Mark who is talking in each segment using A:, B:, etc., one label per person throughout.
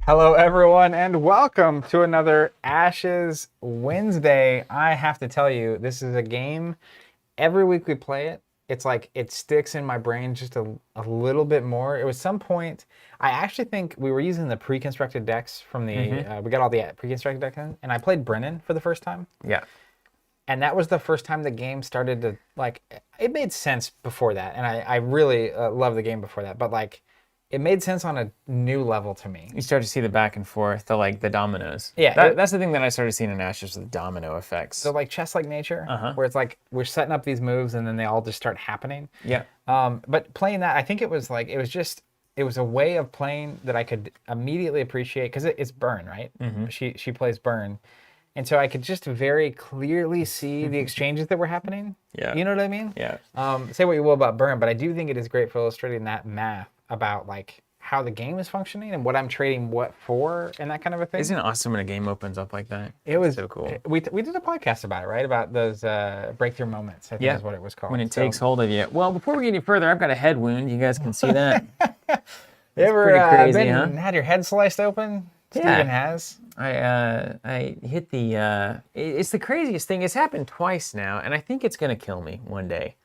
A: Hello, everyone, and welcome to another Ashes Wednesday. I have to tell you, this is a game. Every week we play it, it's like it sticks in my brain just a little bit more. It was some point, I actually think we were using the pre-constructed decks from the, we got all the pre-constructed decks in, and I played Brennan for the first time.
B: Yeah.
A: And that was the first time the game started to, like, it made sense before that. And I really loved the game before that. But, like, it made sense on a new level to me.
B: You start to see the back and forth, the dominoes.
A: Yeah.
B: That's the thing that I started seeing in Ashes, the domino effects.
A: So, like, chess-like nature, where it's like we're setting up these moves and then they all just start happening.
B: Yeah.
A: But playing that, I think it was like, it was a way of playing that I could immediately appreciate, because it's Burn, right? She plays Burn. And so I could just very clearly see the exchanges that were happening.
B: Yeah.
A: You know what I mean?
B: Yeah.
A: Say what you will about Burn, but I do think it is great for illustrating that math about, like, how the game is functioning and what I'm trading what for and that kind of a thing.
B: Isn't it awesome when a game opens up like that?
A: It was
B: so cool.
A: We did a podcast about it, right? About those breakthrough moments, I think is what it was called.
B: When it takes hold of you. Well, before we get any further, I've got a head wound. You guys can see that.
A: You ever
B: pretty crazy, huh?
A: had your head sliced open?
B: Yeah.
A: Steven has.
B: I hit the, it's the craziest thing. It's happened twice now, and I think it's going to kill me one day.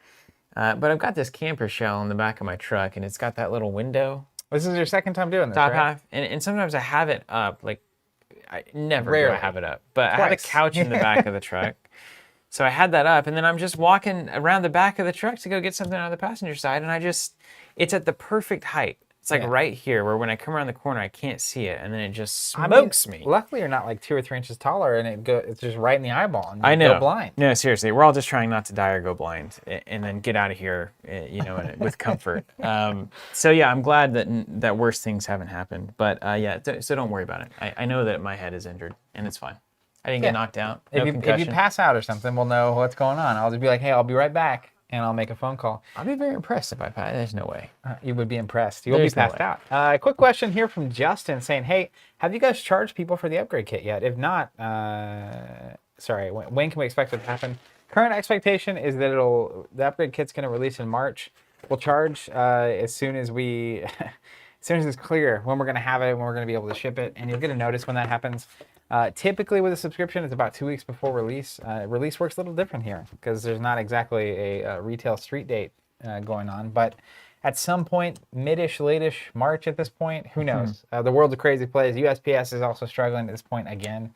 B: But I've got this camper shell in the back of my truck, and it's got that little window.
A: This is your second time doing this,
B: Top
A: right?
B: half. And sometimes I have it up, like, I never do
A: Rarely.
B: I have it up. But
A: Twice.
B: I had a couch in the back of the truck. So I had that up, and then I'm just walking around the back of the truck to go get something on the passenger side, and it's at the perfect height. It's like right here, where when I come around the corner, I can't see it, and then it just smokes me.
A: Luckily, you're not like 2 or 3 inches taller, and it's just right in the eyeball, and
B: I
A: you
B: know.
A: go blind.
B: No, seriously, we're all just trying not to die or go blind, and then get out of here, with comfort. So yeah, I'm glad that worse things haven't happened. But so don't worry about it. I know that my head is injured, and it's fine. I didn't get knocked out. No concussion.
A: If you pass out or something, we'll know what's going on. I'll just be like, hey, I'll be right back, and I'll make a phone call.
B: I'll be very impressed if I pass. There's no way.
A: You would be impressed. You'll be
B: There's no
A: passed
B: way.
A: out. Quick question here from Justin saying, hey, have you guys charged people for the upgrade kit yet? If not, when can we expect it to happen? Current expectation is that the upgrade kit's going to release in March. We'll charge as soon as it's clear when we're going to have it and when we're going to be able to ship it, and you'll get a notice when that happens. Typically with a subscription, it's about 2 weeks before release. Release works a little different here because there's not exactly a retail street date going on, but at some point, mid-ish, late-ish March at this point, who knows? The world's a crazy place. USPS is also struggling at this point again.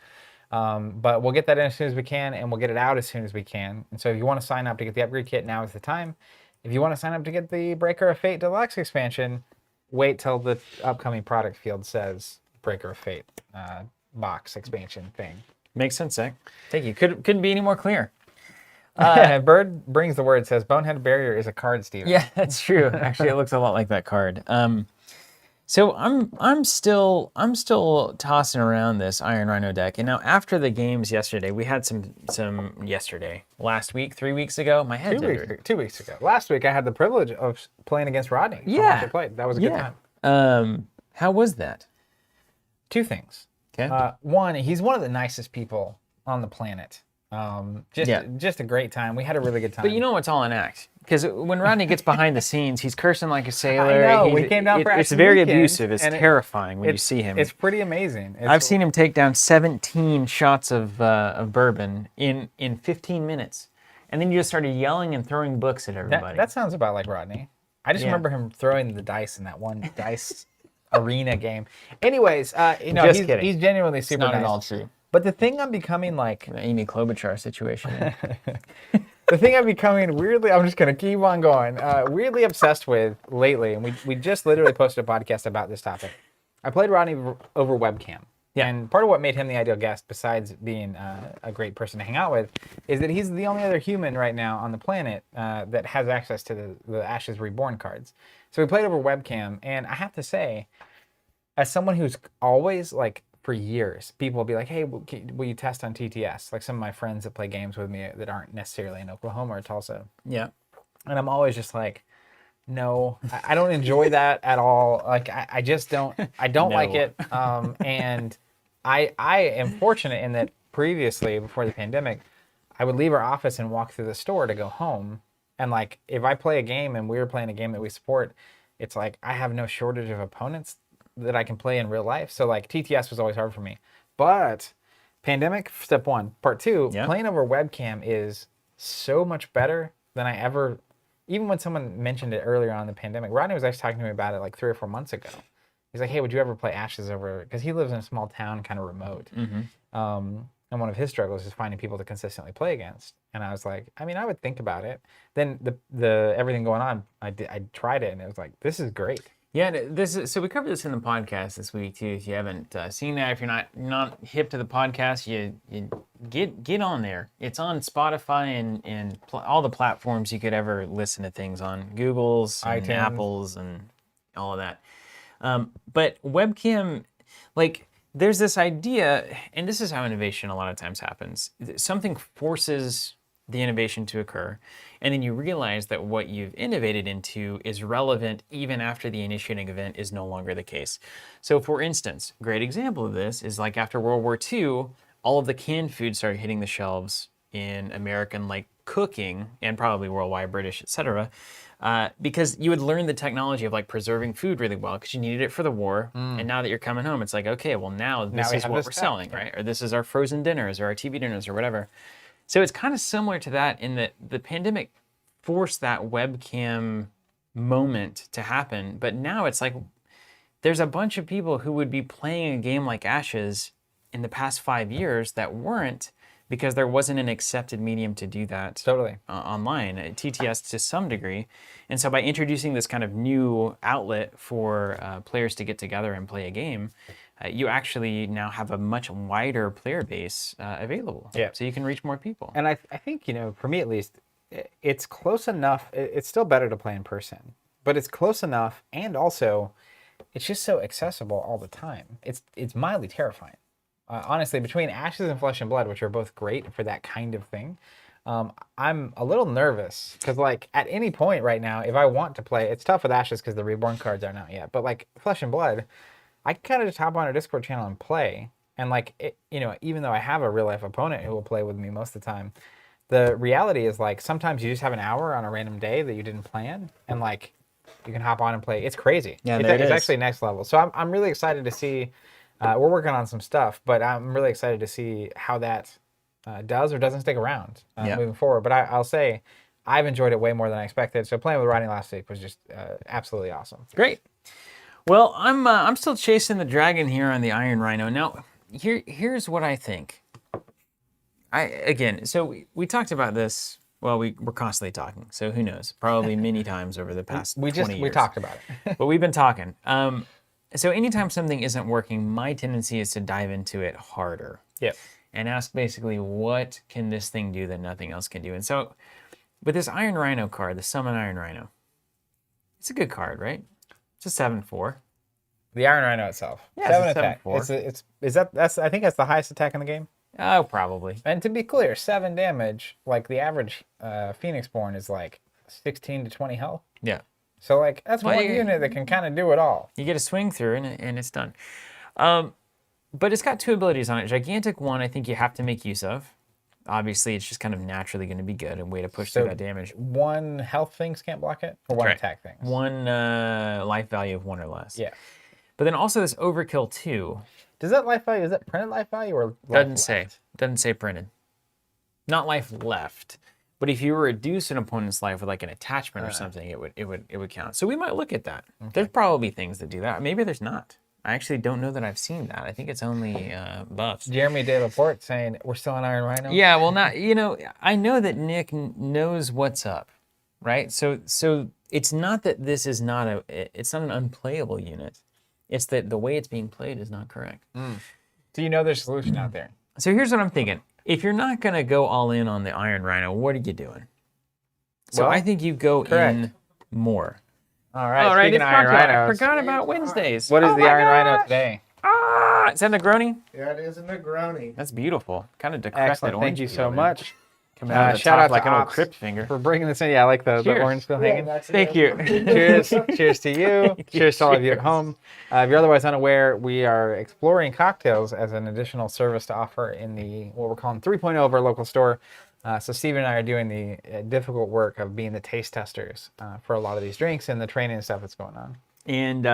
A: But we'll get that in as soon as we can, and we'll get it out as soon as we can. And so if you want to sign up to get the upgrade kit, now is the time. If you want to sign up to get the Breaker of Fate Deluxe expansion, wait till the upcoming product field says Breaker of Fate box expansion thing.
B: Makes sense, Zach. Thank you. Couldn't be any more clear.
A: Bird brings the word, says Bonehead Barrier is a card, Steven.
B: Yeah, that's true. Actually, it looks a lot like that card. So I'm still tossing around this Iron Rhino deck, and now after the games yesterday, we had some yesterday, last week, 3 weeks ago. My head's injured.
A: 2 weeks ago. Last week, I had the privilege of playing against Rodney.
B: Yeah,
A: played. That was a good time.
B: How was that?
A: 2 things.
B: Okay.
A: One, he's one of the nicest people on the planet. Just a great time. We had a really good time.
B: But you know it's all an act. Because when Rodney gets behind the scenes, he's cursing like a sailor.
A: I know. We came down for
B: It's
A: Action
B: very
A: Weekend,
B: abusive. It's terrifying when you see him.
A: It's pretty amazing.
B: I've seen him take down 17 shots of bourbon in 15 minutes. And then you just started yelling and throwing books at everybody.
A: That sounds about like Rodney. I just remember him throwing the dice in that one dice arena game. Anyways,
B: Just kidding.
A: He's genuinely super
B: Not
A: nice.
B: at all true.
A: But the thing I'm becoming like...
B: An Amy Klobuchar situation.
A: The thing I'm becoming weirdly... I'm just going to keep on going. Weirdly obsessed with lately, and we just literally posted a podcast about this topic. I played Rodney over webcam.
B: Yeah.
A: And part of what made him the ideal guest, besides being a great person to hang out with, is that he's the only other human right now on the planet that has access to the Ashes Reborn cards. So we played over webcam, and I have to say, as someone who's always, like, for years, people will be like, hey, will you test on TTS? Like some of my friends that play games with me that aren't necessarily in Oklahoma or Tulsa.
B: Yeah.
A: And I'm always just like, no, I don't enjoy that at all. Like, I just don't, no. Like it. And I am fortunate in that previously, before the pandemic, I would leave our office and walk through the store to go home. And like, if I play a game and we were playing a game that we support, it's like I have no shortage of opponents that I can play in real life. So like TTS was always hard for me. But pandemic, step one. Part two,
B: Yeah.
A: playing over webcam is so much better than I ever. Even when someone mentioned it earlier on in the pandemic, Rodney was actually talking to me about it like 3 or 4 months ago. He's like, "Hey, would you ever play Ashes over?" Because he lives in a small town, kind of remote. And one of his struggles is finding people to consistently play against. And I was like, I mean, I would think about it. Then the everything going on, I tried it, and it was like, this is great.
B: Yeah, so we covered this in the podcast this week too. If you haven't seen that, if you're not hip to the podcast, you get on there. It's on Spotify and all the platforms you could ever listen to things on, Google's, and
A: iTunes.
B: Apple's, and all of that. But webcam, like, there's this idea, and this is how innovation a lot of times happens. Something forces the innovation to occur, and then you realize that what you've innovated into is relevant even after the initiating event is no longer the case. So for instance, a great example of this is like after World War II, all of the canned food started hitting the shelves in American like cooking and probably worldwide, British, etc. Because you had learned the technology of like preserving food really well because you needed it for the war. And now that you're coming home, it's like, okay, well now this
A: we
B: is
A: have
B: what
A: this
B: we're
A: tech,
B: selling, right? Or this is our frozen dinners or our TV dinners or whatever. So it's kind of similar to that in that the pandemic forced that webcam moment to happen. But now it's like there's a bunch of people who would be playing a game like Ashes in the past 5 years that weren't because there wasn't an accepted medium to do that
A: Totally.
B: online, TTS to some degree. And so by introducing this kind of new outlet for players to get together and play a game, you actually now have a much wider player base available.
A: Yeah.
B: So you can reach more people.
A: And I think, for me at least, it's close enough. It's still better to play in person, but it's close enough. And also, it's just so accessible all the time. It's mildly terrifying. Honestly, between Ashes and Flesh and Blood, which are both great for that kind of thing, I'm a little nervous because, like, at any point right now, if I want to play, it's tough with Ashes because the Reborn cards aren't out yet. But like Flesh and Blood, I can kind of just hop on our Discord channel and play. And like, even though I have a real life opponent who will play with me most of the time, the reality is like sometimes you just have an hour on a random day that you didn't plan, and like you can hop on and play. It's crazy.
B: Yeah,
A: It's actually next level. So I'm really excited to see. We're working on some stuff, but I'm really excited to see how that does or doesn't stick around moving forward. But I'll say I've enjoyed it way more than I expected. So playing with Rodney last week was just absolutely awesome.
B: Great. Well, I'm still chasing the dragon here on the Iron Rhino. Now, here's what I think. So we talked about this. Well, we're constantly talking. So who knows? Probably many times over the past 20 years.
A: We talked about it.
B: But we've been talking. So anytime something isn't working, my tendency is to dive into it harder.
A: Yeah.
B: And ask basically, what can this thing do that nothing else can do? And so with this Iron Rhino card, the Summon Iron Rhino, it's a good card, right? It's a 7/4.
A: The Iron Rhino itself.
B: Yeah,
A: 7
B: it's a
A: attack.
B: 7/4.
A: I think that's the highest attack in the game.
B: Oh, probably.
A: And to be clear, 7 damage, like the average Phoenix Born is like 16 to 20 health.
B: Yeah.
A: So like that's
B: Well,
A: one unit that can kind of do it all.
B: You get a swing through and it's done. But it's got 2 abilities on it. Gigantic 1, I think you have to make use of. Obviously, it's just kind of naturally going to be good, a way to push through that damage.
A: 1 health things can't block it, or 1 attack things.
B: 1 life value of 1 or less.
A: Yeah.
B: But then also this Overkill 2.
A: Does that life value, is that printed life value or life left?
B: Doesn't say printed. Not life left. But if you reduce an opponent's life with like an attachment or something, it would count. So we might look at that. Okay. There's probably things that do that. Maybe there's not. I actually don't know that I've seen that. I think it's only buffs.
A: Jeremy De Laporte saying we're still on Iron Rhino.
B: Yeah, well, I know that Nick knows what's up, right? So it's not that this is it's not an unplayable unit. It's that the way it's being played is not correct.
A: Do you know there's a solution out there?
B: So here's what I'm thinking. If you're not going to go all in on the Iron Rhino, what are you doing? So I think you go in more.
A: All right. Speaking of Iron Rhinos,
B: I forgot about Wednesdays.
A: What is the Iron Rhino today?
B: Is that Negroni?
C: Yeah, it is a Negroni.
B: That's beautiful. Kind of decrepit
A: Excellent.
B: orange.
A: Thank you
B: peel
A: so
B: there.
A: much.
B: Coming out of the
A: Shout
B: top
A: out
B: like
A: to
B: an old
A: Ops
B: crypt finger.
A: for bringing this in. Yeah, I like the orange still hanging.
B: Thank you.
A: Cheers. Cheers to you. Cheers to all of you at home. If you're otherwise unaware, we are exploring cocktails as an additional service to offer in the what we're calling 3.0 of our local store. So Steven and I are doing the difficult work of being the taste testers for a lot of these drinks and the training and stuff that's going on.
B: And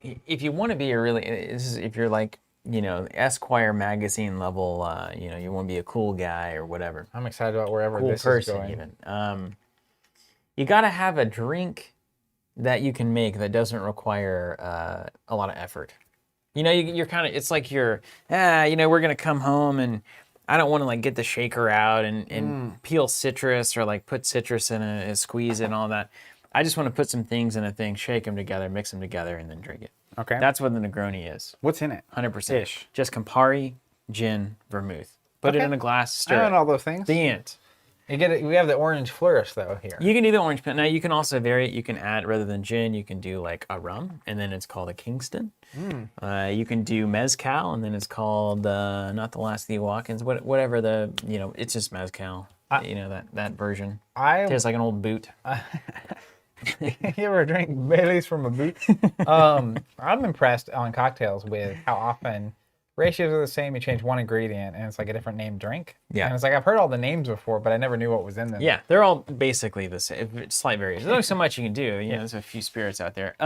B: if you want to be a really, if you're like, Esquire magazine level, you want to be a cool guy or whatever.
A: I'm excited about wherever
B: Cool
A: this
B: person
A: is going.
B: even. You got to have a drink that you can make that doesn't require a lot of effort. You're kind of, it's like we're going to come home and I don't want to like get the shaker out and peel citrus or like put citrus in a squeeze and all that. I just want to put some things in a thing, shake them together, mix them together, and then drink it.
A: Okay.
B: That's what the Negroni is.
A: What's in it?
B: 100%.
A: Ish.
B: Just Campari, gin, vermouth. Put it in a glass,
A: I
B: stir
A: know
B: it.
A: all those things.
B: The end.
A: You get it. We have the orange flourish though here.
B: You can do the orange peel. Now you can also vary it. You can add, rather than gin, you can do like a rum, and then it's called a Kingston. You can do mezcal, and then it's called not the last of the Ewokans. Whatever the it's just mezcal. That version. Tastes like an old boot.
A: You ever drink Bailey's from a boot? I'm impressed on cocktails with how often ratios are the same. You change one ingredient and it's like a different named drink.
B: Yeah.
A: And it's like I've heard all the names before, but I never knew what was in them.
B: Yeah, they're all basically the same. Slight variations. There's only so much you can do. There's a few spirits out there.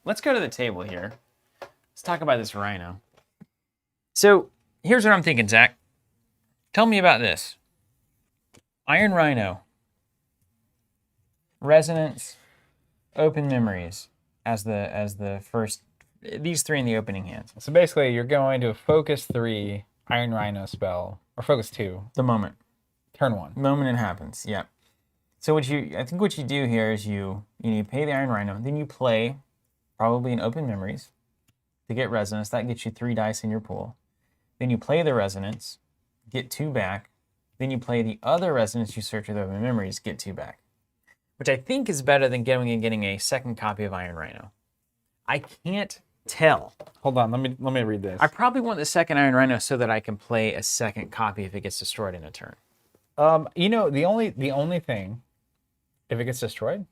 B: Let's go to the table here. Let's talk about this Rhino. So here's what I'm thinking, Zach. Tell me about this. Iron Rhino. Resonance. Open Memories as the first. These three in the opening hands.
A: So basically, you're going to focus 3 Iron Rhino spell, or focus 2.
B: The moment.
A: Turn 1.
B: Moment it happens. Yep. So I think what you do here is you pay the Iron Rhino, then you play probably an Open Memories to get Resonance. That gets you 3 dice in your pool. Then you play the Resonance, get 2 back. Then you play the other Resonance you search with Open Memories, get 2 back. Which I think is better than getting a second copy of Iron Rhino. I can't tell.
A: Hold on, let me read this.
B: I probably want the second Iron Rhino so that I can play a second copy if it gets destroyed in a turn.
A: The only thing, if it gets destroyed,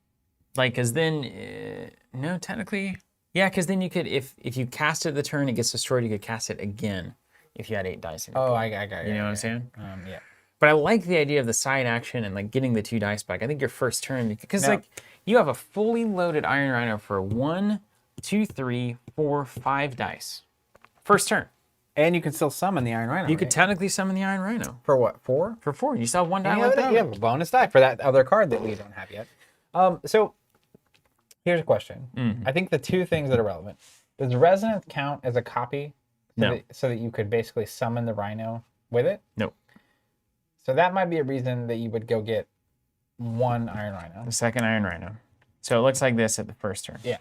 B: like, cause then no, technically, yeah, cause then you could if you cast it the turn it gets destroyed, you could cast it again if you had 8 dice in your pool.
A: I got it.
B: You know what I'm saying?
A: Yeah.
B: But I like the idea of the side action and like getting the 2 dice back. I think your first turn, because
A: Now,
B: like you have a fully loaded Iron Rhino for 1, 2, 3, 4, 5 dice. First turn.
A: And you can still summon the Iron Rhino.
B: You could technically summon the Iron Rhino.
A: For what? 4?
B: For 4. You still have 1 die
A: And
B: left
A: you have a bonus die for that other card that we don't have yet. So here's a question. I think the 2 things that are relevant. Does Resonance count as a copy
B: No.
A: so that you could basically summon the Rhino with it?
B: Nope.
A: So that might be a reason that you would go get 1 Iron Rhino.
B: The second Iron Rhino. So it looks like this at the first turn.
A: Yeah.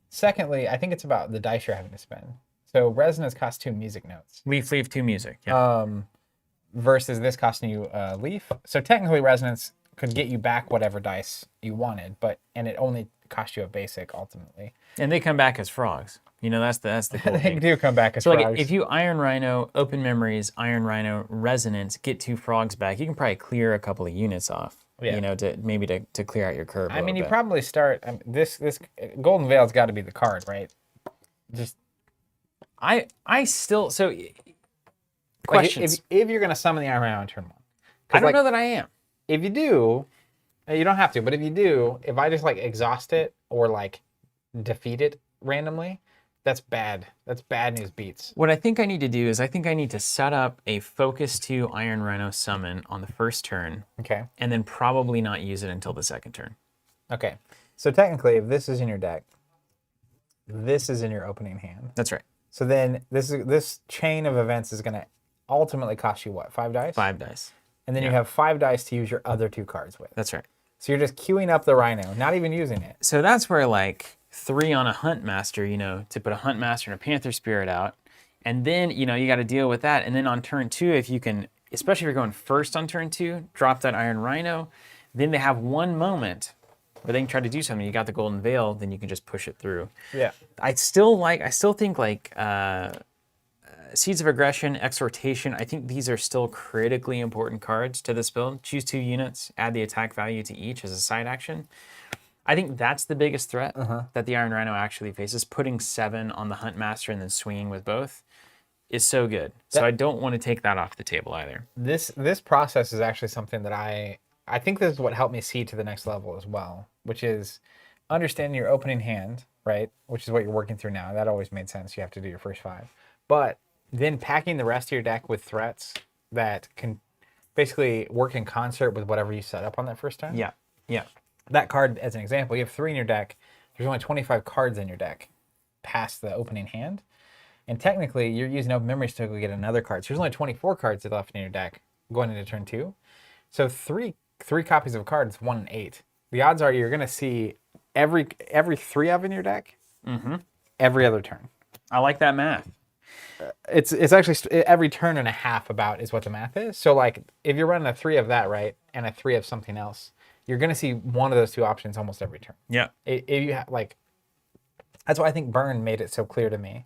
A: Secondly, I think it's about the dice you're having to spend. So Resonance costs 2 music notes.
B: Leaf, 2 music. Yeah.
A: Versus this costing you a leaf. So technically Resonance could get you back whatever dice you wanted, and it only cost you a basic ultimately.
B: And they come back as frogs. That's the cool
A: They
B: thing.
A: do come back as
B: So
A: frogs.
B: like if you Iron Rhino, Open Memories, Iron Rhino, Resonance, get 2 frogs back, you can probably clear a couple of units off.
A: Yeah.
B: To clear out your curve.
A: I mean, you probably start this Golden Veil's got to be the card, right? Just
B: I still so
A: like,
B: questions.
A: if you're gonna summon the Iron Rhino on turn 1.
B: I don't know that I am.
A: If you do, you don't have to, but if you do, if I just like exhaust it or like defeat it randomly, that's bad. That's bad news beats.
B: What I think I need to do is I think I need to set up a Focus 2 Iron Rhino summon on the first turn.
A: Okay.
B: And then probably not use it until the second turn.
A: Okay. So technically, if this is in your deck, this is in your opening hand.
B: That's right.
A: So then this chain of events is going to ultimately cost you what? 5 dice?
B: 5 dice.
A: And then you have 5 dice to use your other 2 cards with.
B: That's right.
A: So you're just queuing up the Rhino, not even using it.
B: So that's where like 3 on a Hunt Master, to put a Hunt Master and a Panther Spirit out. And then, you got to deal with that. And then on turn 2, if you can, especially if you're going first on turn 2, drop that Iron Rhino. Then they have one moment where they can try to do something. You got the Golden Veil, then you can just push it through.
A: Yeah.
B: I still think like Seeds of Aggression, Exhortation, I think these are still critically important cards to this build. Choose 2 units, add the attack value to each as a side action. I think that's the biggest threat that the Iron Rhino actually faces. Putting 7 on the Hunt Master and then swinging with both is so good. So I don't want to take that off the table either.
A: This process is actually something that I think this is what helped me see to the next level as well, which is understanding your opening hand right? Which is what you're working through now. That always made sense. You have to do your first 5. But then packing the rest of your deck with threats that can basically work in concert with whatever you set up on that first turn.
B: Yeah. Yeah.
A: That card, as an example, you have 3 in your deck. There's only 25 cards in your deck past the opening hand. And technically, you're using open memory still to get another card. So there's only 24 cards left in your deck going into turn 2. So three copies of a card is 1 in 8. The odds are you're going to see every 3 of in your deck every other turn.
B: I like that math.
A: It's actually every turn and a half about is what the math is. So like if you're running a 3 of that, right, and a 3 of something else, you're going to see one of those 2 options almost every turn.
B: Yeah.
A: If you like, that's why I think burn made it so clear to me.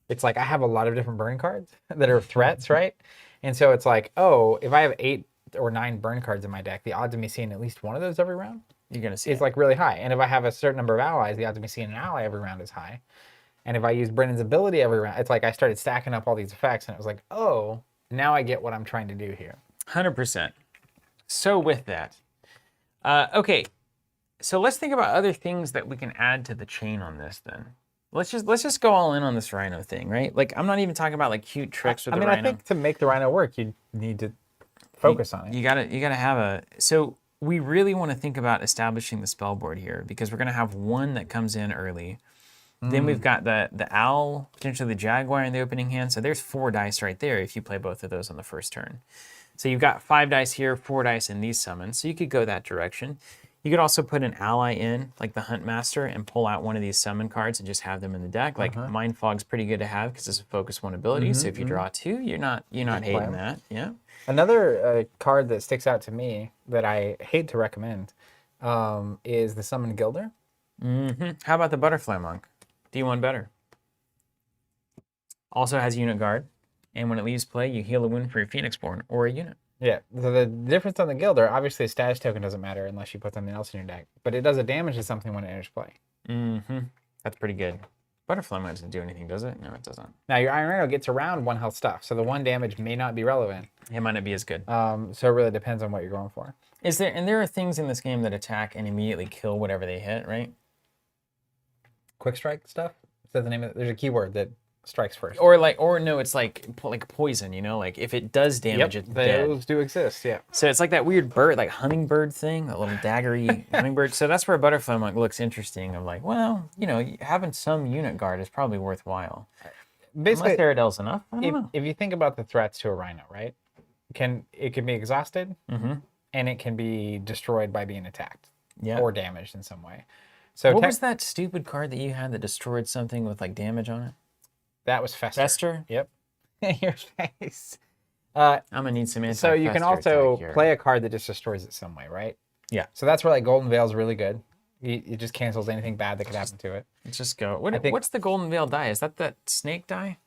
A: It's like I have a lot of different burn cards that are threats, right? And so it's like, oh, if I have 8 or 9 burn cards in my deck, the odds of me seeing at least one of those every round
B: You're going to see
A: is like really high. And if I have a certain number of allies, the odds of me seeing an ally every round is high. And if I use Brennan's ability every round, it's like I started stacking up all these effects, and it was like, oh, now I get what I'm trying to do here.
B: 100%. So with that, okay, so let's think about other things that we can add to the chain on this then. Let's just go all in on this Rhino thing, right? Like I'm not even talking about like cute tricks with the Rhino.
A: I think to make the Rhino work, you need to focus on it.
B: You gotta have a. So we really want to think about establishing the spell board here because we're gonna have one that comes in early. Then we've got the owl, potentially the jaguar in the opening hand. So there's 4 dice right there if you play both of those on the first turn. So you've got 5 dice here, 4 dice in these summons. So you could go that direction. You could also put an ally in, like the Hunt Master, and pull out one of these summon cards and just have them in the deck. Like Mind Fog's pretty good to have because it's a focus 1 ability. So if you draw 2, you're not hating that. Yeah.
A: Another card that sticks out to me that I hate to recommend is the Summon Gilder.
B: How about the Butterfly Monk? D1 better. Also has unit guard, and when it leaves play, you heal a wound for your Phoenixborn or a unit.
A: Yeah, so the difference on the Gilder, obviously a status token doesn't matter unless you put something else in your deck, but it does a damage to something when it enters play.
B: That's pretty good. Butterfly Monk doesn't do anything, does it? No, it doesn't.
A: Now your Iron Rhino gets around 1 health stuff, so the 1 damage may not be relevant.
B: It might not be as good.
A: So it really depends on what you're going for.
B: There are things in this game that attack and immediately kill whatever they hit, right?
A: Quick strike stuff? Is that the name of it? There's a keyword that strikes first.
B: Or no, it's like poison, you know? Like if it does damage, it's dead.
A: Those do exist, yeah.
B: So it's like that weird bird, like hummingbird thing, that little daggery hummingbird. So that's where Butterfly Monk looks interesting. Of like, well, you know, having some unit guard is probably worthwhile.
A: Basically,
B: unless Theradel's enough. I don't know.
A: If you think about the threats to a Rhino, right? It can be exhausted, and it can be destroyed by being attacked or damaged in some way. So
B: what was that stupid card that you had that destroyed something with like damage on it?
A: That was Fester.
B: Fester?
A: Yep. Your face.
B: I'm gonna need some anti.
A: So you can also play a card that just destroys it some way, right?
B: Yeah.
A: So that's where like Golden Veil is really good. It just cancels anything bad that could happen to it.
B: Let's just go. What's the Golden Veil die? Is that snake die?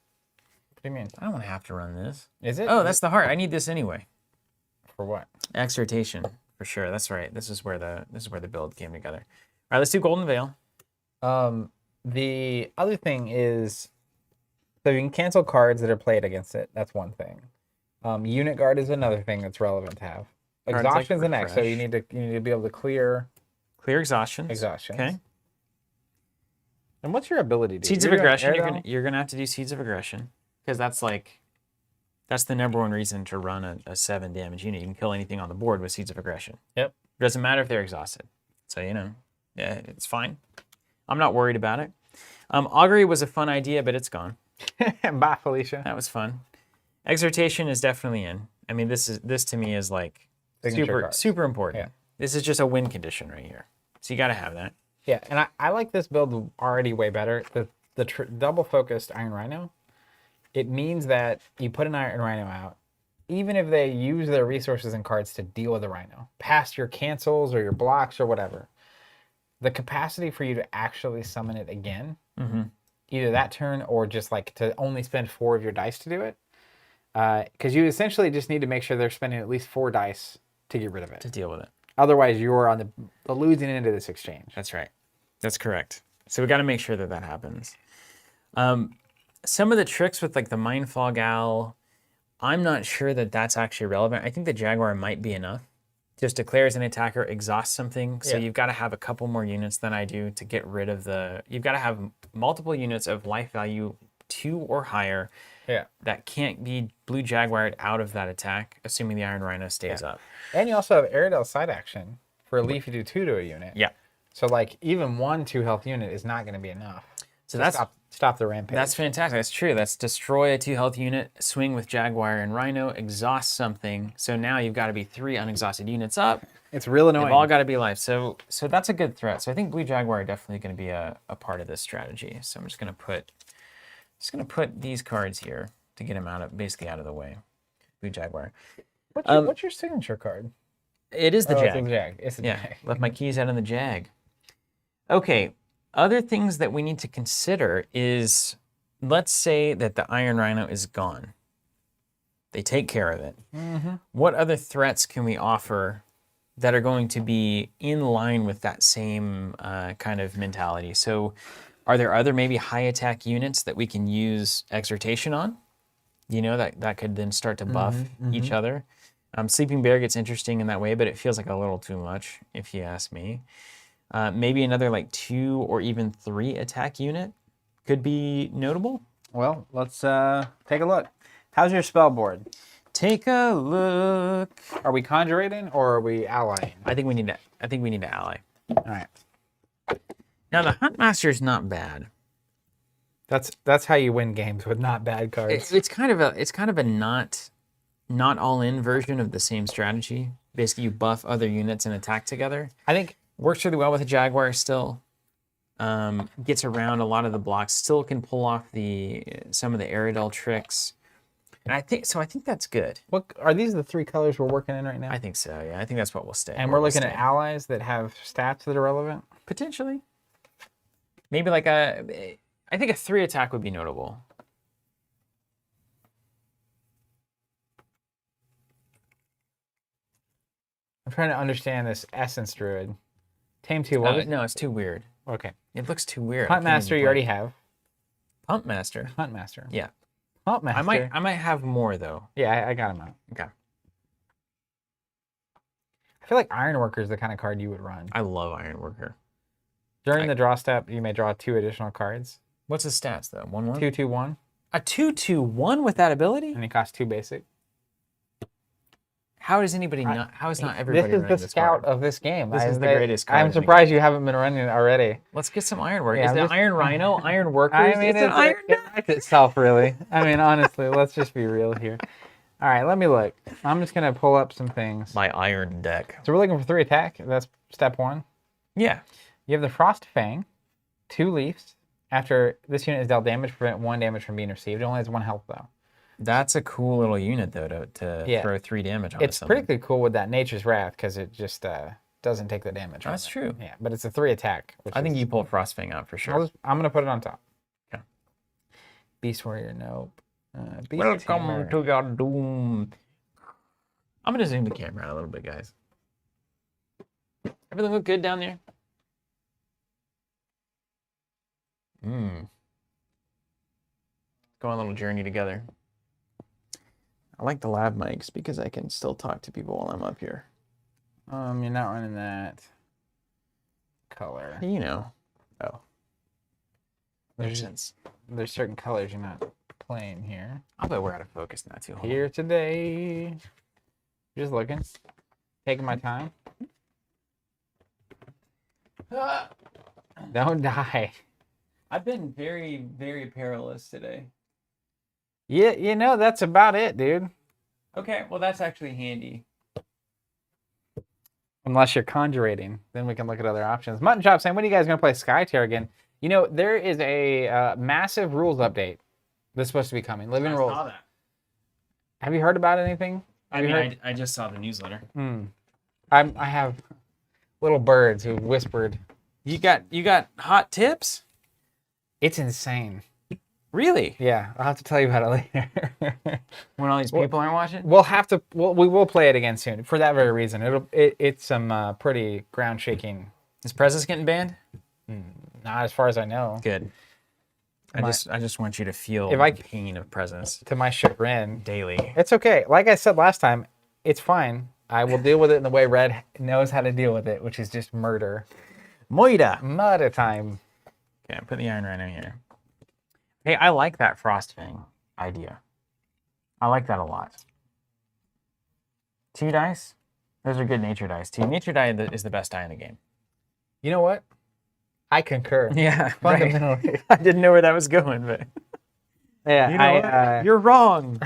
A: What do you mean?
B: I don't want to have to run this.
A: Is it?
B: Oh, that's the heart. I need this anyway.
A: For what?
B: Exhortation, for sure. That's right. This is where the build came together. All right, let's do Golden Veil.
A: The other thing is, so you can cancel cards that are played against it. That's one thing. Unit guard is another thing that's relevant to have. Exhaustion is the next, so you need to be able to clear
B: exhaustion.
A: Okay. And what's your ability?
B: Seeds of Aggression. You're gonna have to do Seeds of Aggression because that's the number 1 reason to run a 7 damage unit. You can kill anything on the board with Seeds of Aggression.
A: Yep.
B: It doesn't matter if they're exhausted. So yeah, it's fine. I'm not worried about it. Augury was a fun idea, but it's gone.
A: Bye, Felicia.
B: That was fun. Exhortation is definitely in. I mean, this to me is like super important.
A: Yeah.
B: This is just a win condition right here. So you got to have that.
A: Yeah, and I like this build already way better. The double focused Iron Rhino, it means that you put an Iron Rhino out, even if they use their resources and cards to deal with the Rhino, past your cancels or your blocks or whatever, the capacity for you to actually summon it again, either that turn or just like to only spend 4 of your dice to do it, because you essentially just need to make sure they're spending at least 4 dice to get rid of it.
B: To deal with it.
A: Otherwise, you're on the losing end of this exchange.
B: That's right. That's correct. So we got to make sure that happens. Some of the tricks with like the Mind Fog Owl, I'm not sure that that's actually relevant. I think the Jaguar might be enough. just declares an attacker exhausts something. So
A: Yeah.
B: you've got to have a couple more units than I do to get rid of the. You've got to have multiple units of life value 2 or higher.
A: Yeah.
B: That can't be blue jaguared out of that attack, assuming the Iron Rhino stays up.
A: And you also have Aerodel side action. For a leaf, you do 2 to a unit.
B: Yeah.
A: So like even 1 2 health unit is not going to be enough.
B: So
A: to
B: that's
A: stop the rampage.
B: That's fantastic. That's true. That's destroy a 2 health unit, swing with Jaguar and Rhino, exhaust something. So now you've got to be 3 unexhausted units up.
A: It's real annoying.
B: They've all got to be life. So that's a good threat. So I think Blue Jaguar are definitely going to be a part of this strategy. So I'm just going to put these cards here to get them basically out of the way. Blue Jaguar.
A: What's your signature card?
B: It is the Jag.
A: It's the Jag. It's the
B: Yeah,
A: Jag.
B: left my keys out in the Jag. Okay, other things that we need to consider is, let's say that the Iron Rhino is gone. They take care of it.
A: Mm-hmm.
B: What other threats can we offer that are going to be in line with that same kind of mentality? So are there other maybe high attack units that we can use Exhortation on? You know, that could then start to buff each other. Sleeping Bear gets interesting in that way, but it feels like a little too much, if you ask me. Maybe another like 2 or even 3 attack unit could be notable.
A: Well, let's take a look. How's your spell board?
B: Take a look.
A: Are we conjurating or are we allying?
B: I think we need to ally.
A: All right.
B: Now the Huntmaster is not bad.
A: That's how you win games with not bad cards.
B: It's kind of a not all in version of the same strategy. Basically, you buff other units and attack together.
A: I think
B: Works really well with a Jaguar still. Gets around a lot of the blocks. Still can pull off some of the Aerodel tricks. And I think that's good.
A: what are these the 3 colors we're working in right now?
B: I think so. Yeah, I think that's what we'll stay.
A: And
B: where
A: we're
B: we'll
A: looking at
B: stay.
A: allies that have stats that are relevant.
B: Potentially. Maybe like I think a 3 attack would be notable.
A: I'm trying to understand this Essence Druid. Tame 2, what was
B: No, it's too weird.
A: Okay.
B: It looks too weird.
A: Hunt Master you already have.
B: Pump Master.
A: Hunt Master.
B: Yeah.
A: Hunt Master.
B: I might have more though.
A: Yeah, I got him out.
B: Okay.
A: I feel like Ironworker is the kind of card you would run.
B: I love Ironworker.
A: During the draw step, you may draw 2 additional cards.
B: What's his stats though? 1/1?
A: 2/2/1,
B: A 2/2/1 with that ability?
A: and he costs 2 basic.
B: How is anybody not? How is not everybody
A: This is
B: running
A: the
B: this
A: scout
B: card?
A: of this game.
B: This is the greatest card
A: I'm
B: in the
A: surprised you haven't been running it already.
B: Let's get some Ironwork.
A: Yeah,
B: Is
A: I'm
B: the
A: just-
B: Iron Rhino, Iron Workers?
A: I mean,
B: it's an Iron.
A: it writes itself, really. I mean, honestly, let's just be real here. All right, let me look. I'm just going to pull up some things.
B: My Iron deck.
A: So we're looking for 3 attack. That's step 1.
B: Yeah.
A: You have the Frost Fang, 2 leaves. After this unit is dealt damage, prevent 1 damage from being received. It only has 1 health, though.
B: That's a cool little unit though to
A: Yeah.
B: throw 3 damage on.
A: It's
B: something.
A: pretty cool with that Nature's Wrath because it just doesn't take the damage. from
B: That's
A: it.
B: true.
A: Yeah, but it's a 3 attack. Which
B: I think
A: is-
B: you pull Frostfang out for sure.
A: I'm going to put it on top.
B: Okay.
A: Beast Warrior, nope. Beast
B: Welcome
A: Tamer.
B: to your doom. I'm gonna zoom the camera out a little bit, guys. Everything look good down there? Go on a little journey together. I like the lab mics because I can still talk to people while I'm up here.
A: You're not running that color.
B: You know. Oh. Makes
A: There's,
B: sense.
A: there's certain colors you're not playing here.
B: I'll bet we're out of focus now too. Hold on.
A: Here today. Just looking. Taking my time. Don't die.
B: I've been very, very perilous today.
A: Yeah, that's about it, dude.
B: Okay, well that's actually handy.
A: Unless you're conjurating, then we can look at other options. Mutton Chop saying, when are you guys going to play Skytear again? There is a massive rules update that's supposed to be coming. Living rules.
B: saw that.
A: Have you heard about anything?
B: I mean, I just saw the newsletter.
A: I have little birds who whispered.
B: You got hot tips?
A: It's insane.
B: Really?
A: Yeah, I'll have to tell you about it later.
B: When all these people aren't watching?
A: We will play it again soon for that very reason. It's some pretty ground shaking.
B: Is Prezis getting banned?
A: Not as far as I know.
B: Good. I just want you to feel
A: If I-
B: the pain of presence
A: To my chagrin,
B: daily.
A: it's okay. Like I said last time, it's fine. I will deal with it in the way Red knows how to deal with it, which is just murder.
B: Moira.
A: Murder time.
B: Okay, put the Iron Rhino here. Hey, I like that Frostfang idea. I like that a lot. 2 dice? Those are good nature dice, too. Nature die is the best die in the game.
A: You know what? I concur.
B: Yeah,
A: Fundamentally.
B: right. I didn't know where that was going, but
A: Yeah,
B: you know you're wrong.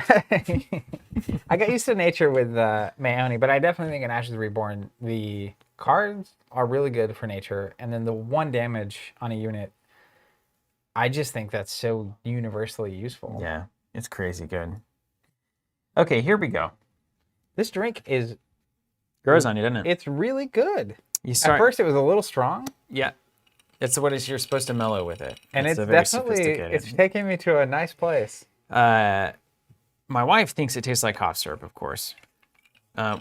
A: I got used to nature with Maoni, but I definitely think in Ashes Reborn, the cards are really good for nature, and then the 1 damage on a unit, I just think that's so universally useful.
B: Yeah, it's crazy good. Okay, here we go.
A: This drink is...
B: Grows on you, doesn't it?
A: It's really good.
B: You start,
A: At first, it was a little strong.
B: Yeah. It's what you're supposed to mellow with it.
A: And it's
B: a very
A: definitely,
B: sophisticated.
A: it's taking me to a nice place.
B: My wife thinks it tastes like cough syrup, of course,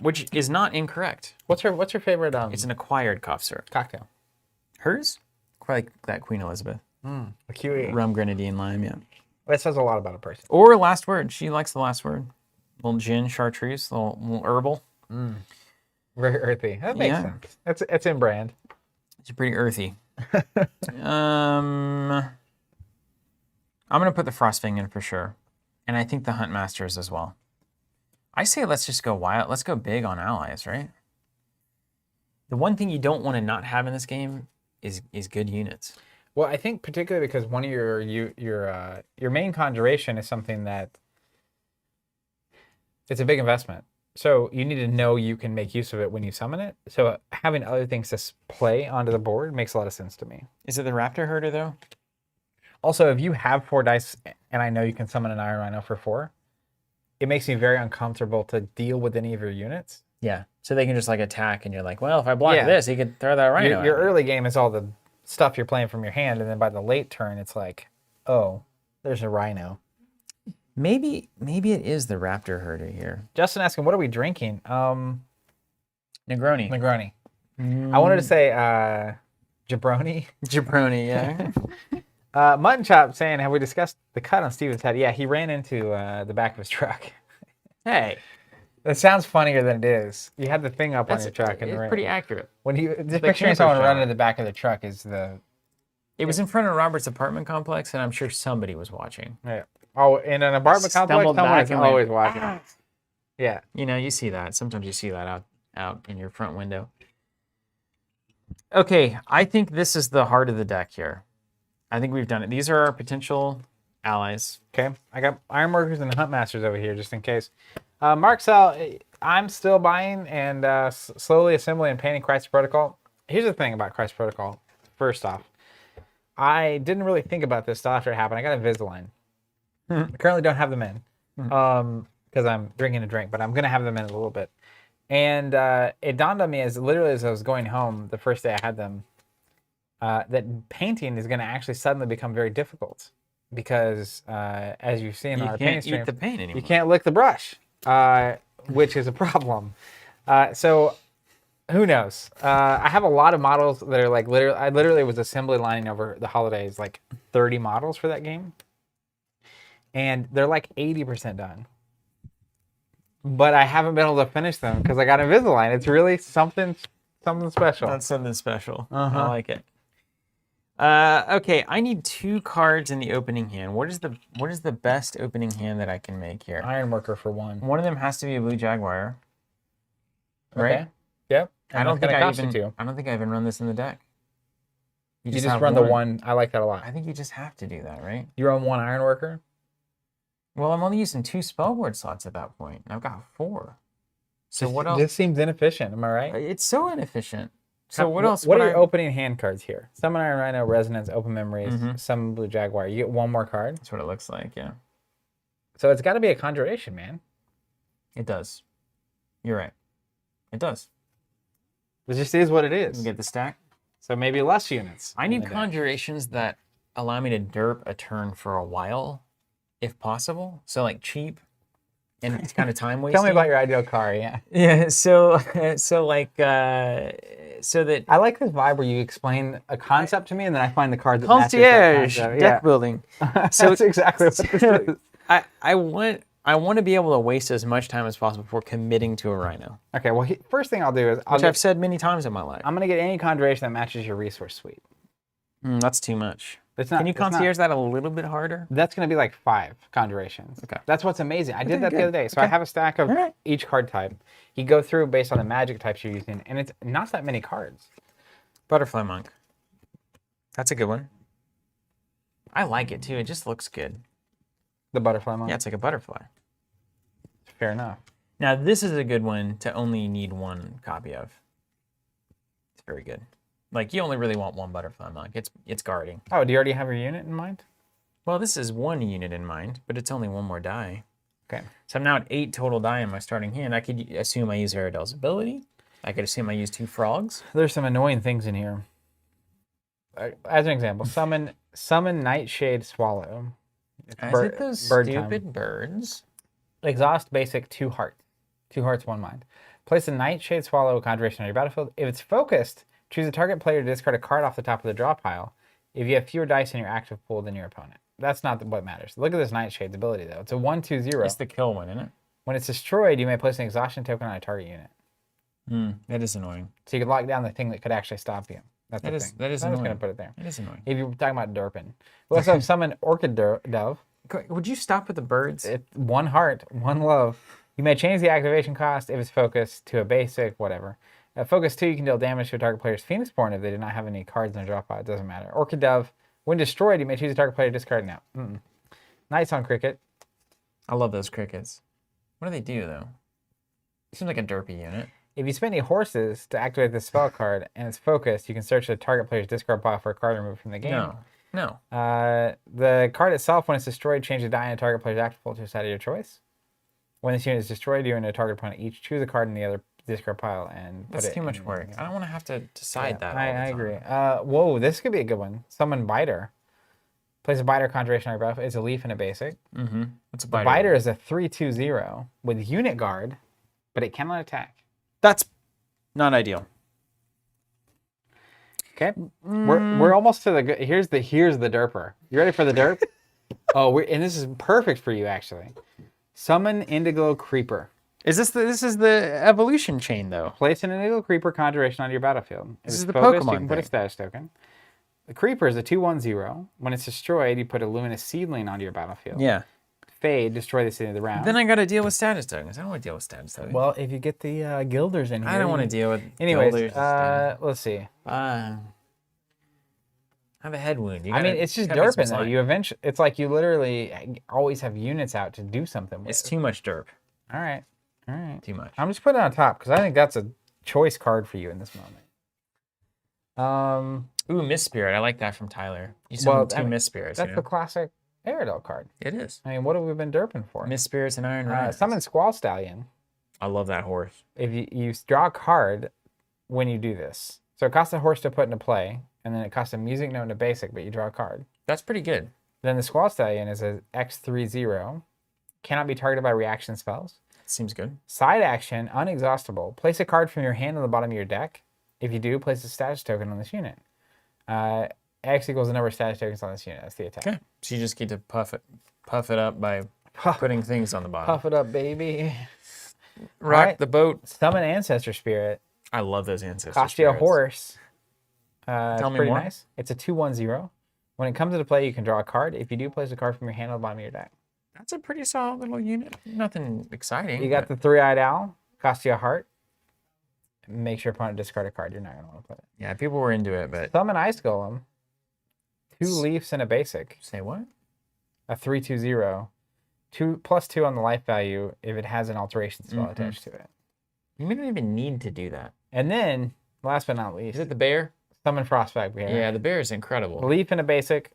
B: which is not incorrect.
A: What's her favorite
B: It's an acquired cough syrup.
A: cocktail?
B: Hers? Quite like that Queen Elizabeth.
A: The QE.
B: Rum, grenadine, lime, yeah.
A: That says a lot about a person.
B: Or last word. She likes the last word. Little gin, chartreuse, little herbal.
A: Very earthy. That makes sense. It's in brand.
B: It's pretty earthy. I'm gonna put the Frostfang in for sure, and I think the Huntmasters as well. I say let's just go wild. Let's go big on allies, right? The one thing you don't want to not have in this game is good units.
A: Well, I think particularly because one of your main conjuration is something that it's a big investment. So you need to know you can make use of it when you summon it. So having other things to play onto the board makes a lot of sense to me.
B: Is it the Raptor Herder though?
A: Also, if you have 4 dice and I know you can summon an Iron Rhino for 4, it makes me very uncomfortable to deal with any of your units.
B: Yeah. So they can just like attack, and you're like, well, if I block this, he could throw that Rhino.
A: Your early game is all the stuff you're playing from your hand, and then by the late turn, it's like, oh, there's a Rhino.
B: Maybe it is the Raptor Herder here.
A: Justin asking, what are we drinking?
B: Negroni.
A: Negroni. I wanted to say jabroni.
B: Jabroni, yeah.
A: Mutton Chop saying, have we discussed the cut on Steven's head? Yeah, he ran into the back of his truck.
B: Hey.
A: That sounds funnier than it is. You had the thing up on your truck.
B: It's pretty accurate.
A: When just picturing someone run into the back of the truck is the...
B: It was in front of Robert's apartment complex, and I'm sure somebody was watching.
A: Yeah. Oh, in an apartment complex, someone's always watching. Yeah.
B: You know, you see that. Sometimes you see that out in your front window. Okay, I think this is the heart of the deck here. I think we've done it. These are our potential allies.
A: Okay, I got Ironworkers and Huntmasters over here just in case. Marcel, I'm still buying and slowly assembling and painting Crisis Protocol. Here's the thing about Crisis Protocol. First off, I didn't really think about this till after it happened. I got Invisalign. I currently don't have them in because I'm drinking a drink, but I'm going to have them in a little bit. And it dawned on me literally as I was going home the first day I had them, that painting is going to actually suddenly become very difficult because as you've seen on our paint stream,
B: you can't eat the paint anymore.
A: You can't lick the brush, which is a problem. So who knows? I have a lot of models that are like I literally was assembly lining over the holidays like 30 models for that game. And they're like 80% done. But I haven't been able to finish them because I got Invisalign. It's really something special.
B: That's something special. I like it. Okay, I need 2 cards in the opening hand. What is the best opening hand that I can make here?
A: Ironworker for 1.
B: One of them has to be a Blue Jaguar. Right?
A: Okay. Yep.
B: I don't think I even run this in the deck.
A: You just run the 1. I like that a lot.
B: I think you just have to do that, right?
A: You run 1 Ironworker?
B: Well, I'm only using 2 spellboard slots at that point. I've got 4. So what else?
A: This seems inefficient. Am I right?
B: It's so inefficient. So what else?
A: What are your opening hand cards here? Summon Iron Rhino, Resonance, Open Memories, Summon Blue Jaguar. You get 1 more card.
B: That's what it looks like, yeah.
A: So it's got to be a conjuration, man.
B: It does. You're right. It does.
A: It just is what it is.
B: You get the stack.
A: So maybe less units.
B: I need conjurations that allow me to derp a turn for a while, if possible. So like cheap and it's kind of time wasting.
A: Tell me about your ideal car, yeah.
B: Yeah, so like so that
A: I like this vibe where you explain a concept to me and then I find the card that
B: concierge
A: matches that concept.
B: deck building.
A: So that's exactly what this is.
B: I want I want to be able to waste as much time as possible before committing to a Rhino,
A: Okay, well, first thing I'll do is
B: which I've said many times in my life.
A: I'm going to get any conjuration that matches your resource suite.
B: That's too much.
A: It's not,
B: Can you
A: it's not-
B: concierge that a little bit harder?
A: That's going to be like 5 conjurations.
B: Okay.
A: That's what's amazing. I did
B: Okay,
A: that the
B: good.
A: other day. So I
B: Okay.
A: have a stack of
B: Alright.
A: each card type. You go through based on the magic types you're using, and it's not that many cards.
B: Butterfly Monk. That's a good one. I like it too. It just looks good.
A: The butterfly monk.
B: Yeah, it's like a butterfly.
A: Fair enough.
B: Now, this is a good one to only need 1 copy of. It's very good. Like, you only really want 1 butterfly monk. It's guarding.
A: Oh, do you already have your unit in mind?
B: Well, this is 1 unit in mind, but it's only 1 more die.
A: Okay.
B: So I'm now at 8 total die in my starting hand. I could assume I use Aradel's ability. I could assume I use 2 frogs.
A: There's some annoying things in here. As an example, summon Nightshade Swallow. It's
B: Is it those
A: bird
B: stupid
A: time.
B: birds?
A: Exhaust basic 2 hearts. 2 hearts, 1 mind. Place a Nightshade Swallow conjuration on your battlefield. If it's focused, choose a target player to discard a card off the top of the draw pile if you have fewer dice in your active pool than your opponent. That's not what matters. Look at this Nightshade's ability, though. It's a 1/2/0.
B: It's the kill one, isn't it?
A: When it's destroyed, you may place an exhaustion token on a target unit.
B: That is annoying.
A: So you can lock down the thing that could actually stop you. That's the thing.
B: That is
A: I'm just
B: annoying.
A: going to put it there.
B: It is annoying.
A: If you're talking about derping. We also have summon Orchid Dove.
B: Would you stop with the birds?
A: It's 1 heart, 1 love. You may change the activation cost if it's focused to a basic, whatever. At focus 2, you can deal damage to a target player's Phoenixborn if they do not have any cards in their draw pile. It doesn't matter. Orchid Dove. When destroyed, you may choose a target player to discard now. Nice on Cricket.
B: I love those crickets. What do they do, though? Seems like a derpy unit.
A: If you spend any horses to activate this spell card and it's focused, you can search the target player's discard pile for a card removed from the game.
B: No.
A: The card itself, when it's destroyed, change the die in a target player's active pool to a side of your choice. When this unit is destroyed, you and a target opponent each choose a card in the other discard pile and put
B: That's
A: it
B: too much
A: in-
B: work. I don't want to have to decide that.
A: I agree. Whoa, this could be a good one. Summon Biter. Place a Biter conjuration on your battlefield. It's a leaf and a basic.
B: What's a
A: The
B: biter?
A: Biter is a 3/2/0 with unit guard, but it cannot attack.
B: That's not ideal.
A: Okay, we're almost to the good. Here's the derper. You ready for the derp? And this is perfect for you actually. Summon Indigo Creeper.
B: This is the evolution chain, though.
A: Place an Indigo Creeper conjuration on your battlefield. If
B: This
A: it's
B: is the
A: focused,
B: Pokemon
A: you can put a
B: thing.
A: status token. The Creeper is a 2/1/0. When it's destroyed, you put a Luminous Seedling onto your battlefield.
B: Yeah.
A: Fade, destroy this end of the round.
B: Then I got to deal with status tokens. I don't want to deal with status tokens.
A: Well, if you get the Guilders in here.
B: I don't want to deal with.
A: Anyways,
B: builders and
A: let's see.
B: I have a head wound.
A: I mean, it's just derping though. You eventually, it's like you literally always have units out to do something with.
B: It's too much derp.
A: All right.
B: Too much.
A: I'm just putting it on top because I think that's a choice card for you in this moment.
B: Ooh, Mist Spirit. I like that from Tyler. You summoned 2 Mist Spirits.
A: That's the classic Aerodel card.
B: It is.
A: I mean, what have we been derping for?
B: Mist Spirits and Iron Rhino.
A: Summon Squall Stallion.
B: I love that horse.
A: If you draw a card when you do this, so it costs a horse to put into play, and then it costs a music note and a basic, but you draw a card.
B: That's pretty good.
A: Then the Squall Stallion is a X3/0, cannot be targeted by reaction spells.
B: Seems good.
A: Side action, unexhaustible. Place a card from your hand on the bottom of your deck. If you do, place a status token on this unit. X equals the number of status tokens on this unit. That's the attack.
B: Okay. So you just get to puff it up by putting things on the bottom.
A: Puff it up, baby.
B: Rock
A: Alright.
B: the boat.
A: Summon Ancestor Spirit.
B: I love those ancestors.
A: Cost you a horse.
B: Tell
A: It's
B: me
A: pretty
B: more.
A: nice. It's a 2/1/0. When it comes into play, you can draw a card. If you do, place a card from your hand on the bottom of your deck.
B: That's a pretty solid little unit. Nothing exciting.
A: You got the 3-eyed owl. Cost you a heart. Make your opponent discard a card. You're not going to want to play it.
B: Yeah, people were into it, but
A: Summon Ice Golem. 2 leaves and a basic.
B: say what?
A: A 3/2/0. 2+2 on the life value if it has an alteration spell attached to it.
B: You don't even need to do that.
A: And then, last but not least,
B: Is it the bear?
A: summon Frostback Bear.
B: Yeah, the bear is incredible.
A: Leaf and a basic.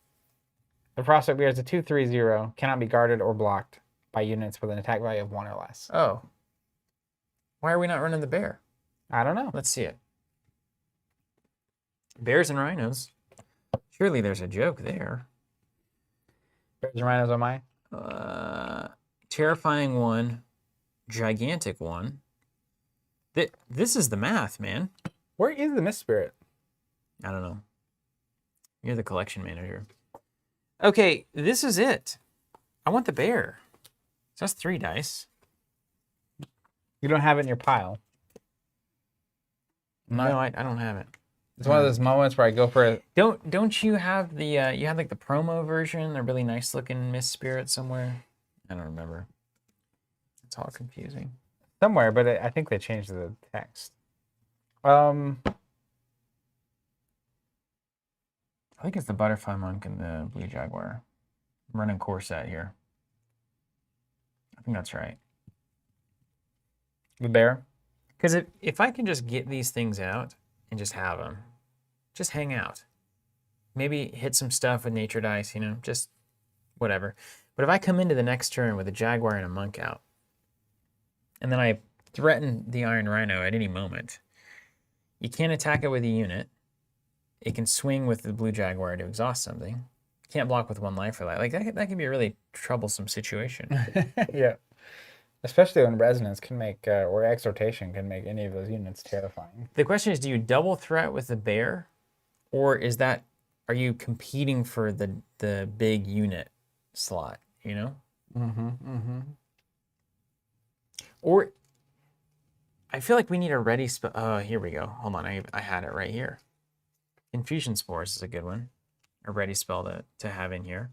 A: The Frostback Bear is a 2/3/0. Cannot be guarded or blocked by units with an attack value of 1 or less.
B: Oh. Why are we not running the bear?
A: I don't know.
B: Let's see it. Bears and rhinos. Surely there's a joke there.
A: Bears and Rhinos on mine.
B: Terrifying 1. Gigantic 1. This is the math, man.
A: Where is the Mist Spirit?
B: I don't know. You're the collection manager. Okay, this is it. I want the bear. So that's 3 dice.
A: You don't have it in your pile.
B: No, I don't have it.
A: It's one of those moments where I go for it.
B: Don't you have the you had like the promo version, the really nice looking Mist Spirit somewhere? I don't remember. It's all confusing.
A: Somewhere, but I think they changed the text.
B: I think it's the Butterfly Monk and the Blue Jaguar. I'm running core set here. I think that's right.
A: The bear.
B: Because if I can just get these things out and just have them, just hang out. Maybe hit some stuff with nature dice, you know, just whatever. But if I come into the next turn with a Jaguar and a Monk out, and then I threaten the Iron Rhino at any moment, you can't attack it with a unit. It can swing with the Blue Jaguar to exhaust something. Can't block with 1 life or that. Like that can be a really troublesome situation.
A: Yeah. Especially when Resonance can make, or Exhortation can make any of those units terrifying.
B: The question is, do you double threat with the bear? Or are you competing for the big unit slot, you know? Or I feel like we need a ready spell. Oh, here we go. Hold on, I had it right here. Infusion Spores is a good one. A ready spell to have in here.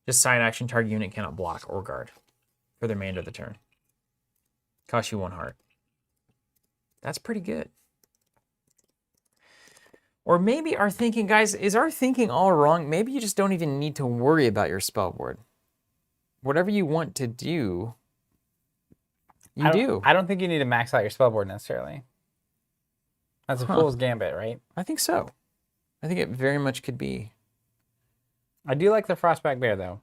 B: Just side action, target unit cannot block or guard for the remainder of the turn. Cost you 1 heart. That's pretty good. Or maybe our thinking, guys, is our thinking all wrong? Maybe you just don't even need to worry about your spell board. Whatever you want to do, you do.
A: I don't think you need to max out your spell board necessarily. That's a fool's gambit, right?
B: I think so. I think it very much could be.
A: I do like the Frostback Bear, though.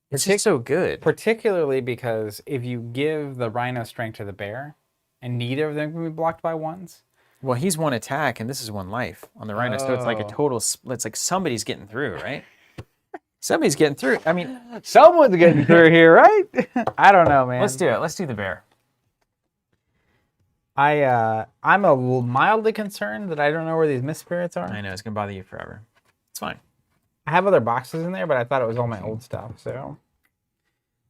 B: It's just so good.
A: Particularly because if you give the Rhino strength to the bear, and neither of them can be blocked by 1s.
B: Well, he's 1 attack, and this is 1 life on the Rhino, so it's like a total. It's like somebody's getting through, right? Somebody's getting through. I mean,
A: someone's getting through here, right? I don't know, man.
B: Let's do it. Let's do the bear.
A: I'm mildly concerned that I don't know where these Mist Spirits are.
B: I know it's gonna bother you forever. It's fine.
A: I have other boxes in there, but I thought it was all my old stuff, so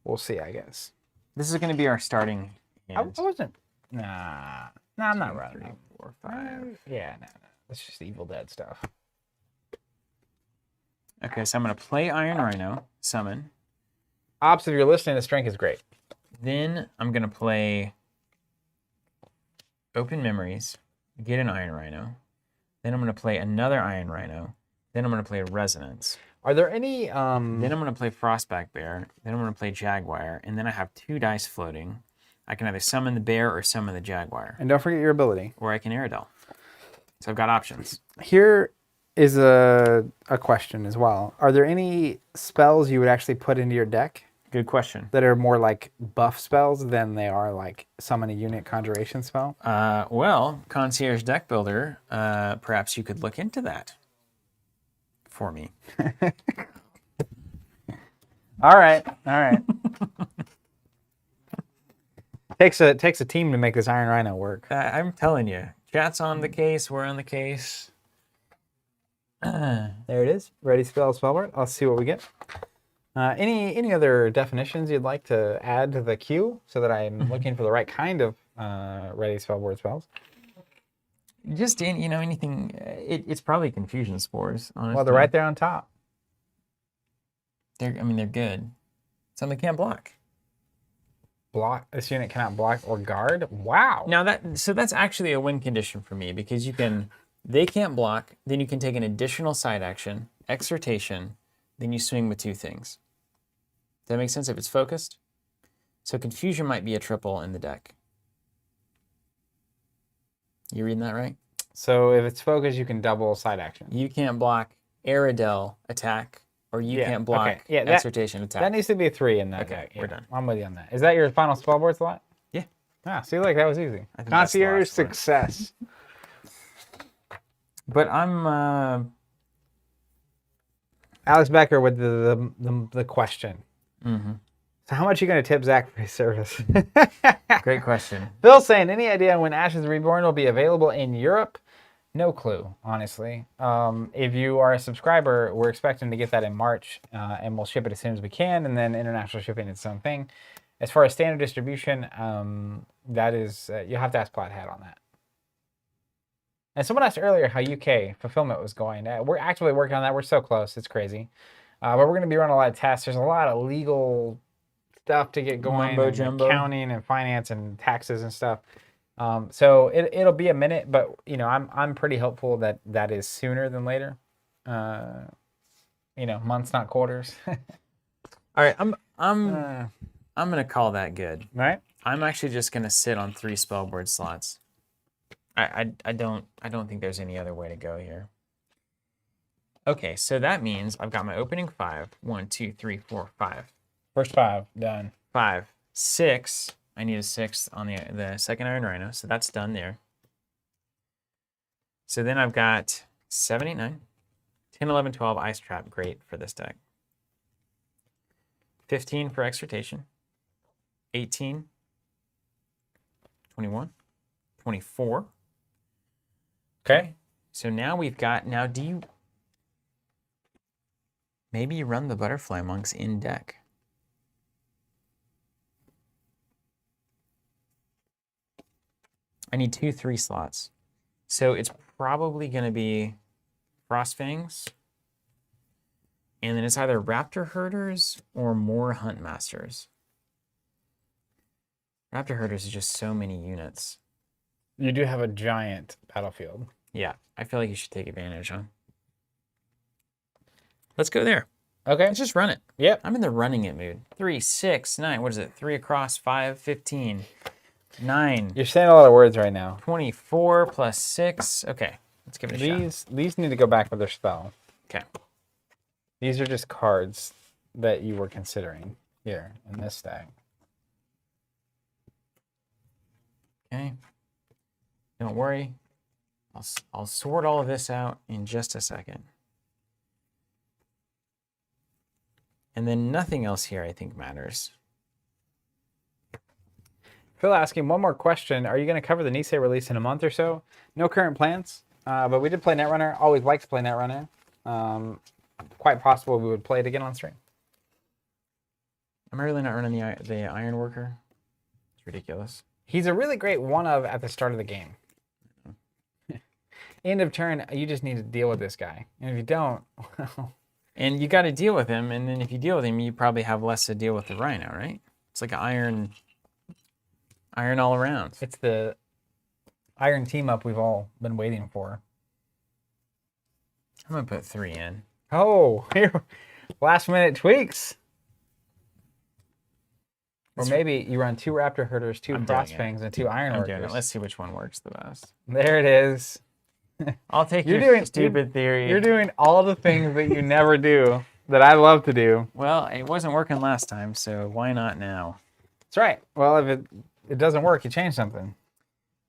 A: we'll see, I guess.
B: This is gonna be our starting
A: I wasn't. Nah, I'm not running.
B: 3, 4, 5.
A: Yeah, no. It's just Evil Dead stuff.
B: Okay, so I'm gonna play Iron Rhino, summon.
A: Ops, if you're listening, the strength is great.
B: Then I'm gonna play Open Memories, get an Iron Rhino. Then I'm gonna play another Iron Rhino. Then I'm gonna play Resonance.
A: Are there any?
B: Then I'm gonna play Frostback Bear. Then I'm gonna play Jaguar, and then I have 2 dice floating. I can either summon the bear or summon the Jaguar.
A: And don't forget your ability.
B: Or I can Aerodel. So I've got options.
A: Here is a question as well. Are there any spells you would actually put into your deck
B: Good question.
A: that are more like buff spells than they are like summon a unit conjuration spell?
B: Well, Concierge Deck Builder, perhaps you could look into that for me.
A: All right. Takes a team to make this Iron Rhino work.
B: I'm telling you, chat's on the case. We're on the case.
A: There it is. Ready spellboard. Let's see what we get. Any other definitions you'd like to add to the queue so that I'm looking for the right kind of ready spellboard spells?
B: Just anything. It's probably Confusion Spores. Honestly.
A: Well, they're right there on top.
B: They're good. Something can't block.
A: This unit cannot block or guard. Wow.
B: Now that's actually a win condition for me because they can't block. Then you can take an additional side action, Exhortation. Then you swing with 2 things. Does that make sense if it's focused? So Confusion might be a triple in the deck. You reading that right?
A: So if it's focused, you can double side action.
B: You can't block Aerodel attack, or you can't block Exhortation attack.
A: That needs to be a 3 in that
B: Okay,
A: deck.
B: we're done.
A: I'm with you on that. Is that your final spellboard slot?
B: Yeah.
A: Ah, see, look, that was easy.
B: I think that's the
A: Concierge
B: last one.
A: success.
B: But I'm
A: Alex Becker with the question. Mm-hmm. So how much are you going to tip Zach for his service?
B: great question.
A: Phil saying, any idea when Ashes Reborn will be available in Europe? No clue, honestly. If you are a subscriber, we're expecting to get that in March, and we'll ship it as soon as we can, and then international shipping is its own thing. As far as standard distribution, that is, you'll have to ask Plaid Hat on that. And someone asked earlier how UK fulfillment was going. We're actively working on that. We're so close. It's crazy. But we're going to be running a lot of tests. There's a lot of legal stuff to get going,
B: Mumbo
A: and
B: jumbo.
A: accounting and finance and taxes and stuff. So it'll be a minute, but you know, I'm pretty hopeful that that is sooner than later. You know, months, not quarters.
B: All right, I'm gonna call that good.
A: Right?
B: I'm actually just gonna sit on 3 spellboard slots. I don't think there's any other way to go here. Okay, so that means I've got my opening 5. 1, 2, 3, 4, 5.
A: First 5 done.
B: 5, 6. I need a 6th on the second Iron Rhino, so that's done there. So then I've got 7, 8, 9, 10, 11, 12, Ice Trap, great for this deck. 15 for Exhortation, 18, 21, 24.
A: Okay.
B: So now we've got, do you, maybe you run the Butterfly Monks in deck. I need 2 3 slots. So it's probably going to be Frostfangs. And then it's either Raptor Herders or more Hunt Masters. Raptor Herders is just so many units.
A: You do have a giant battlefield.
B: Yeah, I feel like you should take advantage, huh? Let's go there.
A: Okay.
B: Let's just run it.
A: Yep.
B: I'm in the running it mood. 3, 6, 9. What is it? 3 across, 5, 15, 9.
A: You're saying a lot of words right now.
B: 24 plus 6. Okay, let's give it a shot.
A: These need to go back with their spell.
B: Okay.
A: These are just cards that you were considering here in this stack.
B: Okay. Don't worry. I'll sort all of this out in just a second. And then nothing else here I think matters.
A: Phil asking one more question. Are you going to cover the Nisei release in a month or so? No current plans, but we did play Netrunner. Always liked to play Netrunner. Quite possible we would play it again on stream.
B: Am I really not running the Iron Worker? It's ridiculous.
A: He's a really great one-of at the start of the game. End of turn, you just need to deal with this guy. And if you don't, well...
B: And you got to deal with him, and then if you deal with him, you probably have less to deal with the Rhino, right? It's like an iron all around.
A: It's the iron team-up we've all been waiting for.
B: I'm going to put 3 in.
A: Oh, here, last-minute tweaks. Or maybe you run 2 Raptor Herders, 2 Frostfangs, and 2 Iron Workers.
B: Doing it. Let's see which one works the best.
A: There it is.
B: I'll take your stupid theory.
A: You're doing all the things that you never do that I love to do.
B: Well, it wasn't working last time, so why not now?
A: That's right. Well, if it doesn't work, you change something.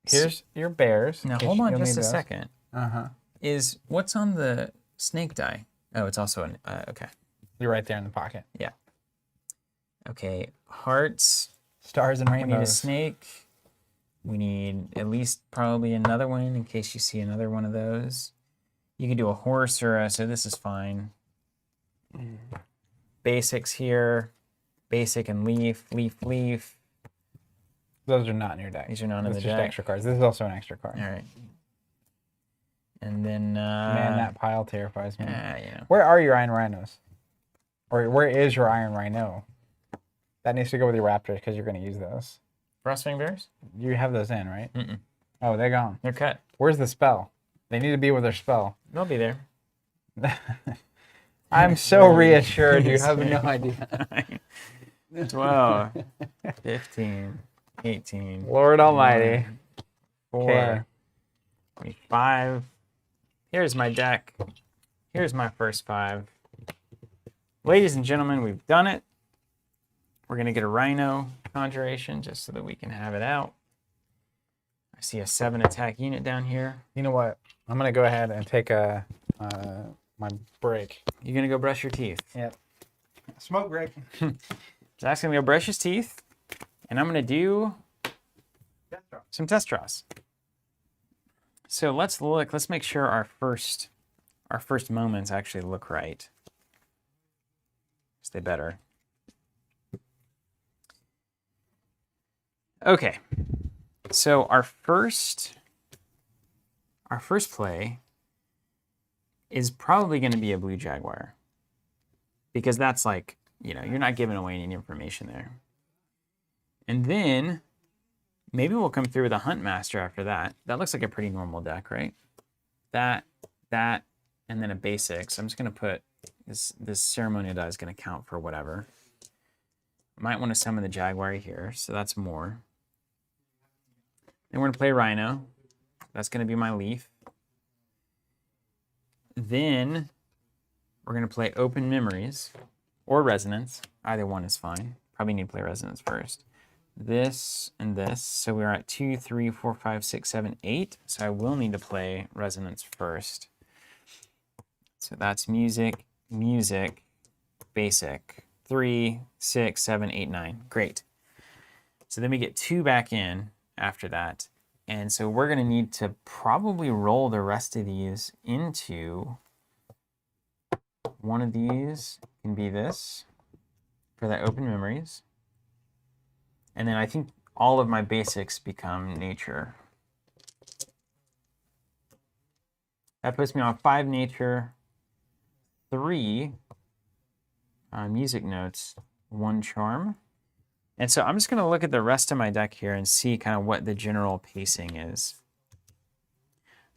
A: Here's your bears.
B: Now, hold on just a second.
A: Uh-huh.
B: What's on the snake die? Oh, it's also an, okay.
A: You're right there in the pocket.
B: Yeah. Okay, hearts.
A: Stars and
B: We need a
A: rainbows.
B: snake. We need at least probably another one in case you see another one of those. You could do a horse or a, so this is fine. Basics here. Basic and leaf, leaf.
A: Those are not in your deck.
B: These are not in the
A: just
B: deck.
A: extra cards. This is also an extra card.
B: All right. And then...
A: Man, that pile terrifies me.
B: you know.
A: Where are your Iron Rhinos? Or where is your Iron Rhino? That needs to go with your Raptors because you're going to use those.
B: Frostfang Bears?
A: You have those in, right?
B: Mm-mm.
A: Oh, they're gone.
B: They're cut.
A: Where's the spell? They need to be with their spell.
B: They'll be there.
A: I'm so reassured. You have no idea.
B: 12, 15, 18.
A: Lord Almighty.
B: 4, 5. Here's my deck. Here's my first 5. Ladies and gentlemen, we've done it. We're going to get a Rhino Conjuration just so that we can have it out. I see a 7 attack unit down here.
A: You know what? I'm going to go ahead and take my break.
B: You're going to go brush your teeth.
A: Yep. Smoke break.
B: Zach's going to go brush his teeth. And I'm going to do some test draws. So let's look. Let's make sure our first moments actually look right. They better. Okay. So our first play is probably going to be a blue jaguar, because that's like, you know, you're not giving away any information there. And then maybe we'll come through with a hunt master after that. That looks like a pretty normal deck, right? That, and then a basic. So I'm just going to put this ceremonial die is going to count for whatever. Might want to summon the jaguar here, so that's more. Then we're going to play Rhino. That's going to be my leaf. Then we're going to play Open Memories or Resonance. Either one is fine. Probably need to play Resonance first. This and this. So we're at 2, 3, 4, 5, 6, 7, 8. So I will need to play Resonance first. So that's music, music, basic. 3, 6, 7, 8, 9. Great. So then we get 2 back in after that. And so we're going to need to probably roll the rest of these into one of these. Can be this for that Open Memories. And then I think all of my basics become nature. That puts me on 5 nature, 3 music notes, 1 charm. And so I'm just going to look at the rest of my deck here and see kind of what the general pacing is.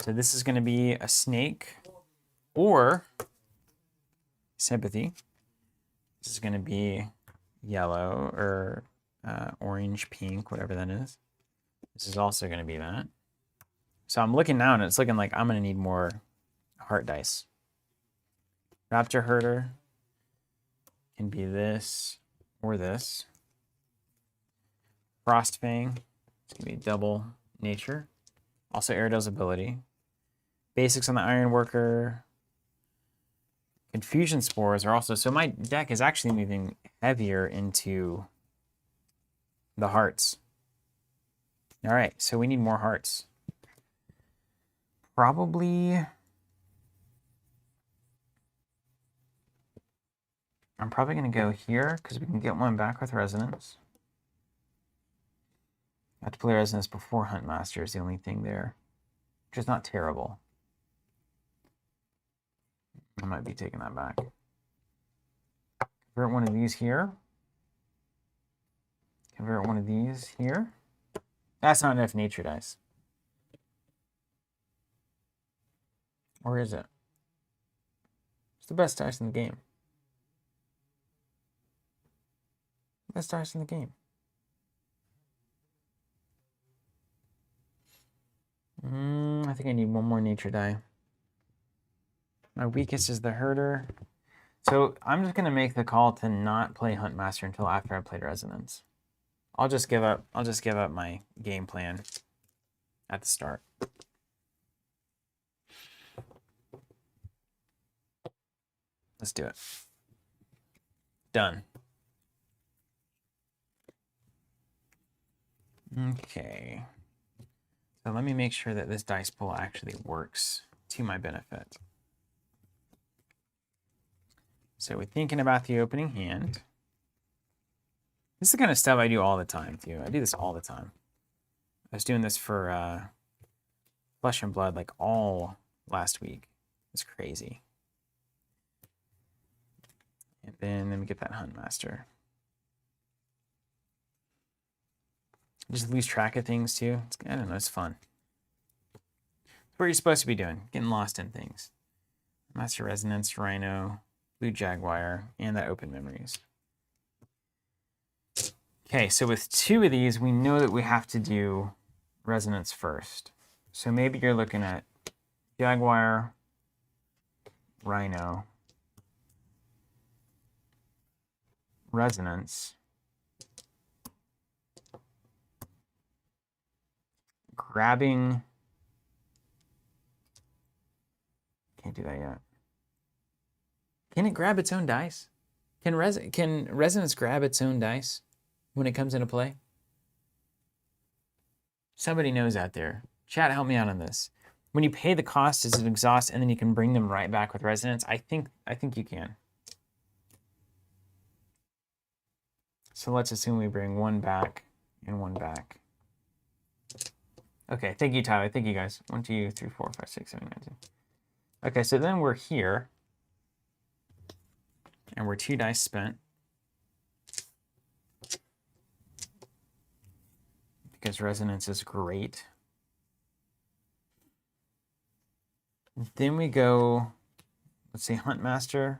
B: So this is going to be a snake or sympathy. This is going to be yellow or orange, pink, whatever that is. This is also going to be that. So I'm looking now and it's looking like I'm going to need more heart dice. Raptor Herder can be this or this. Frostfang, it's going to be double nature. Also Ariadel's ability. Basics on the Ironworker. Confusion Spores are also... So my deck is actually moving heavier into the hearts. All right, so we need more hearts. Probably... I'm probably going to go here because we can get 1 back with Resonance. I have to play Resonance before Huntmaster is the only thing there, which is not terrible. I might be taking that back. Convert one of these here. Convert one of these here. That's not enough nature dice. Or is it? It's the best dice in the game. Best dice in the game. I think I need 1 more nature die. My weakest is the Herder. So I'm just going to make the call to not play Huntmaster until after I played Resonance. I'll just give up my game plan at the start. Let's do it. Done. Okay. So let me make sure that this dice pool actually works to my benefit. So we're thinking about the opening hand. This is the kind of stuff I do all the time, too. I do this all the time. I was doing this for Flesh and Blood like all last week. It's crazy. And then let me get that Huntmaster. Just lose track of things, too. I don't know, it's fun. It's what you're supposed to be doing, getting lost in things. Master Resonance, Rhino, Blue Jaguar, and that Open Memories. Okay, so with 2 of these, we know that we have to do Resonance first. So maybe you're looking at Jaguar, Rhino, Resonance, grabbing... Can't do that yet. Can it grab its own dice? Can Resonance grab its own dice when it comes into play? Somebody knows out there. Chat, help me out on this. when you pay the cost as an exhaust and then you can bring them right back with resonance, I think you can. So let's assume we bring one back and one back. Okay, thank you, Tyler. Thank you, guys. 1, 2, 3, 4, 5, 6, 7, 9, 10. Okay, so then we're here. And we're 2 dice spent. Because resonance is great. Then we go, let's see, Huntmaster.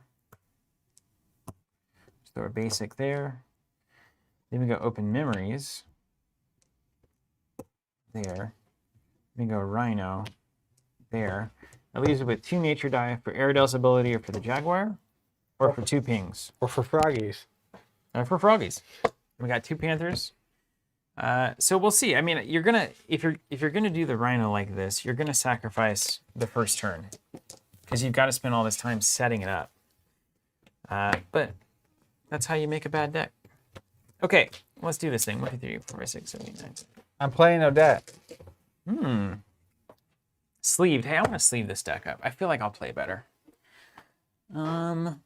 B: Just throw a basic there. Then we go open memories. There. Then we go Rhino. There. That leaves it with 2 nature die for Aridel's ability or for the Jaguar. Or for 2 pings.
A: Or for froggies.
B: For froggies. We got 2 Panthers. So we'll see. I mean, you're gonna if you're gonna do the Rhino like this, you're gonna sacrifice the first turn. Because you've got to spend all this time setting it up. But that's how you make a bad deck. Okay, let's do this thing. 1, 2, 3, 4, 5, 6, 7, 8, 9.
A: I'm playing Odette.
B: Sleeved. Hey, I want to sleeve this deck up. I feel like I'll play better. You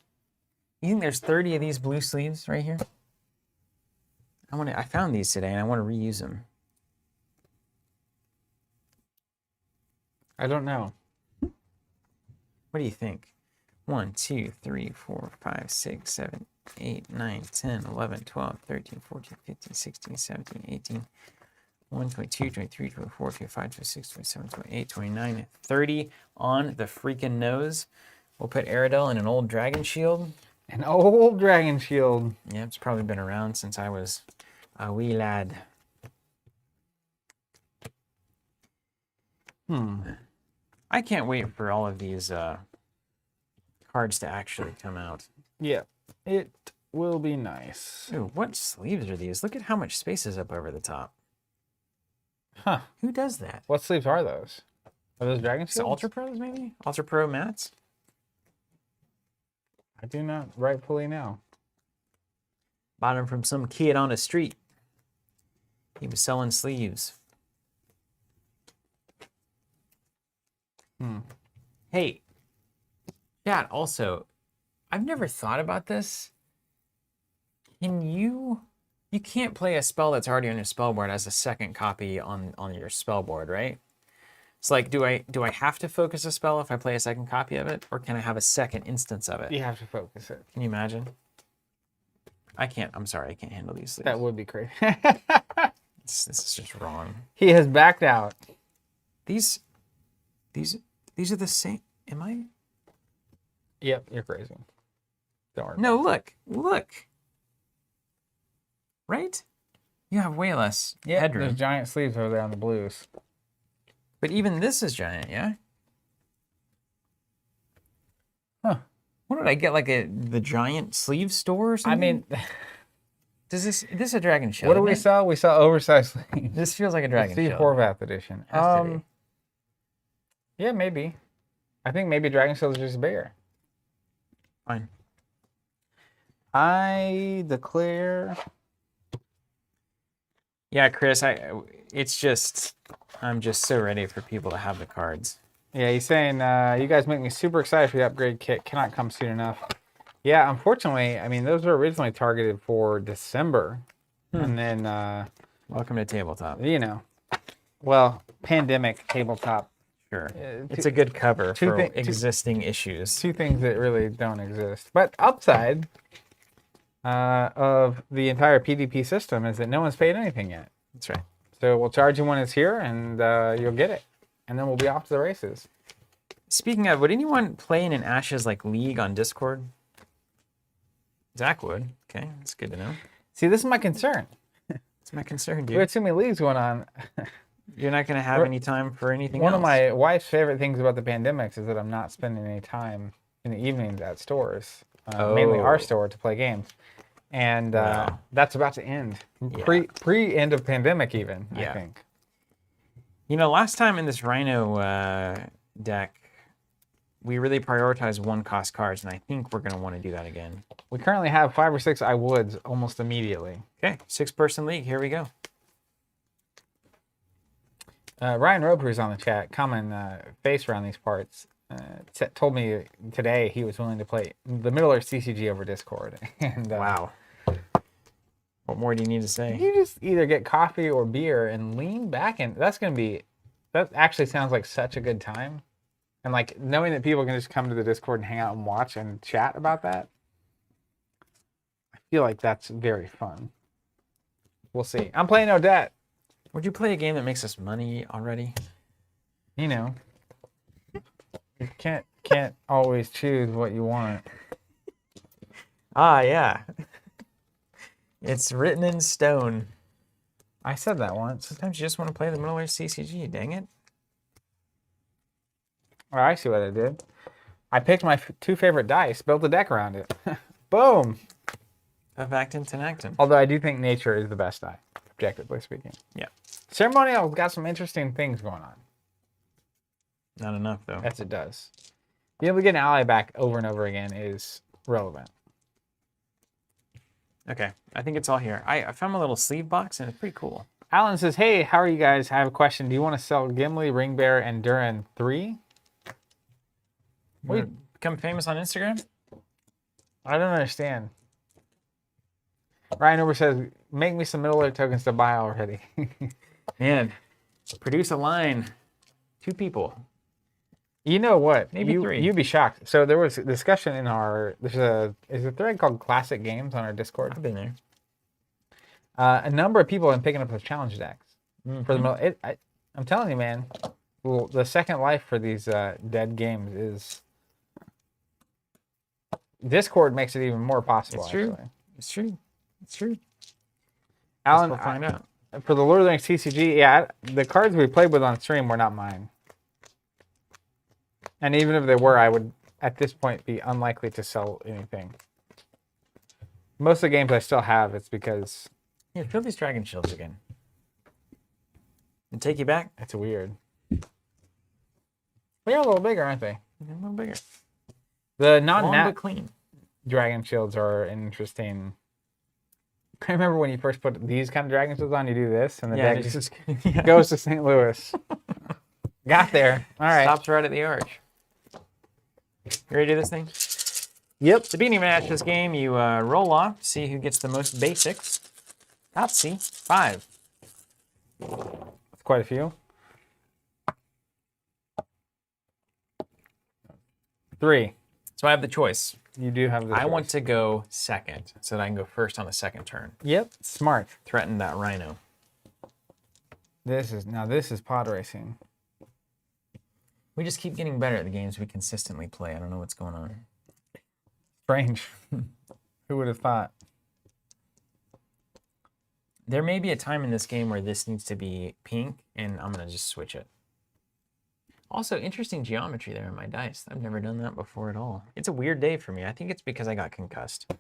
B: think there's 30 of these blue sleeves right here? I found these today and I want to reuse them.
A: I don't know.
B: What do you think? 1, 2, 3, 4, 5, 6, 7, 8, 9, 10, 11, 12, 13, 14, 15, 16, 17, 18, 1, 22, 23, 24, 25, 26, 27, 28, 29, 30 on the freaking nose. We'll put Aradel in an old dragon shield.
A: An old dragon shield.
B: Yeah, it's probably been around since I was a wee lad. I can't wait for all of these cards to actually come out.
A: Yeah, it will be nice.
B: Ooh, what sleeves are these? Look at how much space is up over the top.
A: Huh.
B: Who does that?
A: What sleeves are those? Are those dragon
B: Is it
A: shields?
B: Ultra Pros, maybe? Ultra Pro mats?
A: I do not rightfully know.
B: Bought them from some kid on the street. He was selling sleeves. Hey, chat, also, I've never thought about this. You can't play a spell that's already on your spell board as a second copy on your spell board, right? It's like, do I have to focus a spell if I play a second copy of it, or can I have a second instance of it?
A: You have to focus it.
B: Can you imagine? I can't. I'm sorry, I can't handle these sleeves.
A: That would be crazy.
B: This is just wrong.
A: He has backed out.
B: These are the same. Am I?
A: Yep, you're crazy. Don't worry.
B: No, look. Right? You have way less headroom.
A: There's giant sleeves over there on the blues.
B: But even this is giant, yeah?
A: Huh.
B: What did I get, like the giant sleeve store or something?
A: I mean,
B: this is a dragon shell?
A: what do we sell? We sell oversized sleeves.
B: This feels like a dragon
A: Steve
B: shell.
A: Horvath edition.
B: Has to be.
A: Yeah, maybe. I think maybe dragon shields are just bigger.
B: Fine.
A: I declare.
B: Yeah, Chris, I'm just so ready for people to have the cards.
A: Yeah, he's saying, you guys make me super excited for the upgrade kit. Cannot come soon enough. Yeah, unfortunately, I mean, those were originally targeted for December. And then,
B: Welcome to Tabletop.
A: you know, well, pandemic tabletop.
B: Sure. It's a good cover for
A: two-
B: existing issues.
A: 2 things that really don't exist. But upside of the entire PvP system is that no one's paid anything yet.
B: That's right.
A: So we'll charge you when it's here, and you'll get it. And then we'll be off to the races.
B: Speaking of, would anyone play in an Ashes like League on Discord? Zach would. Okay, that's good to know.
A: See, this is my concern.
B: That's my concern,
A: We
B: dude.
A: have too many leagues going on.
B: You're not going to have any time for anything
A: One
B: else.
A: of my wife's favorite things about the pandemics is that I'm not spending any time in the evenings at stores, mainly our store, to play games. And
B: Wow.
A: that's about to end.
B: Yeah.
A: Pre end of pandemic even,
B: Yeah.
A: I think.
B: You know, last time in this Rhino deck, we really prioritized 1-cost cards, and I think we're going to want to do that again.
A: We currently have 5 or 6 I woods almost immediately.
B: Okay, 6-person league. Here we go.
A: Ryan Roper, who's on the chat, common face around these parts, told me today he was willing to play the Middle Earth CCG over Discord. And
B: Wow. What more do you need to say?
A: you just either get coffee or beer and lean back, and that actually sounds like such a good time. And like knowing that people can just come to the Discord and hang out and watch and chat about that, I feel like that's very fun. We'll see. I'm playing Odette.
B: Would you play a game that makes us money already?
A: You know, you can't always choose what you want.
B: Ah, yeah. It's written in stone.
A: I said that once.
B: Sometimes you just want to play the Middle Earth CCG, dang it.
A: Oh, I see what I did. I picked my two favorite dice, built a deck around it. Boom.
B: Of Actin Tenactin.
A: Although I do think nature is the best die, objectively speaking.
B: Yeah.
A: Ceremonial got some interesting things going on.
B: Not enough, though.
A: Yes, it does. Being able to get an ally back over and over again is relevant.
B: Okay, I think it's all here. I found my little sleeve box, and it's pretty cool.
A: Alan says, hey, how are you guys? I have a question. Do you want to sell Gimli, Ring Bear, and Durin 3?
B: We become famous on Instagram?
A: I don't understand. Ryan Over says, make me some Middle Earth tokens to buy already.
B: Man, produce a line. 2 people.
A: You know what?
B: Maybe 3.
A: You'd be shocked. So there was a discussion in there's a thread called Classic Games on our Discord.
B: I've been there.
A: A number of people have been picking up those challenge decks. For the middle. I'm telling you, man, the second life for these dead games is Discord makes it even more possible.
B: It's true.
A: Actually.
B: It's true. It's true.
A: Alan,
B: we'll find out.
A: For the Lord of the Rings TCG, yeah, the cards we played with on stream were not mine. And even if they were, I would, at this point, be unlikely to sell anything. Most of the games I still have, it's because...
B: Here, feel these dragon shields again. And take you back?
A: It's weird. They're a little bigger, aren't they?
B: They're a little bigger.
A: The
B: Long
A: non-nat
B: but clean.
A: dragon shields are an interesting... I remember when you first put these kind of dragon shields on, you do this, and the deck just goes to St. Louis. Got there. All right.
B: Stops right at the arch. You ready to do this thing?
A: Yep.
B: To beat even at this game, you roll off, see who gets the most basics. Top C, 5.
A: That's quite a few. 3.
B: So I have the choice.
A: You do have the
B: I
A: choice.
B: want to go second, so that I can go first on the second turn.
A: Yep. Smart.
B: Threaten that rhino.
A: This is pod racing.
B: We just keep getting better at the games we consistently play. I don't know what's going on.
A: Strange. Who would have thought?
B: There may be a time in this game where this needs to be pink, and I'm going to just switch it. Also, interesting geometry there in my dice. I've never done that before at all. It's a weird day for me. I think it's because I got concussed.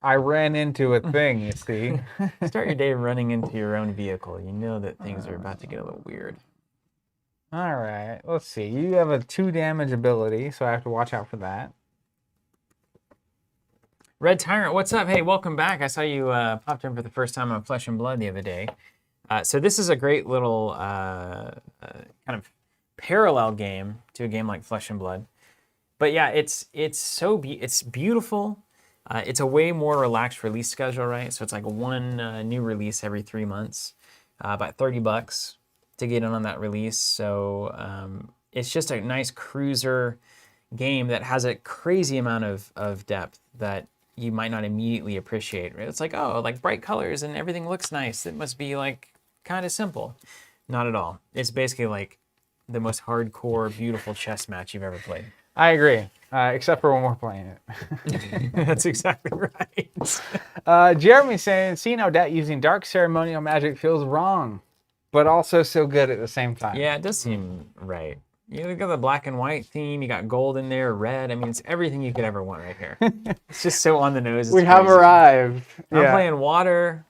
A: I ran into a thing, you see.
B: Start your day running into your own vehicle. You know that things are about to get a little weird.
A: All right. Let's see. You have a 2 damage ability, so I have to watch out for that.
B: Red Tyrant, what's up? Hey, welcome back. I saw you popped in for the first time on Flesh and Blood the other day. So this is a great little kind of parallel game to a game like Flesh and Blood. But yeah, it's beautiful. It's a way more relaxed release schedule, right? So it's like one new release every 3 months, about $30 to get in on that release. So it's just a nice cruiser game that has a crazy amount of depth that you might not immediately appreciate. Right? It's like, oh, like bright colors and everything looks nice. It must be like kind of simple. Not at all. It's basically like the most hardcore, beautiful chess match you've ever played.
A: I agree, except for when we're playing it.
B: That's exactly right.
A: Jeremy saying, seeing Odette using dark ceremonial magic feels wrong, but also so good at the same time.
B: Yeah, it does seem right. You got the black and white theme. You got gold in there, red. I mean, it's everything you could ever want right here. It's just so on the nose. It's
A: we have
B: crazy.
A: arrived.
B: I'm playing water,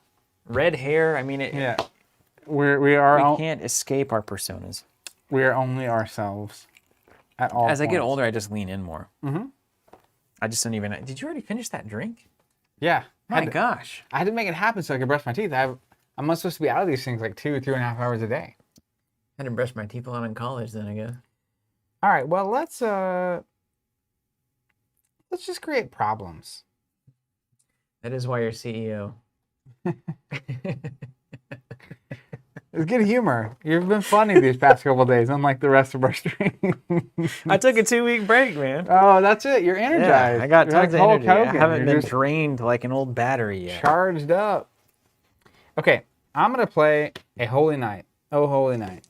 B: red hair. I mean,
A: we
B: can't escape our personas.
A: We are only ourselves at all
B: As
A: points.
B: I get older, I just lean in more.
A: Mm-hmm.
B: I just don't even. Did you already finish that drink?
A: Yeah.
B: My gosh.
A: I had to make it happen so I could brush my teeth. I'm not supposed to be out of these things like 2.5 hours a day.
B: Had to brush my teeth a lot in college then, I guess.
A: All right, well, let's just create problems.
B: That is why you're CEO.
A: It's good humor. You've been funny these past couple days, unlike the rest of our stream.
B: I took a 2-week break, man.
A: Oh, that's it. You're energized.
B: Yeah, I got
A: You're like
B: tons of
A: Hulk
B: energy. I
A: Hogan.
B: haven't
A: You're
B: been
A: just
B: drained like an old battery yet.
A: charged up. Okay, I'm gonna play a Holy Night. Oh, Holy Night.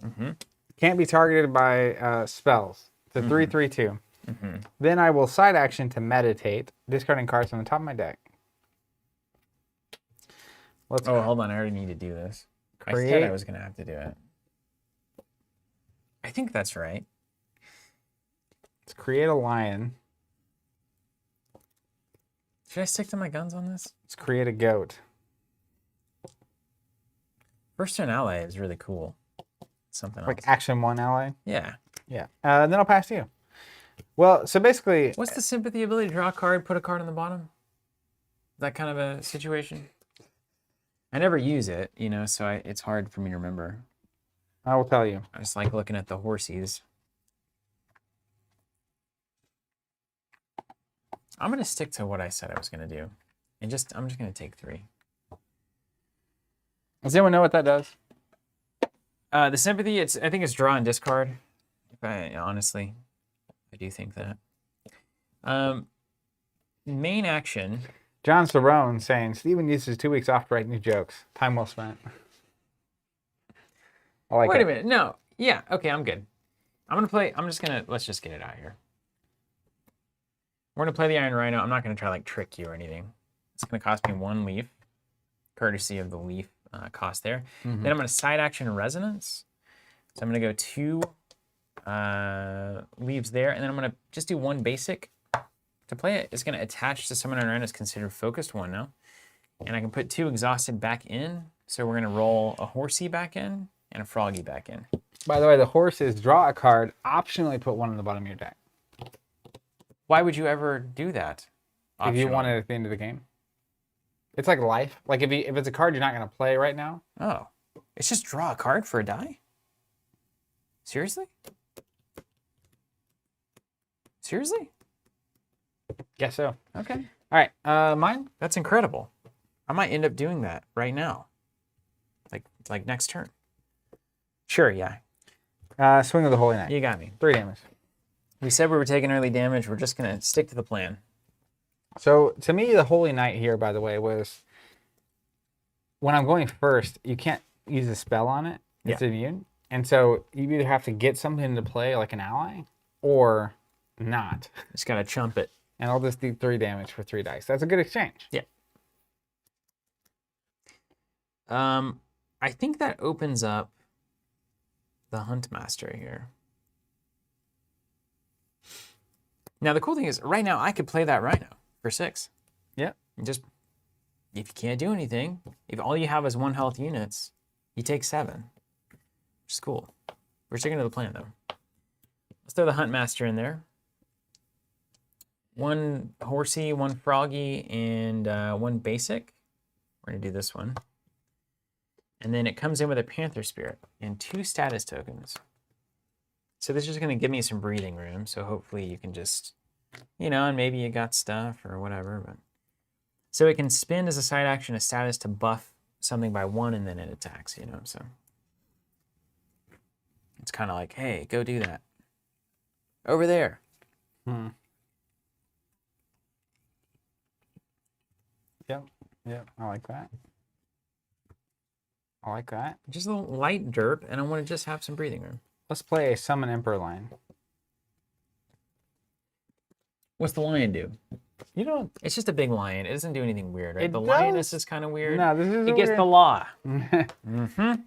A: Can't be targeted by spells. It's a 3/3/2. Then I will side action to meditate, discarding cards on the top of my deck. Let's
B: Hold on. I already need to do this. I said
A: create.
B: I was going to have to do it. I think that's right.
A: Let's create a lion.
B: Should I stick to my guns on this?
A: Let's create a goat.
B: First turn ally is really cool. Something else.
A: Like action 1 ally.
B: Yeah.
A: Yeah. Then I'll pass to you. Well, so basically,
B: What's the sympathy ability? Draw a card, put a card on the bottom? That kind of a situation? I never use it, you know, so it's hard for me to remember.
A: I will tell you.
B: I just like looking at the horsies. I'm going to stick to what I said I was going to do. And I'm just going to take 3.
A: Does anyone know what that does?
B: The sympathy, I think it's draw and discard. Honestly, I do think that. Main action.
A: John Cerrone saying, Steven uses 2 weeks off to write new jokes. Time well spent. I like
B: Wait
A: it.
B: a minute. No. Yeah. Okay, I'm good. Let's just get it out here. We're going to play the Iron Rhino. I'm not going to try like trick you or anything. It's going to cost me 1 leaf, courtesy of the leaf cost there. Then I'm going to side action resonance. So I'm going to go 2 leaves there, and then I'm going to just do 1 basic. To play it, it's going to attach to summon Iron Rhino. It's considered focused 1 now. And I can put 2 exhausted back in. So we're going to roll a horsey back in and a froggy back in.
A: By the way, the horse is draw a card, optionally put 1 on the bottom of your deck.
B: Why would you ever do that?
A: If you want it at the end of the game. It's like life. Like if it's a card you're not going to play right now.
B: Oh. It's just draw a card for a die? Seriously? Seriously?
A: Guess so.
B: Okay.
A: All right. Mine?
B: That's incredible. I might end up doing that right now. Like next turn. Sure, yeah.
A: Swing of the Holy Knight.
B: You got me.
A: 3 damage.
B: We said we were taking early damage. We're just going to stick to the plan.
A: So to me, the Holy Knight here, by the way, was when I'm going first, you can't use a spell on it. It's immune. And so you either have to get something to play like an ally or not.
B: Just got to chump it.
A: And I'll just do 3 damage for 3 dice. That's a good exchange.
B: Yeah. I think that opens up the Huntmaster here. Now, the cool thing is, right now, I could play that Rhino for 6.
A: Yeah.
B: And just, if you can't do anything, if all you have is 1 health units, you take 7. Which is cool. We're sticking to the plan, though. Let's throw the Huntmaster in there. 1 horsey, 1 froggy, and 1 basic. We're going to do this one. And then it comes in with a Panther Spirit and 2 status tokens. So this is just going to give me some breathing room. So hopefully you can just, you know, and maybe you got stuff or whatever. But so it can spend as a side action a status to buff something by 1 and then it attacks, you know. So it's kind of like, hey, go do that. Over there.
A: Yep. I like that. I like that.
B: Just a little light derp, and I want to just have some breathing room.
A: Let's play a Summon Emperor line.
B: What's the lion do?
A: You don't.
B: It's just a big lion. It doesn't do anything weird, right?
A: It
B: The
A: does.
B: lioness is kind of weird.
A: No, this is
B: He gets
A: weird.
B: the law.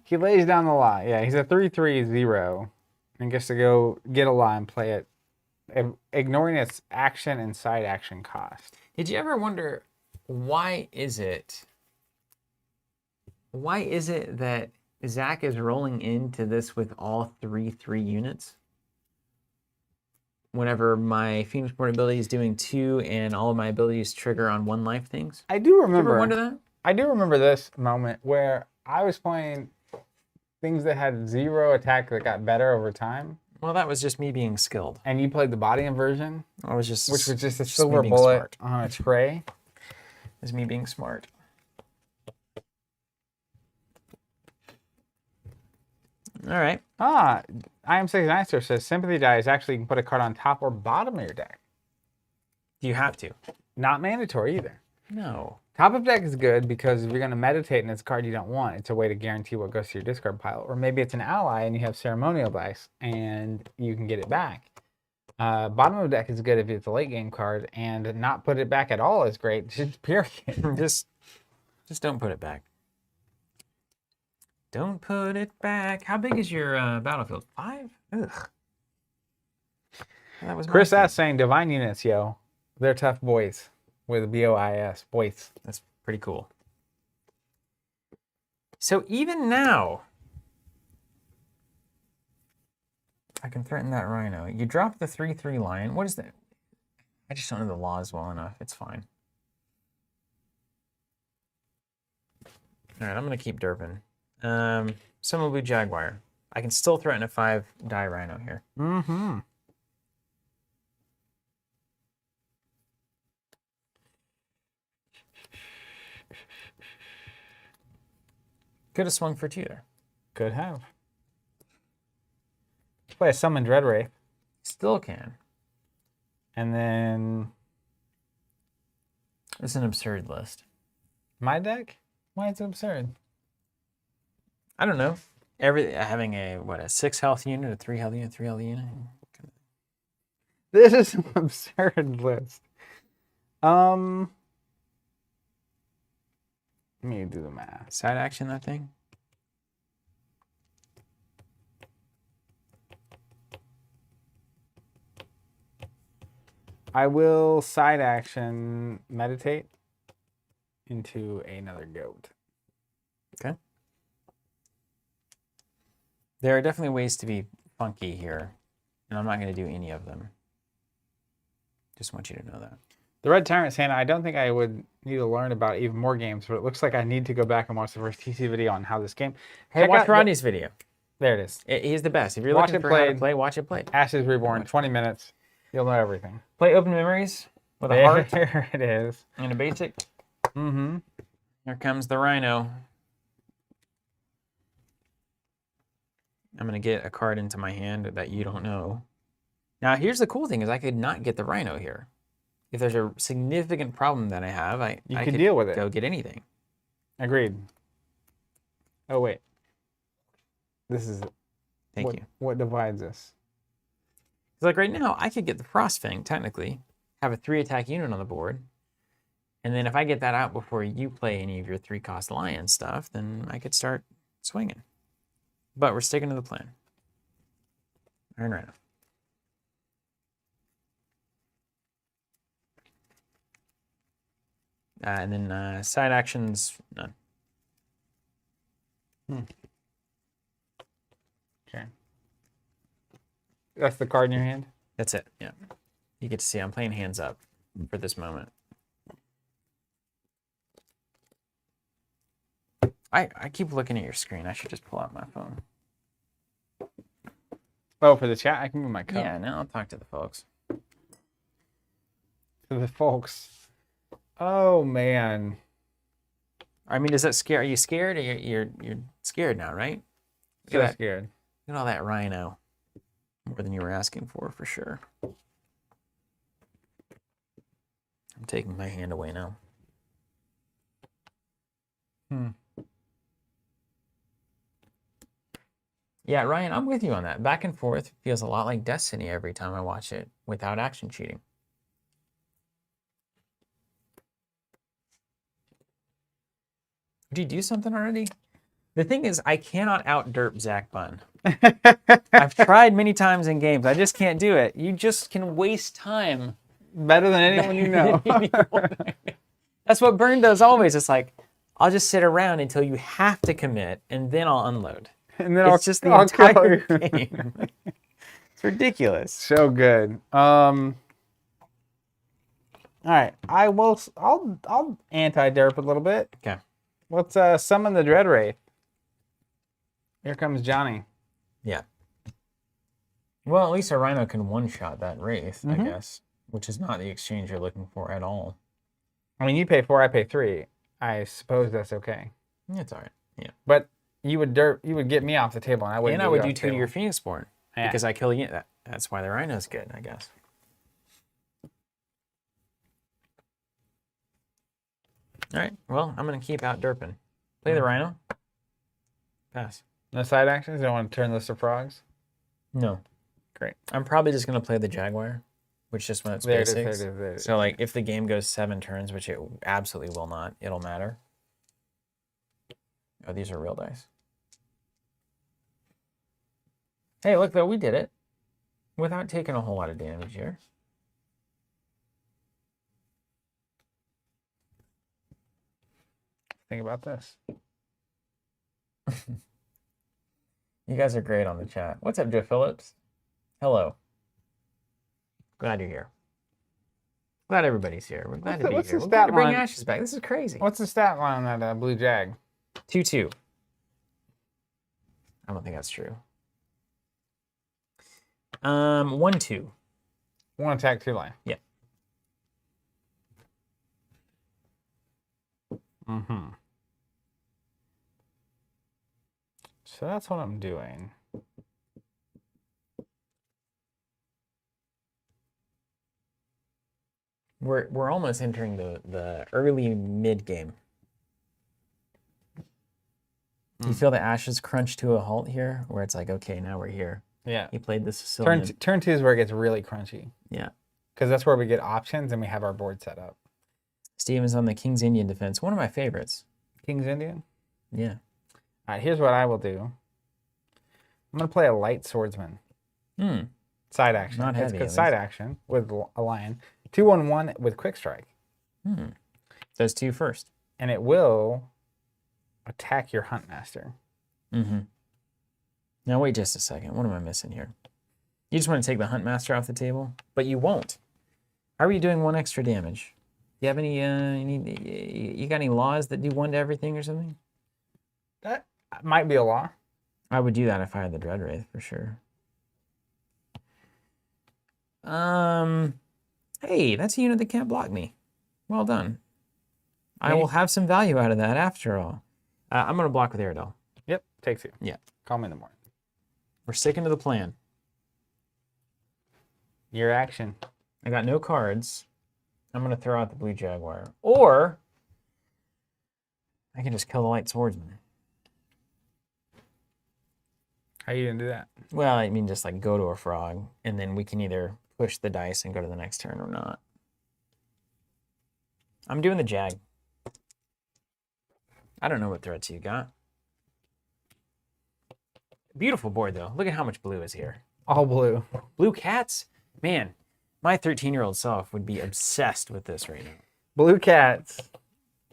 A: He lays down the lie. Yeah, he's a 3/3/0 and gets to go get a lie and play it, ignoring its action and side action cost.
B: Did you ever wonder why is it that Zach is rolling into this with all 3/3 units? Whenever my Phoenix Born ability is doing 2 and all of my abilities trigger on 1 life things?
A: I do remember.
B: You ever wonder that?
A: I do remember this moment where I was playing things that had 0 attack that got better over time.
B: Well, that was just me being skilled.
A: And you played the body inversion,
B: I was just
A: which was just a
B: me
A: silver
B: being
A: bullet
B: smart.
A: on a tray.
B: It was me being smart. All right.
A: I am 69 says sympathy dice actually you can put a card on top or bottom of your deck.
B: You have to.
A: Not mandatory either.
B: No.
A: Top of deck is good because if you're going to meditate and it's a card you don't want, it's a way to guarantee what goes to your discard pile. Or maybe it's an ally and you have ceremonial dice and you can get it back. Bottom of deck is good if it's a late game card, and not put it back at all is great. Just period.
B: just don't put it back. Don't put it back. How big is your battlefield? 5? Ugh. That was
A: Chris S saying divine units, yo. They're tough boys with BOIS. Boys.
B: That's pretty cool. So even now, I can threaten that Rhino. You drop the 3/3 lion. What is that? I just don't know the laws well enough. It's fine. All right, I'm going to keep derping. Summon Blue Jaguar. I can still threaten a 5-die Rhino here.
A: Mm-hmm.
B: Could have swung for 2 there.
A: Could have. Play a summon Dread Wraith.
B: Still can.
A: And then
B: It's an absurd list.
A: my deck? Why is it absurd?
B: I don't know. Having a 6 health unit, a 3 health unit, 3 health unit.
A: This is an absurd list. Let me do the math.
B: Side action that thing.
A: I will side action meditate into another goat.
B: Okay. There are definitely ways to be funky here, and I'm not going to do any of them. Just want you to know that.
A: The Red Tyrant saying, I don't think I would need to learn about even more games, but it looks like I need to go back and watch the first TC video on how this game.
B: Hey,
A: Check
B: watch
A: out
B: Rodney's video.
A: There it is.
B: He's the best. If you're
A: Watch
B: looking
A: it
B: for how to
A: played.
B: play, watch it play.
A: Ashes Reborn, 20 minutes. You'll know everything.
B: Play Open Memories with a heart
A: There it is.
B: and a basic.
A: Mm-hmm.
B: Here comes the Rhino. I'm going to get a card into my hand that you don't know. Now, here's the cool thing is I could not get the Rhino here. If there's a significant problem that I have, I
A: could
B: could
A: deal with it.
B: go get anything.
A: Agreed. Oh, wait. This is
B: Thank you.
A: What divides us?
B: It's like right now, I could get the Frostfang, technically, have a 3-attack unit on the board, and then if I get that out before you play any of your 3-cost lion stuff, then I could start swinging. But we're sticking to the plan. Iron Rhino. And then side actions, none.
A: Okay. That's the card in your hand?
B: That's it, yeah. You get to see I'm playing hands up for this moment. I keep looking at your screen. I should just pull out my phone.
A: Oh, for the chat? I can move my cup.
B: Yeah, now I'll talk to the folks.
A: To the folks. Oh, man.
B: I mean, does that scare? Are you scared? Or you're scared now, right?
A: So scared.
B: Look at all that Rhino. More than you were asking for sure. I'm taking my hand away now. Yeah, Ryan, I'm with you on that. Back and forth feels a lot like Destiny every time I watch it without action cheating. Did you do something already? The thing is, I cannot out-derp Zach Bunn. I've tried many times in games. I just can't do it. You just can waste time.
A: Better than anyone you know.
B: That's what Burn does always. It's like, I'll just sit around until you have to commit, and then I'll unload.
A: And then
B: It's just the entire game. It's ridiculous.
A: So good. All right, I'll anti-derp a little bit.
B: Okay.
A: Let's summon the Dread Wraith. Here comes Johnny.
B: Yeah. Well, at least a Rhino can one-shot that Wraith, I guess, which is not the exchange you're looking for at all.
A: I mean, you pay 4, I pay 3. I suppose that's okay.
B: It's all right. Yeah.
A: But you would get me off the table, and I wouldn't.
B: And I would do 2 to your Phoenix Born
A: Yeah.
B: because I kill you. That's why the Rhino's good, I guess. All right. Well, I'm going to keep out derping. Play the Rhino. Pass.
A: No side actions? You don't want to turn this to frogs?
B: No.
A: Great.
B: I'm probably just going to play the Jaguar, which just when it's
A: There it is,
B: basics.
A: there it is.
B: So, like, if the game goes 7 turns, which it absolutely will not, it'll matter. Oh, these are real dice. Hey, look, though, we did it without taking a whole lot of damage here.
A: Think about this.
B: You guys are great on the chat. What's up, Joe Phillips? Hello. Glad you're here. Glad everybody's here. We're glad to be
A: what's
B: here.
A: the
B: We're glad
A: stat
B: to bring
A: line?
B: Ashes back. This is crazy.
A: What's the stat line on that blue jag?
B: 2-2. I don't think that's true. 1-2.
A: 1 attack, 2 line.
B: Yeah.
A: Mm-hmm. So that's what I'm doing.
B: We're almost entering the early mid game. Do you feel the Ashes crunch to a halt here, where it's like, okay, now we're here?
A: Yeah.
B: He played the Sicilian.
A: Turn 2 is where it gets really crunchy.
B: Yeah.
A: Because that's where we get options and we have our board set up.
B: Steven's on the King's Indian defense. One of my favorites.
A: King's Indian?
B: Yeah.
A: All right, here's what I will do. I'm going to play a light swordsman. Side action.
B: Not heavy,
A: It's
B: at
A: side action with a lion. 2-1-1 with quick strike.
B: Those 2 first.
A: And it will attack your Huntmaster.
B: Now wait just a second. What am I missing here? You just want to take the Huntmaster off the table, but you won't. How are you doing 1 extra damage? Do you have any? You got any laws that do 1 to everything or something?
A: That might be a law.
B: I would do that if I had the Dread Wraith for sure. Hey, that's a unit that can't block me. Well done. I will have some value out of that after all. I'm going to block with Aerodel.
A: Yep, takes you.
B: Yeah.
A: Call me in the morning.
B: We're sticking to the plan.
A: Your action.
B: I got no cards. I'm going to throw out the Blue Jaguar. Or I can just kill the Light Swordsman.
A: How you gonna do that?
B: Well, I mean, just like go to a frog, and then we can either push the dice and go to the next turn or not. I'm doing the Jag. I don't know what threats you got. Beautiful board, though. Look at how much blue is here.
A: All blue.
B: Blue cats? Man, my 13-year-old self would be obsessed with this right now.
A: Blue cats.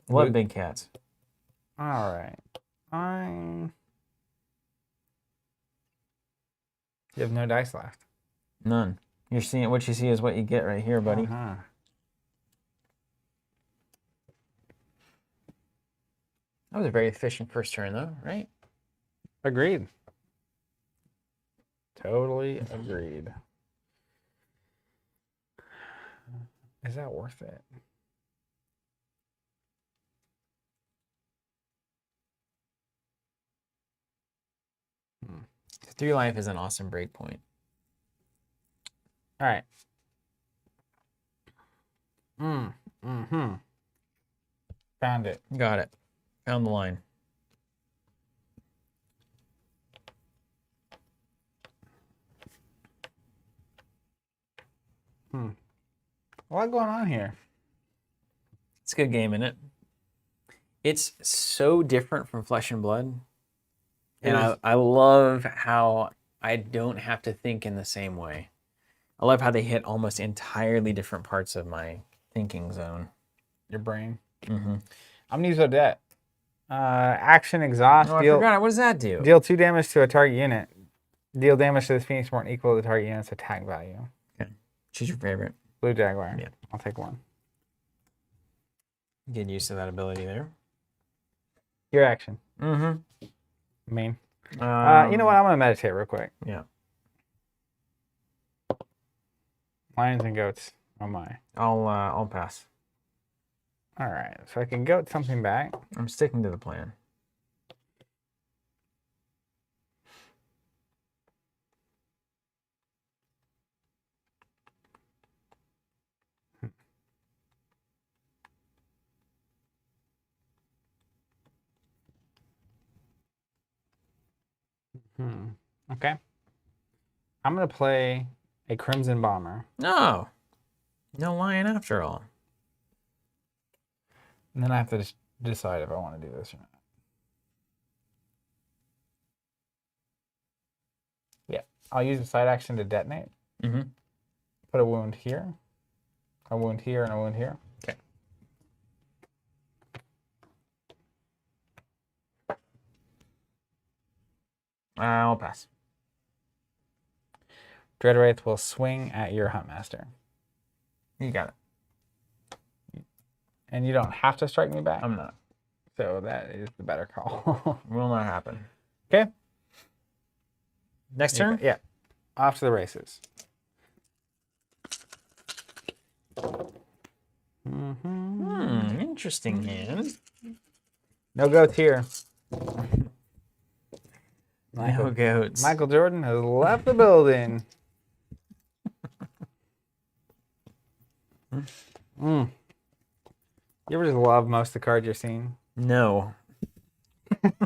B: Love big cats.
A: All right. You have no dice left.
B: None. You're seeing what you see is what you get right here, buddy.
A: Uh-huh.
B: That was a very efficient first turn, though, right?
A: Agreed. Totally agreed. Is that worth it? Hmm.
B: 3 life is an awesome break point.
A: All right. Mm-hmm. Found it.
B: Got it. Found the line.
A: A lot going on here.
B: It's a good game, isn't it? It's so different from Flesh and Blood. And I love how I don't have to think in the same way. I love how they hit almost entirely different parts of my thinking zone.
A: Your brain.
B: Mm-hmm.
A: I'm gonna use Odette. Action exhaust.
B: Oh, I forgot. What does that do?
A: Deal 2 damage to a target unit. Deal damage to this Phoenix Born equal to the target unit's attack value.
B: Okay. Choose your favorite.
A: Blue Jaguar.
B: Yeah.
A: I'll take 1.
B: Get used to that ability there.
A: Your action.
B: Mm-hmm.
A: Main. You know what? I'm gonna meditate real quick.
B: Yeah.
A: Lions and goats. Oh my.
B: I'll pass.
A: All right, so I can goat something back.
B: I'm sticking to the plan.
A: Okay. I'm gonna play a Crimson Bomber.
B: No. No lion after all.
A: And then I have to just decide if I want to do this or not. Yeah, I'll use a side action to detonate.
B: Mm-hmm.
A: Put a wound here, a wound here, and a wound here.
B: Okay. I'll pass.
A: Dread Wraith will swing at your Huntmaster.
B: You got it.
A: And you don't have to strike me back.
B: I'm not.
A: So that is the better call.
B: Will not happen.
A: Okay.
B: Next turn?
A: Yeah. Off to the races.
B: Interesting hand.
A: No goats here.
B: No goats.
A: Michael Jordan has left the building. You ever just love most of the cards you're seeing?
B: No. Okay.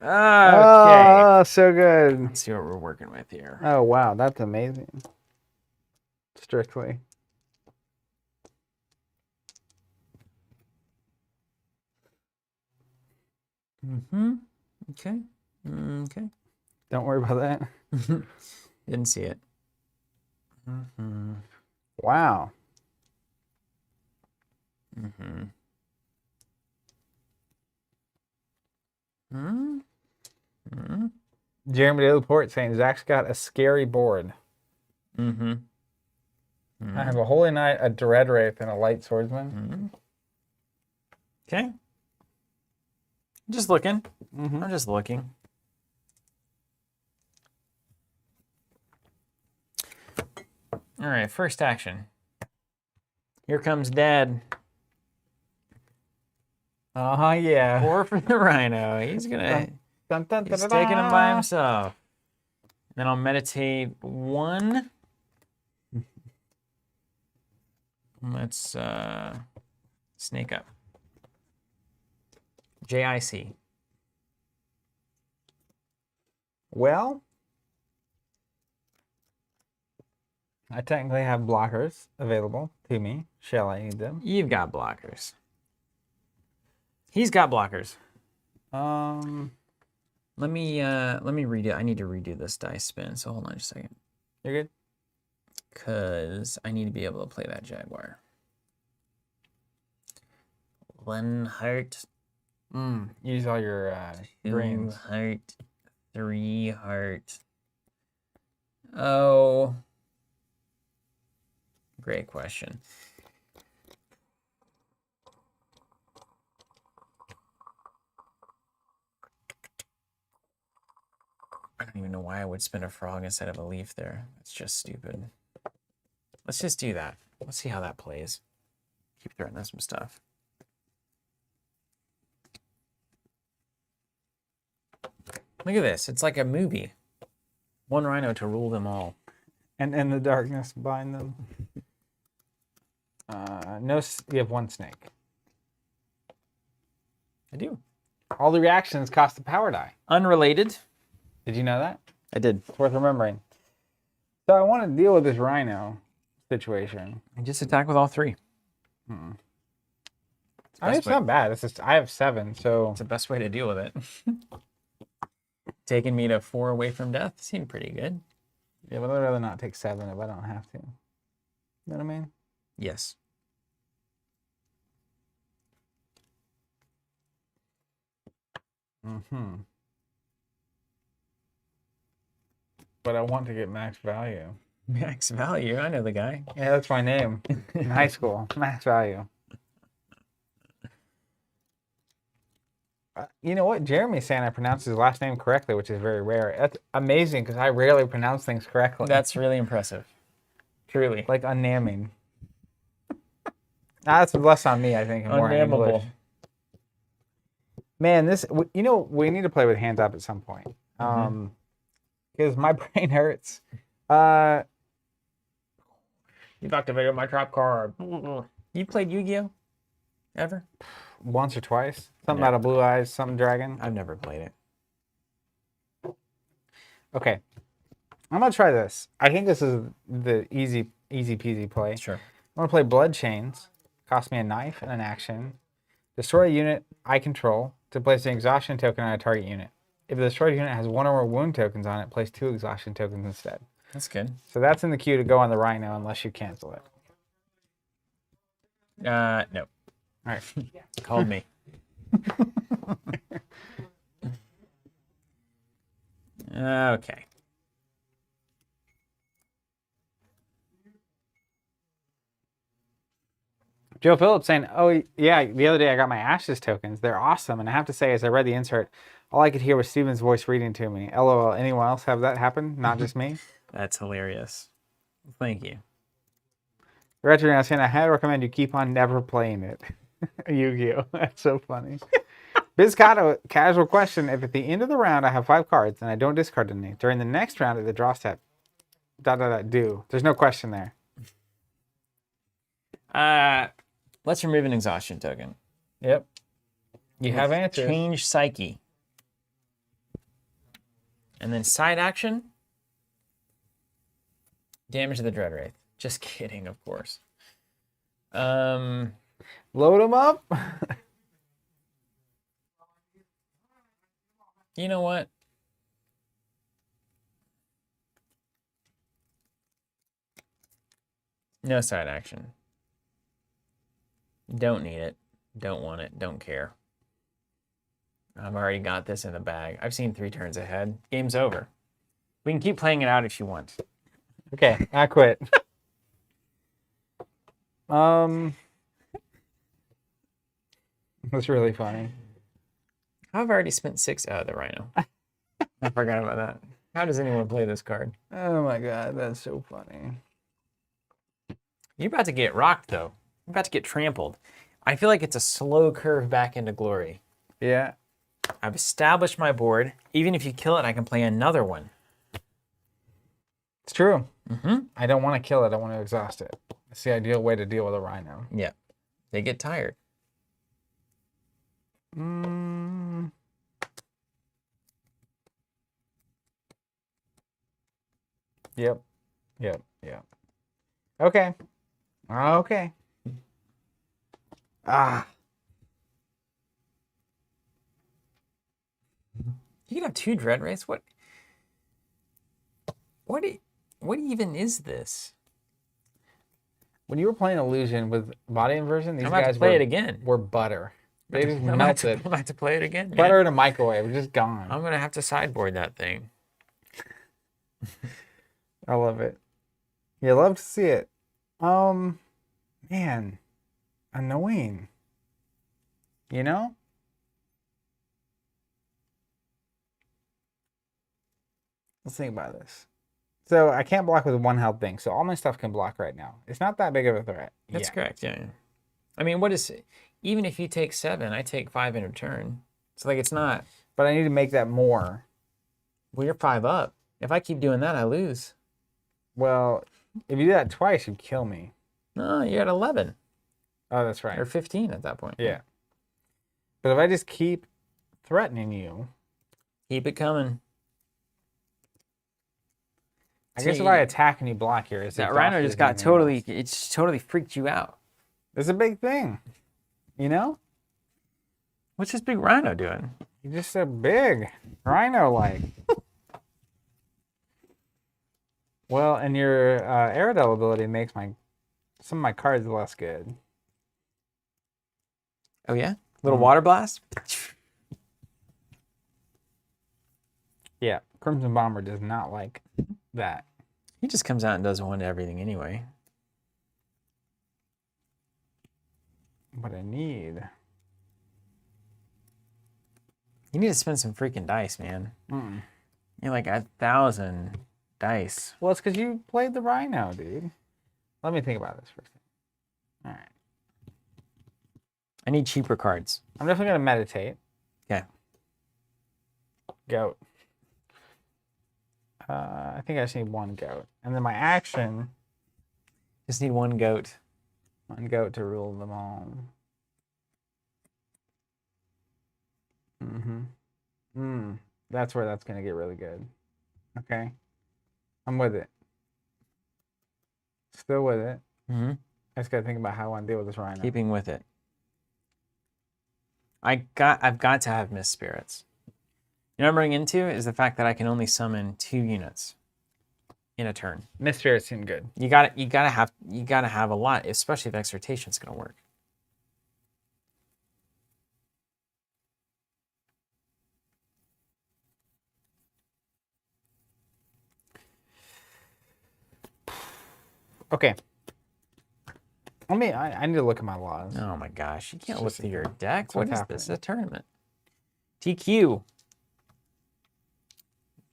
A: Oh, so good.
B: Let's see what we're working with here.
A: Oh, wow. That's amazing. Strictly.
B: Okay. Okay.
A: Don't worry about that.
B: Didn't see it.
A: Wow. Jeremy Dalyport saying Zach's got a scary board. I have a Holy Knight, a Dread Wraith, and a Light Swordsman.
B: Okay. Just looking. I'm just looking. All right, first action. Here comes Dad.
A: Oh, yeah.
B: 4 for the Rhino. He's gonna. He's taking him by himself. Then I'll meditate 1. Let's snake up. JIC.
A: Well, I technically have blockers available to me. Shall I need them?
B: You've got blockers. He's got blockers. Let me redo. I need to redo this dice spin. So hold on just a second.
A: You're good.
B: Cause I need to be able to play that Jaguar. 1 heart.
A: Use all your
B: 2
A: greens.
B: heart. 3 heart. Oh. Great question. I don't even know why I would spin a frog instead of a leaf there. It's just stupid. Let's just do that. Let's see how that plays. Keep throwing out some stuff. Look at this. It's like a movie. 1 rhino to rule them all.
A: And in the darkness, bind them. No, you have 1 snake.
B: I do.
A: All the reactions cost a power die.
B: Unrelated.
A: Did you know that?
B: I did.
A: It's worth remembering. So I want to deal with this rhino situation.
B: I just attack with all 3.
A: I mean, it's not bad. It's just I have 7, so
B: It's the best way to deal with it. Taking me to 4 away from death seemed pretty good.
A: yeah, but I'd rather not take 7 if I don't have to. You know what I mean?
B: Yes.
A: But I want to get max value.
B: Max value. I know the guy.
A: Yeah, that's my name in high school. Max value. You know what? Jeremy's saying I pronounced his last name correctly, which is very rare. That's amazing because I rarely pronounce things correctly.
B: That's really impressive. Truly.
A: Like unnaming. That's less on me, I think, and more on English. Man, you know, we need to play with hands up at some point. Because my brain hurts.
B: You've activated my trap card. You played Yu-Gi-Oh? Ever?
A: Once or twice. Something out of Blue Eyes, something dragon.
B: I've never played it.
A: Okay. I'm going to try this. I think this is the easy peasy play.
B: Sure.
A: I'm going to play Blood Chains. Cost me a knife and an action. Destroy a unit I control to place an exhaustion token on a target unit. If the destroyed unit has 1 or more wound tokens on it, place 2 exhaustion tokens instead.
B: That's good.
A: So that's in the queue to go on the Rhino unless you cancel it.
B: No.
A: All right.
B: Called me. Okay.
A: Joe Phillips saying, oh, yeah, the other day I got my Ashes tokens. They're awesome. And I have to say, as I read the insert, all I could hear was Steven's voice reading to me. LOL. Anyone else have that happen? Not just me?
B: That's hilarious. Thank you.
A: Retro now saying, I highly recommend you keep on never playing it. Yu-Gi-Oh! That's so funny. Bizcato, casual question. If at the end of the round I have 5 cards and I don't discard any, during the next round at the draw step, do. There's no question there.
B: Let's remove an exhaustion token.
A: Yep. You have answers.
B: Change Psyche. And then side action. Damage to the Dread Wraith. Just kidding, of course.
A: Load them up.
B: You know what? No side action. Don't need it. Don't want it. Don't care. I've already got this in the bag. I've seen 3 turns ahead. Game's over. We can keep playing it out if you want.
A: Okay, I quit. That's really funny.
B: I've already spent 6 out of the Rhino. I forgot about that. How does anyone play this card?
A: Oh my god, that's so funny.
B: You're about to get rocked, though. You're about to get trampled. I feel like it's a slow curve back into glory.
A: Yeah.
B: I've established my board. Even if you kill it, I can play another one.
A: It's true. I don't want to kill it. I want to exhaust it. It's the ideal way to deal with a Rhino.
B: Yeah. They get tired.
A: Yep. Okay. Okay.
B: You can have 2 Dread Wraiths? What even is this?
A: When you were playing Illusion with body inversion, these
B: I'm about
A: guys
B: to play it again.
A: were butter. They just
B: I'm
A: melted.
B: about to play it again.
A: Butter
B: Man.
A: in a microwave, just gone.
B: I'm going to have to sideboard that thing.
A: I love it. You love to see it. Man, annoying. You know? Let's think about this. So I can't block with 1 health thing, so all my stuff can block right now. It's not that big of a threat.
B: That's correct, yeah. I mean, what is... Even if you take 7, I take 5 in return. So, like, it's not...
A: But I need to make that more.
B: Well, you're 5 up. If I keep doing that, I lose.
A: Well, if you do that twice, you kill me.
B: No, you're at 11.
A: Oh, that's right.
B: Or 15 at that point.
A: Yeah. But if I just keep threatening you...
B: Keep it coming.
A: I guess if I attack and you block here...
B: That Rhino just got totally... It's totally freaked you out.
A: It's a big thing. You know?
B: What's this big Rhino doing?
A: You're just a big Rhino-like. Well, and your Aerodel ability makes some of my cards less good.
B: Oh, yeah? Little water blast?
A: Yeah, Crimson Bomber does not like that.
B: He just comes out and does 1 to everything anyway.
A: What I need...
B: You need to spend some freaking dice, man.
A: Mm.
B: You're like 1,000 dice.
A: Well, it's because you played the Rhino, dude. Let me think about this for a second. All right.
B: I need cheaper cards.
A: I'm definitely going to meditate.
B: Okay.
A: Goat. I think I just need one goat. And then my action,
B: Just need one goat.
A: one goat to rule them all. That's where that's going to get really good. Okay. I'm with it. Still with it.
B: Mm-hmm.
A: I just got to think about how I want to deal with this Rhino.
B: Keeping with it. I've got to have Mist Spirits. You know what I'm running into is the fact that I can only summon 2 units in a turn.
A: Mist Spirits seem good.
B: You gotta have a lot, especially if Exhortation's gonna work.
A: Okay. I need to look at my laws.
B: Oh my gosh, you can't
A: It's
B: look
A: just
B: through your deck. What
A: what's
B: is this?
A: happening.
B: A tournament. DQ.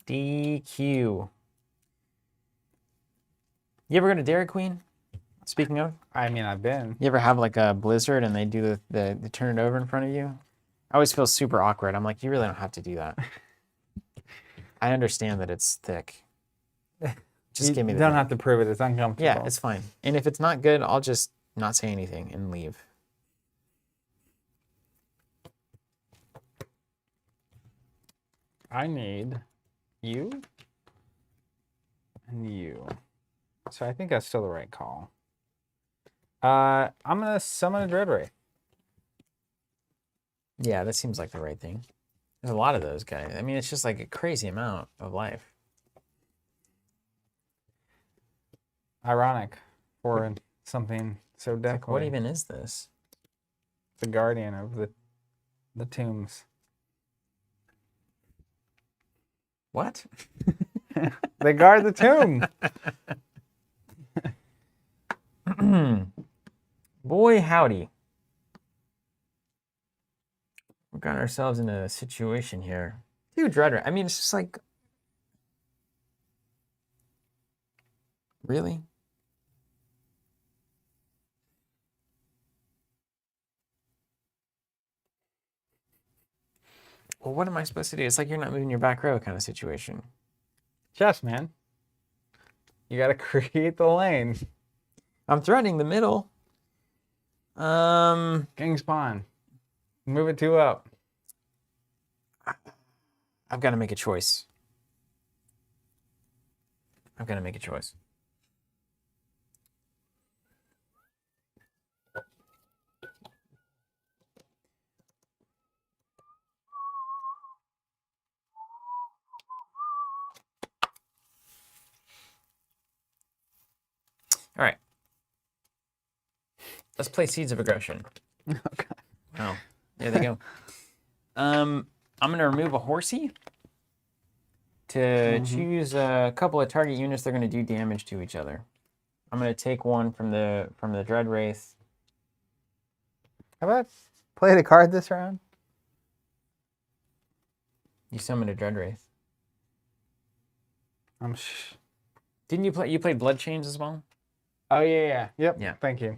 B: DQ. You ever go to Dairy Queen? Speaking of,
A: I mean, I've been.
B: you ever have like a blizzard and they do they turn it over in front of you? I always feel super awkward. I'm like, you really don't have to do that. I understand that it's thick. Just give me
A: You
B: the
A: don't
B: thing.
A: have to prove it. It's uncomfortable.
B: Yeah, it's fine. And if it's not good, I'll just not say anything and leave.
A: I need you and you. So I think that's still the right call. I'm gonna summon a Dread Wraith.
B: Yeah, that seems like the right thing. There's a lot of those guys. I mean, it's just like a crazy amount of life.
A: Ironic for something so deathly.
B: Like, what even is this?
A: The guardian of the tombs.
B: What?
A: They guard the tomb.
B: Boy, howdy. We've got ourselves in a situation here. Dude, Dreader. I mean, it's just like... Really? Well, what am I supposed to do? It's like you're not moving your back row kind of situation.
A: Chess, man. You gotta create the lane.
B: I'm threatening the middle.
A: King spawn. Move it 2 up.
B: I've got to make a choice. I've got to make a choice. All right. Let's play Seeds of Aggression.
A: Okay.
B: Oh, there they go. I'm going to remove a horsey to choose a couple of target units that are going to do damage to each other. I'm going to take one from the Dread Wraith.
A: How about play the card this round?
B: You summoned a Dread Wraith. Didn't you play? You played Blood Chains as well?
A: Oh yeah. Yep.
B: Yeah.
A: Thank you.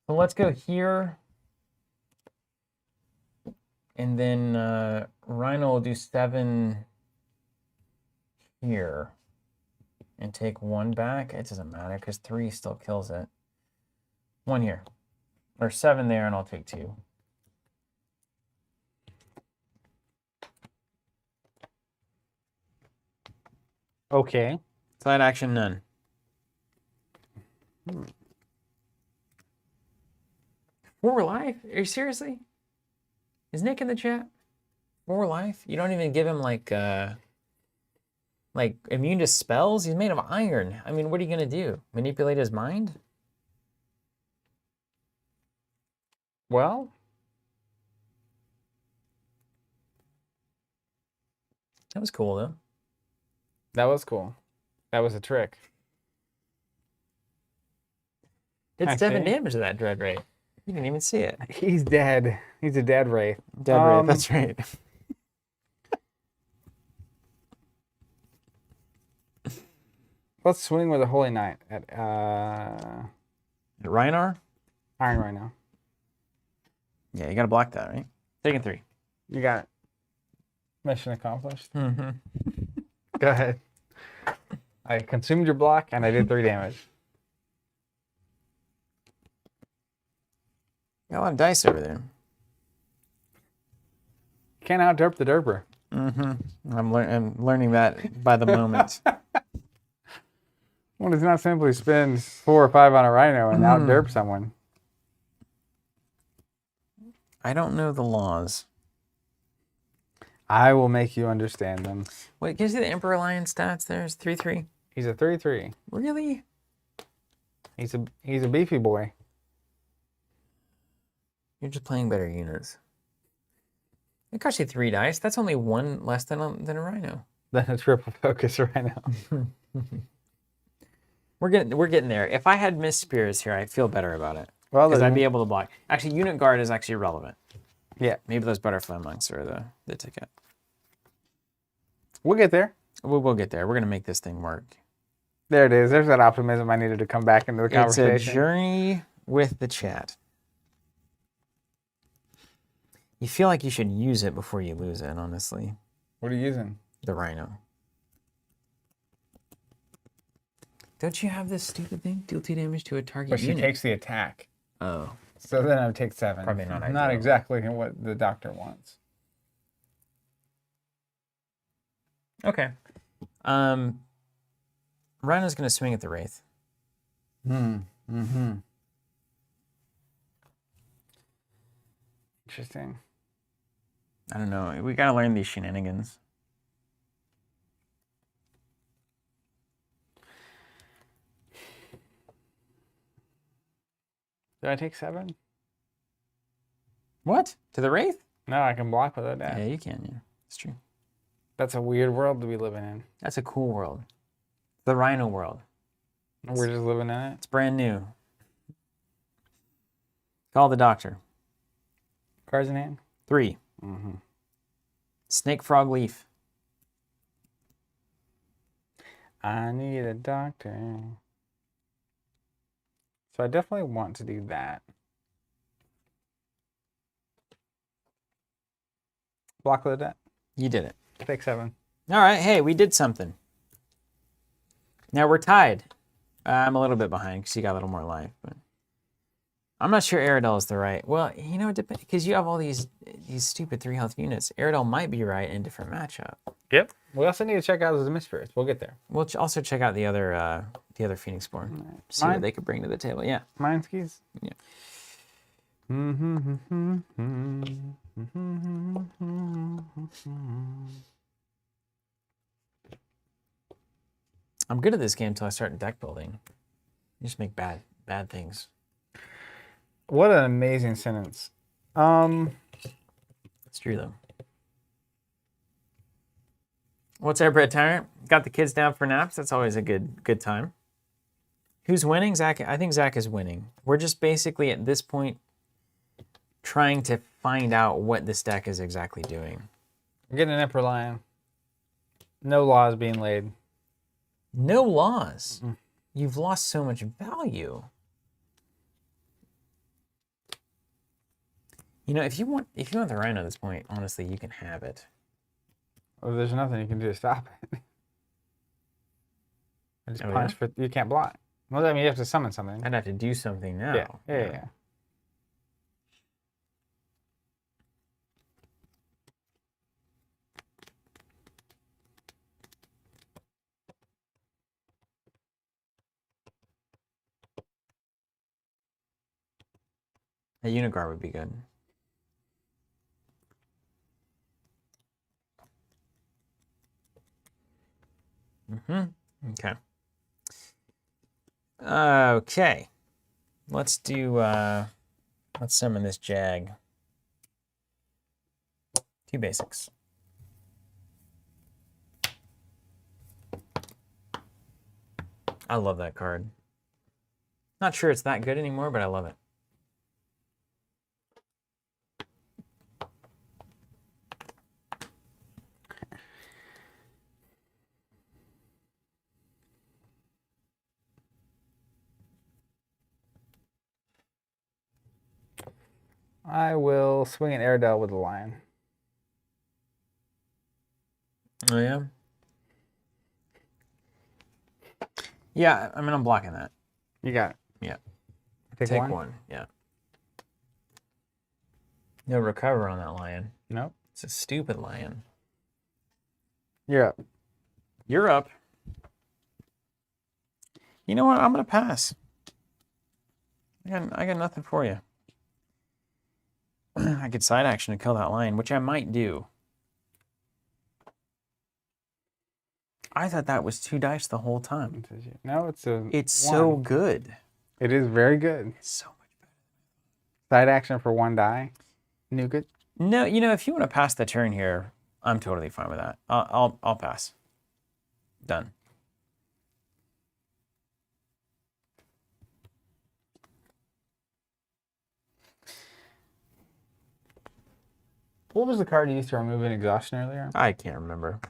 B: So let's go here. And then Rhino will do 7 here. And take 1 back. It doesn't matter because 3 still kills it. 1 here. Or 7 there and I'll take 2.
A: Okay.
B: Side action, none. 4 life? Are you seriously? Is Nick in the chat? 4 life? You don't even give him like immune to spells? He's made of iron. I mean, what are you gonna do? Manipulate his mind?
A: Well,
B: That was cool though.
A: that was cool. That was a trick.
B: Did
A: I
B: 7
A: see.
B: damage to that Dread Wraith. You didn't even see it.
A: He's dead. He's a dead Wraith.
B: Dead Wraith, that's right.
A: Let's swing with a Holy Knight at
B: Rhino?
A: Iron Rhino.
B: Yeah, you gotta block that, right? Taking 3.
A: You got it. Mission accomplished.
B: Mm-hmm.
A: Go ahead. I consumed your block and I did 3 damage.
B: Got a lot of dice over there.
A: Can't out-derp the derper.
B: Mm-hmm. I'm learning that by the moment.
A: One does not simply spend 4 or 5 on a Rhino and out-derp someone.
B: I don't know the laws.
A: I will make you understand them.
B: Wait, can you see the Emperor Lion stats there? It's 3/3.
A: He's a 3/3.
B: Really?
A: He's a beefy boy.
B: You're just playing better units. It cost you 3 dice. That's only 1 less than a Rhino.
A: Then a triple focus Rhino.
B: We're getting there. If I had Miss Spears here, I'd feel better about it.
A: Well,
B: Because I'd be able to block. Actually, unit guard is actually relevant.
A: yeah,
B: Maybe those butterfly monks are the ticket.
A: we'll get there.
B: We'll get there. We're gonna make this thing work.
A: There it is. There's that optimism I needed to come back into the conversation.
B: It's a journey with the chat. You feel like you should use it before you lose it, honestly.
A: What are you using?
B: The Rhino. Don't you have this stupid thing? Deal 2 damage to a target
A: But she
B: unit.
A: takes the attack.
B: Oh.
A: So then I would take 7.
B: Probably not
A: Not
B: ideal.
A: exactly what the doctor wants.
B: Okay. Rhino's gonna swing at the Wraith.
A: Mm-hmm. Interesting.
B: I don't know. We gotta learn these shenanigans.
A: Do I take 7?
B: What? To the Wraith?
A: No, I can block with it.
B: Yeah, you can. Yeah, it's true.
A: That's a weird world to be living in.
B: That's a cool world. The Rhino world.
A: We're just living in it.
B: It's brand new. Call the doctor.
A: Cards in hand.
B: 3.
A: Mm-hmm.
B: Snake Frog Leaf.
A: I need a doctor. So I definitely want to do that. Block with Odette.
B: You did it.
A: Take 7.
B: All right. Hey, we did something. Now we're tied. I'm a little bit behind because you got a little more life, but I'm not sure Aerodel is the right. Well, you know, because you have all these stupid 3 health units. Aerodel might be right in a different matchup.
A: Yep. We also need to check out the Misspirits. We'll get there.
B: We'll also check out the other Phoenix Born.
A: Right.
B: See what they could bring to the table. Yeah.
A: Mindskis?
B: Yeah. I'm good at this game until I start deck building. You just make bad things.
A: What an amazing sentence.
B: It's true though. What's our bread tyrant? Got the kids down for naps. That's always a good time. Who's winning? Zach. I think Zach is winning. We're just basically at this point trying to find out what this deck is exactly doing.
A: We're getting an Emperor Lion. No laws being laid.
B: No laws. You've lost so much value. You know, if you want the Rhino at this point, honestly, you can have it.
A: Well, there's nothing you can do to stop it. I just
B: Oh,
A: punch for you can't block. Well, I mean, you have to summon something.
B: I'd have to do something now.
A: Yeah.
B: A Unigar would be good. Okay. Okay. Let's do let's summon this Jag. 2 basics. I love that card. Not sure it's that good anymore, but I love it.
A: I will swing an Airedale with the lion.
B: Oh, yeah? Yeah, I mean, I'm blocking that.
A: You got it.
B: Yeah.
A: Take one.
B: Yeah. No recover on that lion.
A: Nope.
B: It's a stupid lion.
A: You're up.
B: You're up. You know what? I'm going to pass. I got nothing for you. I could side action to kill that lion, which I might do. I thought that was 2 dice the whole time.
A: No, it's a.
B: It's so good.
A: It is very good.
B: It's so much better.
A: Side action for 1 die. Nougat.
B: No, you know, if you want to pass the turn here, I'm totally fine with that. I'll pass. Done.
A: What was the card you used to remove an exhaustion earlier?
B: I can't remember.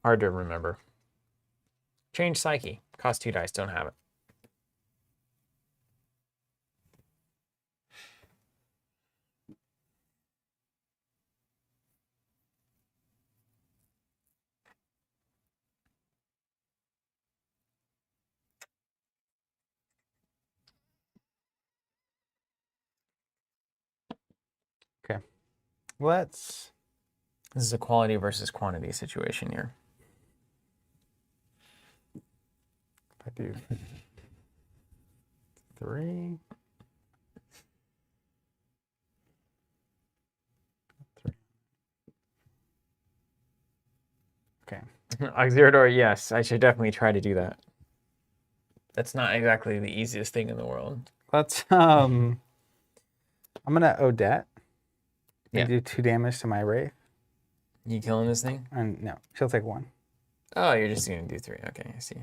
B: Hard to remember. Change Psyche. Cost 2 dice. Don't have it.
A: Okay. Let's.
B: This is a quality versus quantity situation here.
A: I do 3. 3. Okay.
B: Auxiliador, yes. I should definitely try to do that. That's not exactly the easiest thing in the world.
A: Let's I'm gonna Odette.
B: Yeah.
A: Do 2 damage to my Wraith.
B: You killing this thing?
A: And no, she'll take 1.
B: Oh, you're just gonna do 3. Okay, I see.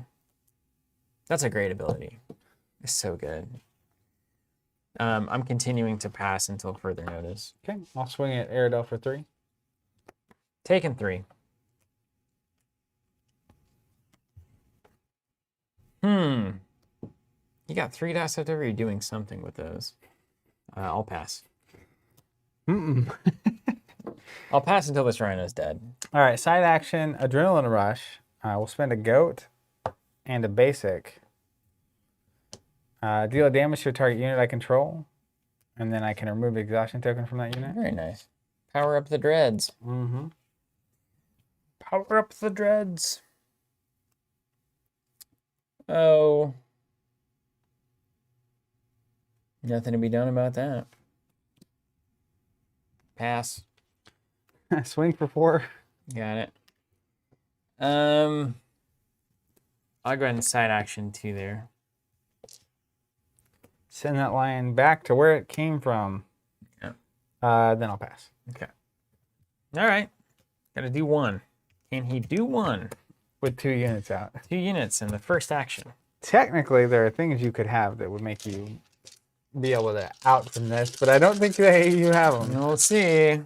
B: That's a great ability. It's so good. I'm continuing to pass until further notice.
A: Okay, I'll swing at Airedale for 3.
B: Taking 3. You got 3 dice left over. You're doing something with those. I'll pass. I'll pass until this rhino's dead.
A: All right, side action, Adrenaline Rush. We'll spend a goat and a basic. Deal damage to a target unit I control, and then I can remove the exhaustion token from that unit.
B: Very nice. Power up the dreads.
A: Mm-hmm.
B: Power up the dreads. Oh. Nothing to be done about that. Pass.
A: Swing for 4.
B: Got it. I'll go ahead and side action 2 there.
A: Send that lion back to where it came from.
B: Yeah.
A: Then I'll pass.
B: Okay. All right. Got to do 1. Can he do 1?
A: With 2 units out.
B: 2 units in the first action.
A: Technically, there are things you could have that would make you be able to out from this, but I don't think that you have them.
B: We'll see.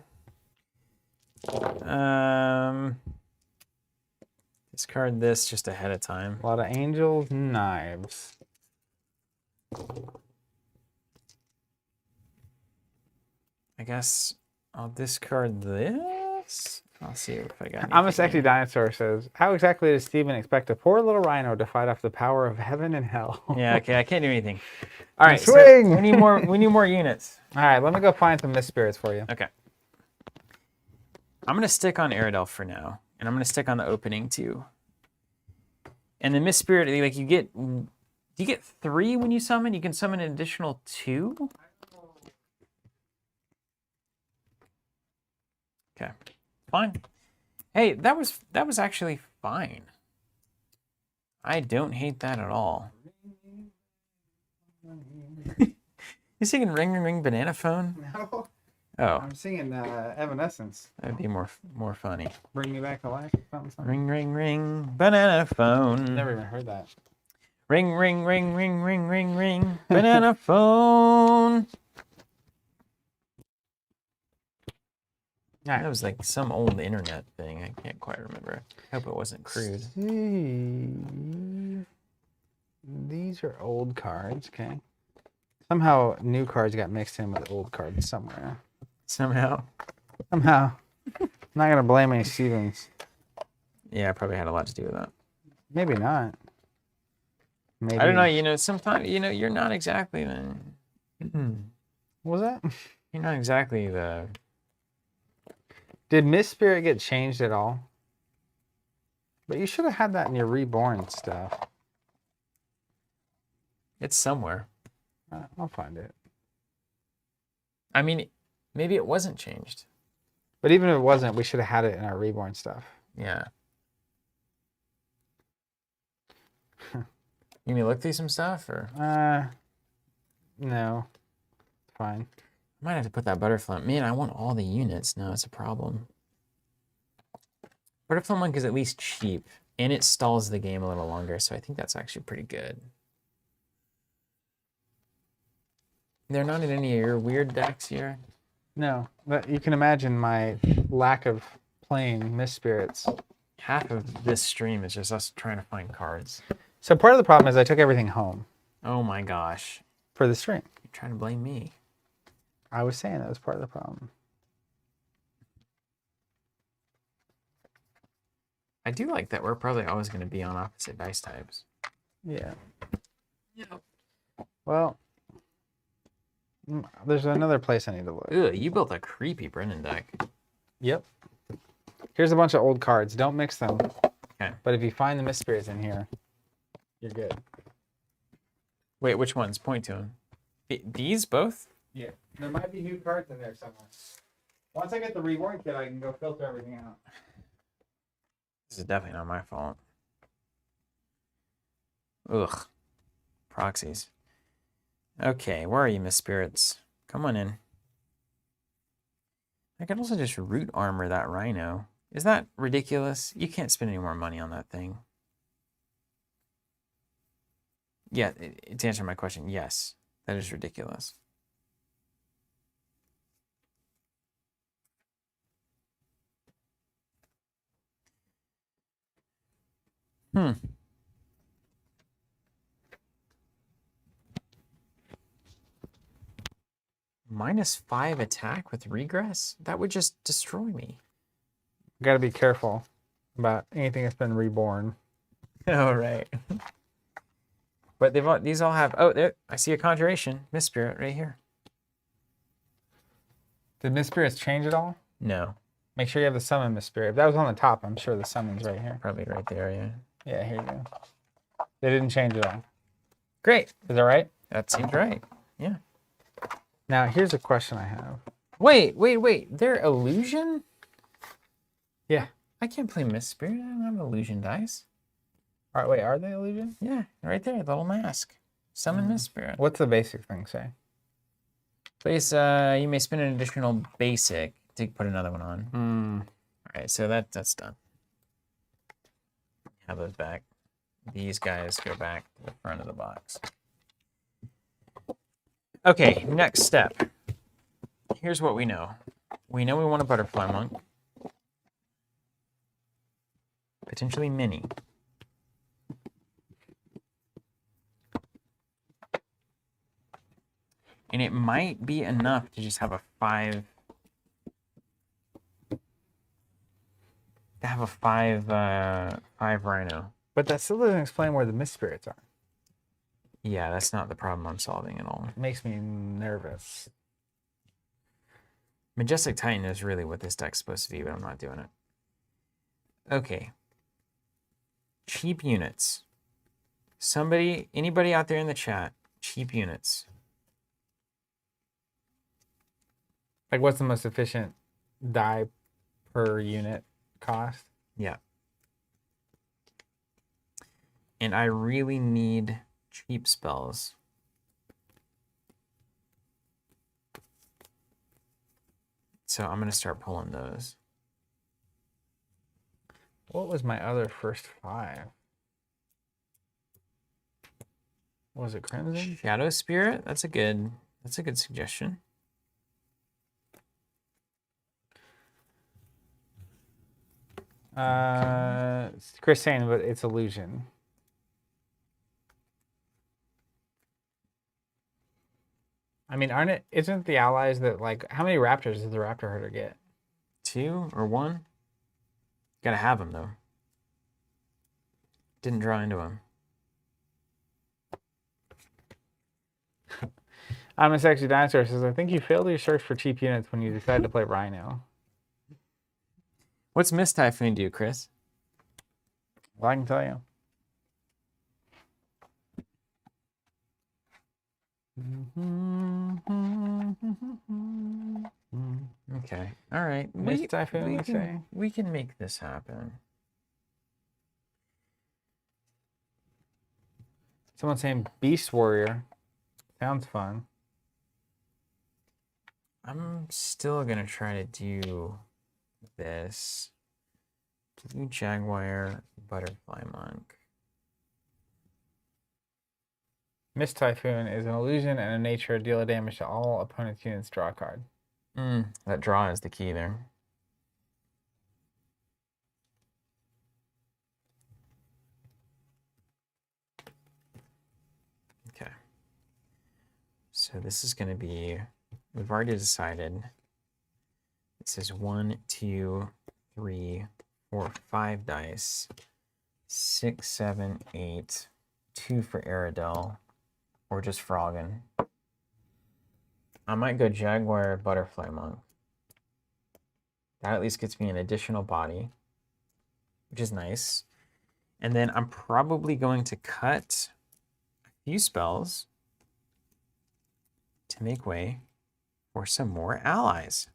B: Discard this just ahead of time.
A: A lot of angels, knives.
B: I guess I'll discard this. I'll see if I got anything.
A: I'm a Sexy Dinosaur says, how exactly does Steven expect a poor little rhino to fight off the power of heaven and hell?
B: Yeah, okay, I can't do anything. All right,
A: swing!
B: So we need more units.
A: All right, let me go find some Mist Spirits for you.
B: Okay. I'm going to stick on Airedale for now, and I'm going to stick on the opening too. And the Mist Spirit, like you get 3 when you summon? You can summon an additional 2? Okay. Fine. Hey, that was actually fine. I don't hate that at all. You singing Ring Ring Ring Banana Phone?
A: No.
B: Oh.
A: I'm singing Evanescence.
B: That'd be more funny.
A: Bring Me Back to Life. Something.
B: Ring ring ring banana phone.
A: Never even heard that.
B: Ring ring ring ring ring ring ring banana phone. That was like some old internet thing. I can't quite remember. I hope it wasn't crude.
A: See. These are old cards, okay? Somehow new cards got mixed in with old cards somewhere.
B: Somehow.
A: Somehow. I'm not gonna blame any Stevens.
B: Yeah, I probably had a lot to do with that.
A: Maybe not. Maybe.
B: I don't know. You know, sometimes you're not exactly the.
A: What was that?
B: You're not exactly the.
A: Did Miss Spirit get changed at all? But you should have had that in your Reborn stuff.
B: It's somewhere.
A: I'll find it.
B: I mean, maybe it wasn't changed.
A: But even if it wasn't, we should have had it in our Reborn stuff.
B: Yeah. You mean look through some stuff, or?
A: No. It's fine.
B: I might have to put that butterfly. Man, I want all the units. No, it's a problem. Butterfly Monk is at least cheap, and it stalls the game a little longer, so I think that's actually pretty good. They're not in any of your weird decks here?
A: No, but you can imagine my lack of playing Miss Spirits.
B: Half of this stream is just us trying to find cards.
A: So part of the problem is I took everything home
B: Oh my gosh.
A: for the stream.
B: You're trying to blame me.
A: I was saying that was part of the problem.
B: I do like that we're probably always going to be on opposite dice types.
A: Yeah.
B: Yeah.
A: Well, there's another place I need to look.
B: Ugh, you built a creepy Brennan deck.
A: Yep. Here's a bunch of old cards. Don't mix them.
B: Okay.
A: But if you find the Miss Spirits in here, you're good.
B: Wait, which ones? Point to them. These both?
A: Yeah. There might be new cards in there somewhere. Once I get the Reborn kit, I can go filter everything out.
B: This is definitely not my fault. Ugh. Proxies. Okay, where are you, Miss Spirits? Come on in. I could also just root armor that Rhino. Is that ridiculous? You can't spend any more money on that thing. Yeah, to answer my question, yes. That is ridiculous. -5 attack with regress? That would just destroy me.
A: Got to be careful about anything that's been reborn.
B: Oh, right. But these all have... Oh, there, I see a conjuration. Miss Spirit right here.
A: Did Miss Spirits change at all?
B: No.
A: Make sure you have the summon Miss Spirit. If that was on the top, I'm sure the summon's right here.
B: Probably right there, yeah.
A: Yeah, here you go. They didn't change at all.
B: Great.
A: Is that right?
B: That seems right. Yeah.
A: Now, here's a question I have.
B: Wait. They're illusion?
A: Yeah.
B: I can't play Miss Spirit. I don't have illusion dice.
A: All right, wait, are they illusion?
B: Yeah, right there, little mask. Summon Miss Spirit.
A: What's the basic thing say?
B: Place, you may spend an additional basic to put another one on. All right, so that's done. Have those back. These guys go back to the front of the box. Okay, next step. Here's what we know. We know we want a Butterfly Monk. Potentially mini. And it might be enough to just have a 5... To have a 5 Rhino.
A: But that still doesn't explain where the Miss Spirits are.
B: Yeah, that's not the problem I'm solving at all.
A: It makes me nervous.
B: Majestic Titan is really what this deck's supposed to be, but I'm not doing it. Okay. Cheap units. Anybody out there in the chat, cheap units.
A: Like, what's the most efficient die per unit cost?
B: Yeah. And I really need cheap spells. So I'm going to start pulling those.
A: What was my other first 5? Was it Crimson?
B: Shadow Spirit? That's a good suggestion.
A: Chris saying, but it's illusion. I mean, isn't the allies that, like, how many raptors does the raptor herder get?
B: 2 or 1? Gotta have them, though. Didn't draw into him.
A: I'm a Sexy Dinosaur says, I think you failed your search for cheap units when you decided to play Rhino.
B: What's Mist Typhoon do, Chris?
A: Well, I can tell you.
B: Okay. All right.
A: Mist Typhoon, we say.
B: We can make this happen.
A: Someone's saying Beast Warrior. Sounds fun.
B: I'm still gonna try to do this. Blue Jaguar, Butterfly Monk.
A: Mist Typhoon is an illusion and a nature. Deal damage to all opponent's units. Draw a card.
B: That draw is the key there. Okay. So this is going to be, we've already decided. This is 1, 2, 3, 4, 5 dice. 6, 7, 8. 2 for Aerodel. Or just Froggen. I might go Jaguar Butterfly Monk. That at least gets me an additional body, which is nice. And then I'm probably going to cut a few spells to make way for some more allies.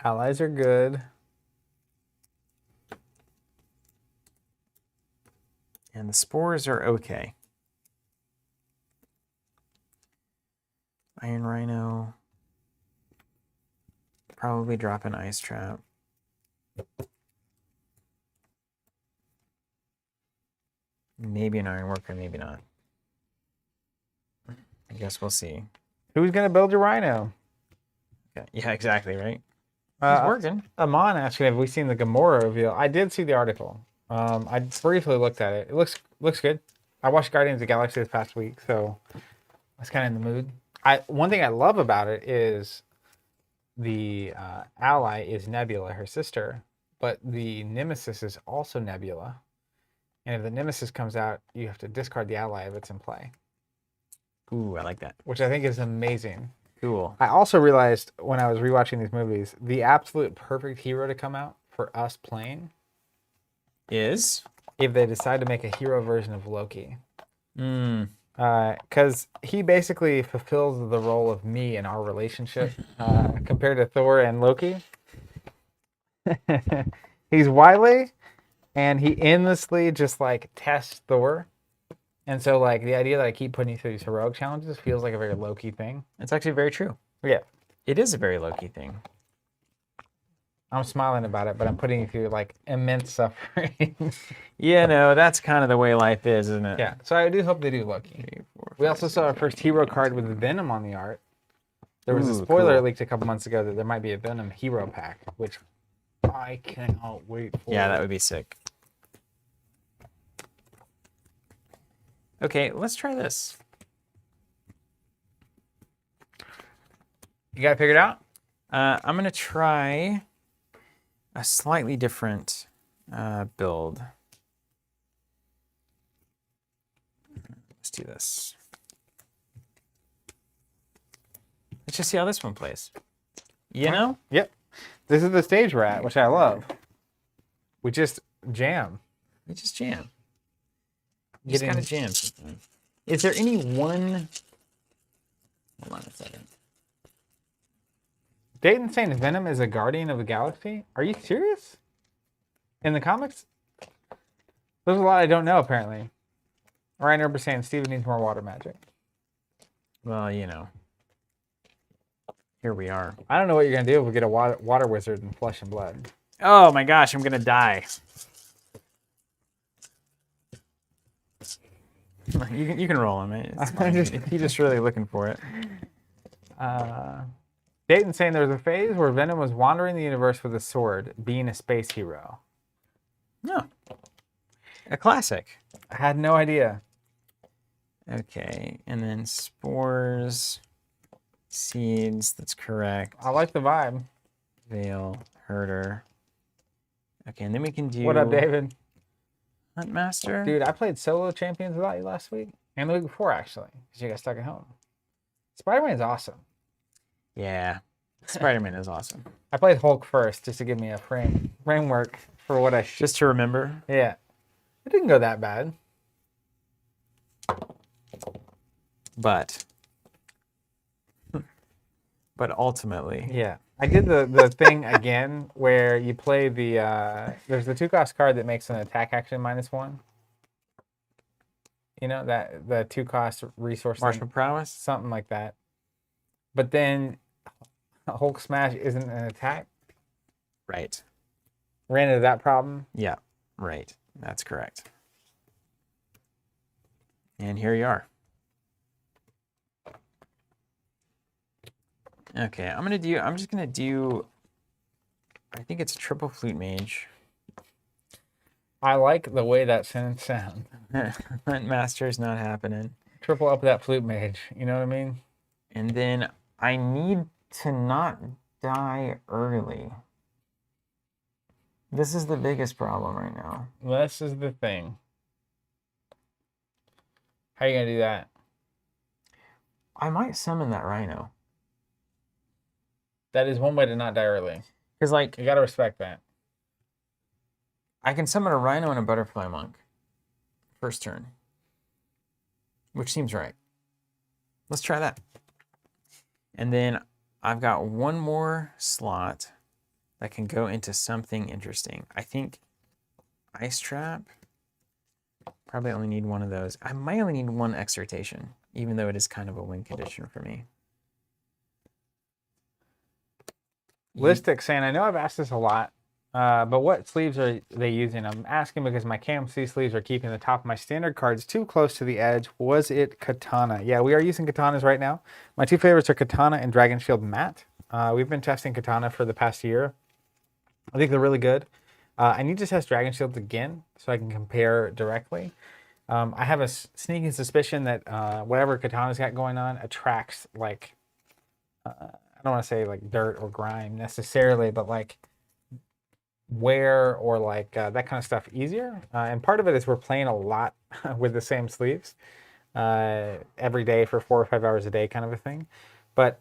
A: Allies are good.
B: And the spores are okay. Iron Rhino. Probably drop an Ice Trap. Maybe an Iron Worker, maybe not. I guess we'll see.
A: Who's going to build your Rhino?
B: Okay. Yeah, exactly, right? He's working.
A: Amon asking, have we seen the Gamora reveal? I did see the article. I briefly looked at it. It looks good. I watched Guardians of the Galaxy this past week, so I was kind of in the mood. One thing I love about it is the ally is Nebula, her sister, but the nemesis is also Nebula. And if the nemesis comes out, you have to discard the ally if it's in play.
B: Ooh, I like that.
A: Which I think is amazing.
B: Cool.
A: I also realized when I was rewatching these movies, the absolute perfect hero to come out for us playing
B: is
A: if they decide to make a hero version of Loki. Because he basically fulfills the role of me in our relationship compared to Thor and Loki. He's wily, and he endlessly just like tests Thor. And so like the idea that I keep putting you through these heroic challenges feels like a very Loki thing.
B: It's actually very true.
A: Yeah.
B: It is a very Loki thing.
A: I'm smiling about it, but I'm putting you through like immense suffering.
B: Yeah, no, that's kind of the way life is, isn't it?
A: Yeah, so I do hope they do Loki.
B: 3, 4,
A: We
B: 5,
A: also saw our first hero card with Venom on the art. There was a
B: Ooh,
A: spoiler
B: cool.
A: leaked a couple months ago that there might be a Venom hero pack, which I cannot wait for.
B: Yeah, that would be sick. Okay, let's try this.
A: You got it figured out?
B: I'm going to try a slightly different build. Let's do this. Let's just see how this one plays. You know?
A: Yep. This is the stage we're at, which I love. We just jam.
B: We just jam. You just gotta jam sometimes. Is there any one... Hold on a second.
A: Dayton saying Venom is a guardian of the galaxy? Are you serious? In the comics? There's a lot I don't know, apparently. Ryan Herber saying Steven needs more water magic.
B: Well, you know. Here we are.
A: I don't know what you're going to do if we get a water wizard in Flesh and Blood.
B: Oh my gosh, I'm gonna die. You can roll him, mate. It's fine. You're just really looking for it.
A: Dayton saying there was a phase where Venom was wandering the universe with a sword, being a space hero.
B: No. A classic.
A: I had no idea.
B: Okay, and then spores, seeds, that's correct.
A: I like the vibe.
B: Veil, herder. Okay, and then we can do...
A: What up, David?
B: Huntmaster?
A: Dude, I played solo champions without you last week. And the week before, actually. Because you got stuck at home. Spider-Man is awesome.
B: Yeah, Spider-Man is awesome.
A: I played Hulk first just to give me a framework for what I should.
B: Just to remember.
A: Yeah. It didn't go that bad.
B: But ultimately.
A: Yeah. I did the thing again where you play the there's the 2-cost card that makes an attack action -1. You know, that the 2-cost resource
B: Martial prowess?
A: something like that. But then Hulk smash isn't an attack.
B: Right.
A: Ran into that problem.
B: Yeah, right. That's correct. And here you are. Okay, I'm just gonna do, I think it's a triple flute mage.
A: I like the way that sentence sounds.
B: Huntmaster's not happening.
A: Triple up that flute mage. You know what I mean?
B: And then I need to not die early. This is the biggest problem right now.
A: This is the thing. How are you gonna do that?
B: I might summon that rhino.
A: That is one way to not die early.
B: Because, like,
A: You gotta respect that.
B: I can summon a rhino and a butterfly monk first turn, which seems right. Let's try that. And then I've got one more slot that can go into something interesting. I think Ice Trap. Probably only need one of those. I might only need one exhortation, even though it is kind of a win condition for me.
A: Listic saying, I know I've asked this a lot, but what sleeves are they using? I'm asking because my KMC sleeves are keeping the top of my standard cards too close to the edge. Was it Katana? Yeah, we are using Katanas right now. My two favorites are Katana and Dragon Shield Matte. We've been testing Katana for the past year. I think they're really good. I need to test Dragon Shields again so I can compare directly. I have a sneaking suspicion that whatever Katana's got going on attracts, like, I don't want to say like dirt or grime necessarily, but like wear or like that kind of stuff easier. And part of it is we're playing a lot with the same sleeves every day for 4 or 5 hours a day kind of a thing. But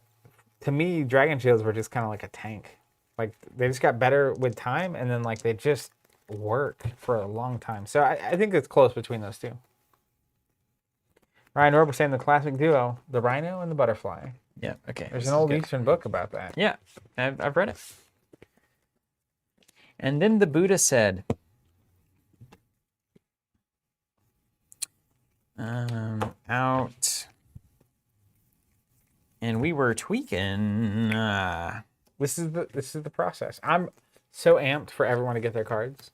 A: to me, Dragon Shields were just kind of like a tank. Like they just got better with time, and then like they just work for a long time. So I think it's close between those two. Ryan Orb was saying the classic duo, the Rhino and the Butterfly.
B: Yeah, okay.
A: There's an old Eastern book about that.
B: Yeah, I've read it. And then the Buddha said, out. And we were tweaking.
A: This is the process. I'm so amped for everyone to get their cards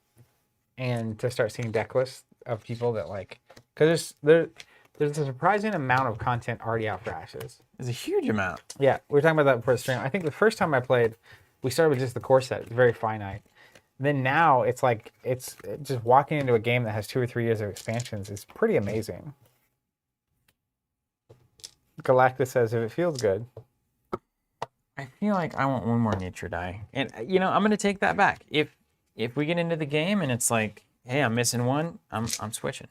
A: and to start seeing deck lists of people that like, because there's a surprising amount of content already out for Ashes.
B: There's a huge amount.
A: Yeah, we were talking about that before the stream. I think the first time I played, we started with just the core set. It's very finite. Then now it's like, it's just walking into a game that has 2 or 3 years of expansions is pretty amazing. Galactus says, if it feels good.
B: I feel like I want one more nature die. And, you know, I'm going to take that back. If we get into the game and it's like, hey, I'm missing one, I'm switching.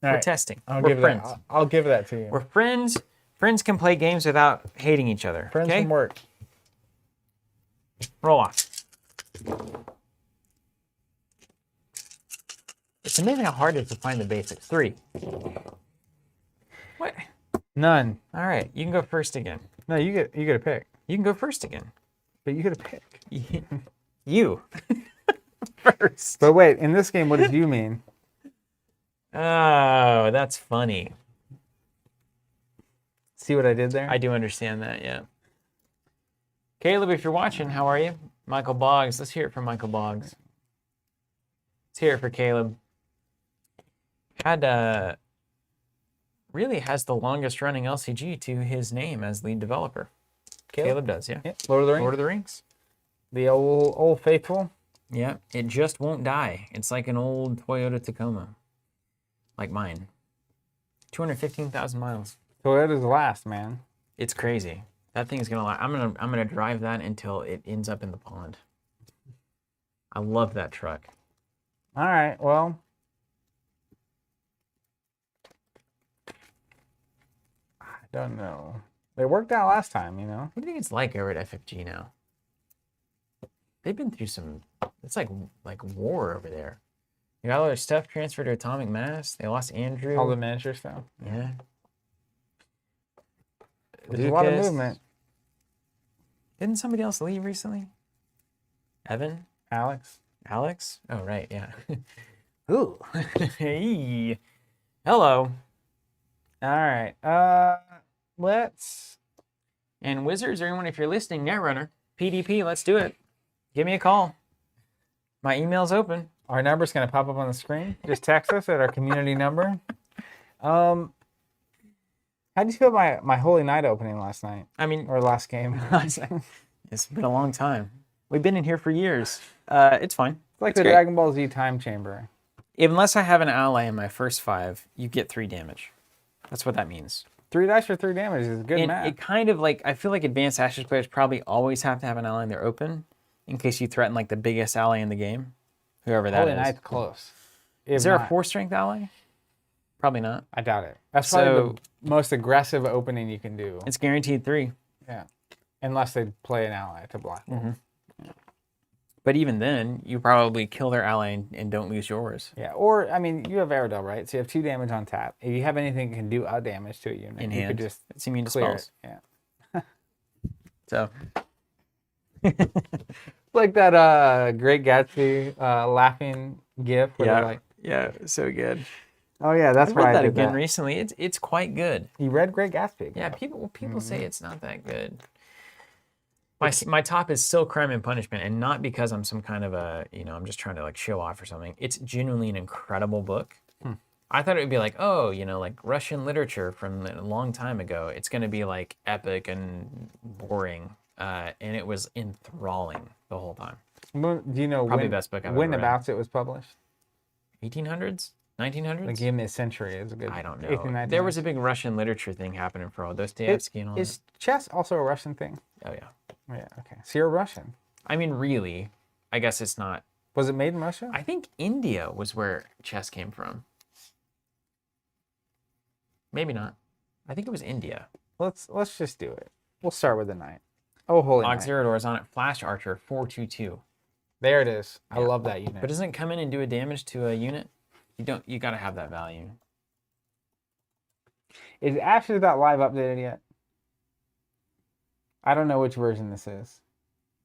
A: All
B: We're
A: right.
B: testing.
A: I'll
B: We're
A: give
B: friends.
A: That. I'll give that to you.
B: We're friends. Friends can play games without hating each other.
A: Friends
B: okay?
A: from work.
B: Roll off. It's amazing how hard it is to find the basics. 3. What?
A: None.
B: All right, you can go first again.
A: No, you get a pick.
B: You can go first again.
A: But you get a pick.
B: You. First.
A: But wait, in this game, what did you mean?
B: Oh, that's funny.
A: See what I did there?
B: I do understand that, yeah. Caleb, if you're watching, how are you? Michael Boggs. Let's hear it from Michael Boggs. Let's hear it for Caleb. Really has the longest running LCG to his name as lead developer. Caleb does, yeah.
A: Lord of the Rings.
B: Lord of the Rings.
A: The old faithful.
B: Yeah, it just won't die. It's like an old Toyota Tacoma. Like mine. 215,000 miles.
A: Toyota's last, man.
B: It's crazy. That thing's gonna last. I'm gonna drive that until it ends up in the pond. I love that truck.
A: All right, well. I don't know. They worked out last time, you know?
B: What do you think it's like over at FFG now? They've been through some. It's like war over there. You got all their stuff transferred to Atomic Mass. They lost Andrew.
A: All the miniature stuff.
B: Yeah.
A: There's a lot of
B: Lucas.
A: movement.
B: Didn't somebody else leave recently? Evan?
A: Alex?
B: Alex? Oh, right, yeah.
A: Ooh.
B: Hey. Hello.
A: All right. Let's.
B: And Wizards, or anyone, if you're listening, Netrunner, PDP, let's do it. Give me a call. My email's open.
A: Our number's going to pop up on the screen. Just text us at our community number. How did you feel about my Holy Night opening last night?
B: I mean,
A: Or last game?
B: it's been a long time. We've been in here for years. It's fine.
A: It's like
B: It's
A: the
B: great.
A: Dragon Ball Z time chamber.
B: Unless I have an ally in my first 5, you get 3 damage. That's what that means.
A: 3 dice for 3 damage is good
B: And
A: math.
B: it kind of like, I feel like advanced Ashes players probably always have to have an ally in their open in case you threaten like the biggest ally in the game, whoever that
A: Holy
B: is.
A: Knight's close.
B: Is there a 4-strength ally? Probably not.
A: I doubt it. That's probably the most aggressive opening you can do.
B: It's guaranteed 3.
A: Yeah. Unless they play an ally to block.
B: Mm-hmm. But even then, you probably kill their ally and don't lose yours.
A: Yeah. Or, I mean, you have Aerodel, right? So you have 2 damage on tap. If you have anything that can do damage to a unit,
B: In
A: you
B: hand.
A: could just
B: It's immune to
A: clear
B: spells.
A: it. Yeah.
B: So,
A: Like that Great Gatsby laughing gif where they're like,
B: yeah, so good.
A: oh yeah, that's
B: I
A: why
B: read
A: I
B: that
A: did
B: again
A: that.
B: recently. It's quite good.
A: You read Great Gatsby?
B: Yeah, people say it's not that good. My top is still Crime and Punishment, and not because I'm some kind of a, I'm just trying to like show off or something. It's genuinely an incredible book. I thought it would be like, like Russian literature from a long time ago. It's going to be like epic and boring, and it was enthralling the whole time.
A: Do you know
B: Probably the best book I've ever
A: when
B: read.
A: about it was published?
B: 1800s, 1900s.
A: Like, give me a century is a good.
B: I don't know.
A: 1800s.
B: There was a big Russian literature thing happening for all Dostoevsky and all
A: Is chess also a Russian thing?
B: that. Oh yeah.
A: Yeah. Okay. So you're Russian.
B: I mean, really, I guess it's not.
A: Was it made in Russia?
B: I think India was where chess came from. Maybe not. I think it was India.
A: Let's just do it. We'll start with the knight. Oh, holy knight.
B: Auxiliador is on it. Flash Archer 422.
A: There it is. I love that unit.
B: But doesn't it come in and do a damage to a unit? You got to have that value.
A: Is Ashes.live updated yet? I don't know which version this is.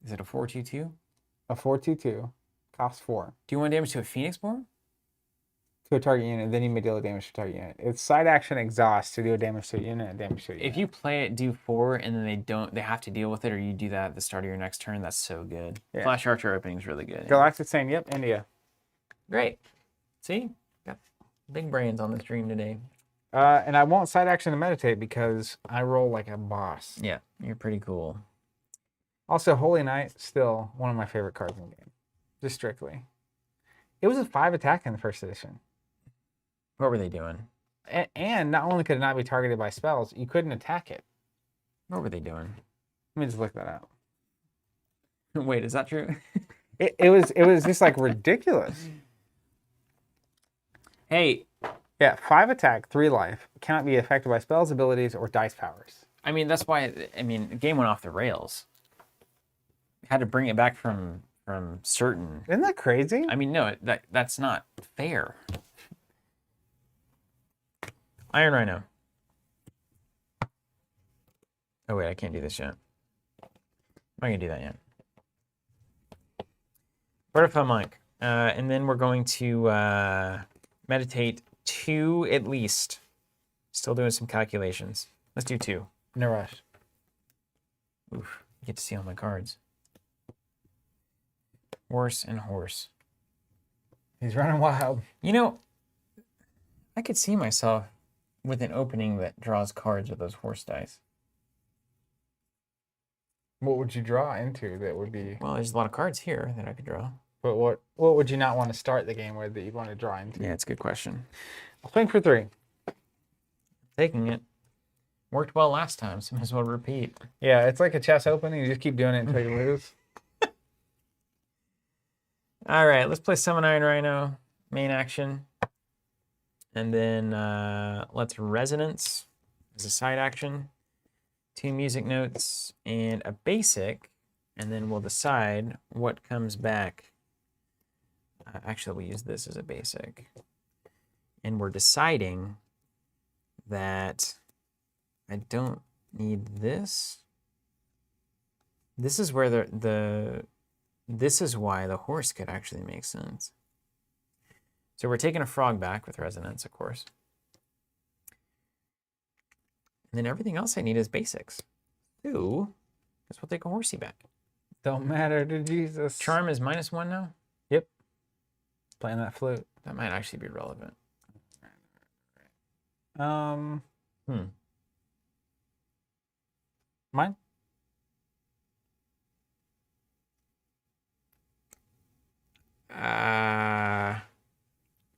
B: Is it a 422?
A: A 422 costs 4
B: Do you want damage to a Phoenixborn?
A: to a target unit. Then you may deal damage to a target unit. It's side action exhaust to deal damage to a unit and damage to a unit.
B: If you play it, do 4, and then they have to deal with it, or you do that at the start of your next turn, that's so good.
A: Yeah.
B: Flash Archer opening is really good.
A: Galactic saying, yep, India.
B: Great. See? Got big brains on the stream today.
A: And I won't side action to meditate because I roll like a boss.
B: Yeah, you're pretty cool.
A: Also, Holy Knight, still one of my favorite cards in the game. Just strictly. It was a 5 attack in the first edition.
B: What were they doing?
A: And not only could it not be targeted by spells, you couldn't attack it.
B: What were they doing?
A: Let me just look that up.
B: Wait, is that true?
A: It was just like ridiculous.
B: Hey,
A: Yeah, 5 attack, 3 life. Cannot be affected by spells, abilities, or dice powers.
B: I mean, that's why, the game went off the rails. Had to bring it back from certain.
A: Isn't that crazy?
B: I mean, no, that's not fair. Iron Rhino. Oh, wait, I can't do this yet. I'm not going to do that yet. Vertify Monk. And then we're going to meditate 2 at least. Still doing some calculations. Let's do 2.
A: No rush.
B: Oof, you get to see all my cards. Horse and horse.
A: He's running wild.
B: I could see myself with an opening that draws cards with those horse dice.
A: What would you draw into that would be...
B: Well, there's a lot of cards here that I could draw.
A: But what would you not want to start the game with that you'd want to draw into?
B: Yeah, it's a good question.
A: I'll swing for 3.
B: Taking it. Worked well last time, so might as well repeat.
A: Yeah, it's like a chess opening. You just keep doing it until you lose.
B: All right, let's play Summon Iron Rhino, main action. And then let's Resonance as a side action. 2 music notes and a basic. And then we'll decide what comes back. Actually, we'll use this as a basic. And we're deciding that I don't need this. This is where this is why the horse could actually make sense. So we're taking a frog back with Resonance, of course. And then everything else I need is basics. Ooh, guess we'll take a horsey back.
A: Don't matter to Jesus.
B: Charm is -1 now?
A: Yep. Playing that flute.
B: That might actually be relevant.
A: Mine?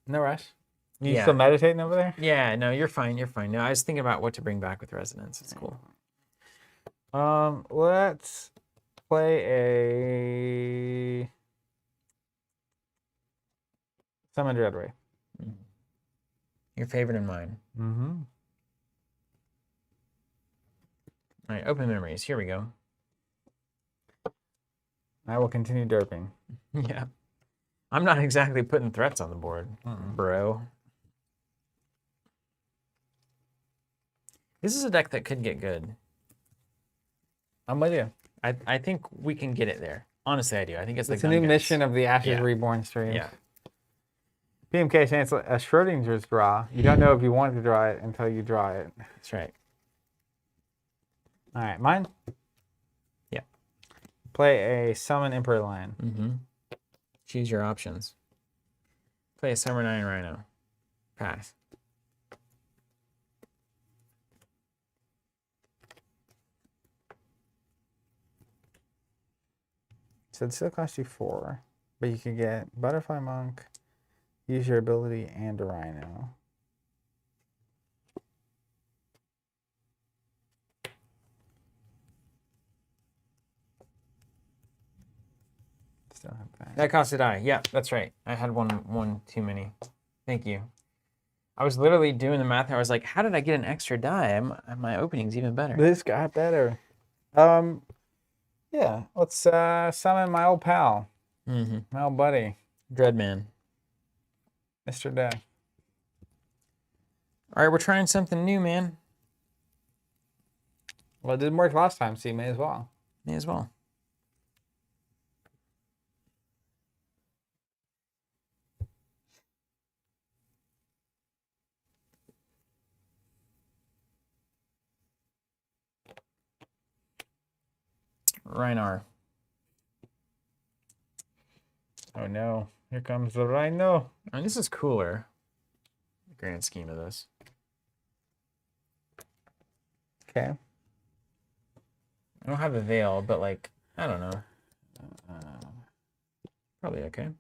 A: No rush. You still meditating over there?
B: Yeah, no, you're fine. You're fine. No, I was thinking about what to bring back with Resonance. It's cool.
A: Let's play a Summon Dread Wraith.
B: Your favorite and mine.
A: Mm-hmm.
B: All right, open memories. Here we go.
A: I will continue derping.
B: Yeah. I'm not exactly putting threats on the board, bro. This is a deck that could get good.
A: I'm with you.
B: I think we can get it there. Honestly, I do. I think it's
A: a new mission of the Ashes Reborn stream.
B: Yeah.
A: PMK saying it's a Schrodinger's draw. You don't know if you want to draw it until you draw it.
B: That's right.
A: All right, mine?
B: Yeah.
A: Play a Summon Emperor Lion.
B: Mm-hmm. Choose your options. Play a Summon Iron Rhino. Pass.
A: So it still costs you 4, but you can get Butterfly Monk, use your ability, and a Rhino. Still have that.
B: That cost a die. Yeah, that's right. I had one too many. Thank you. I was literally doing the math. I was like, how did I get an extra die? My opening's even better.
A: This got better. Yeah, let's summon my old pal. My old buddy.
B: Dreadman.
A: Mr. Death.
B: All right, we're trying something new, man.
A: Well, it didn't work last time, so you may as well.
B: May as well. Rhinar.
A: Oh no, here comes the Rhino.
B: I mean, this is cooler. The grand scheme of this.
A: Okay.
B: I don't have a veil, but like, I don't know. Probably okay.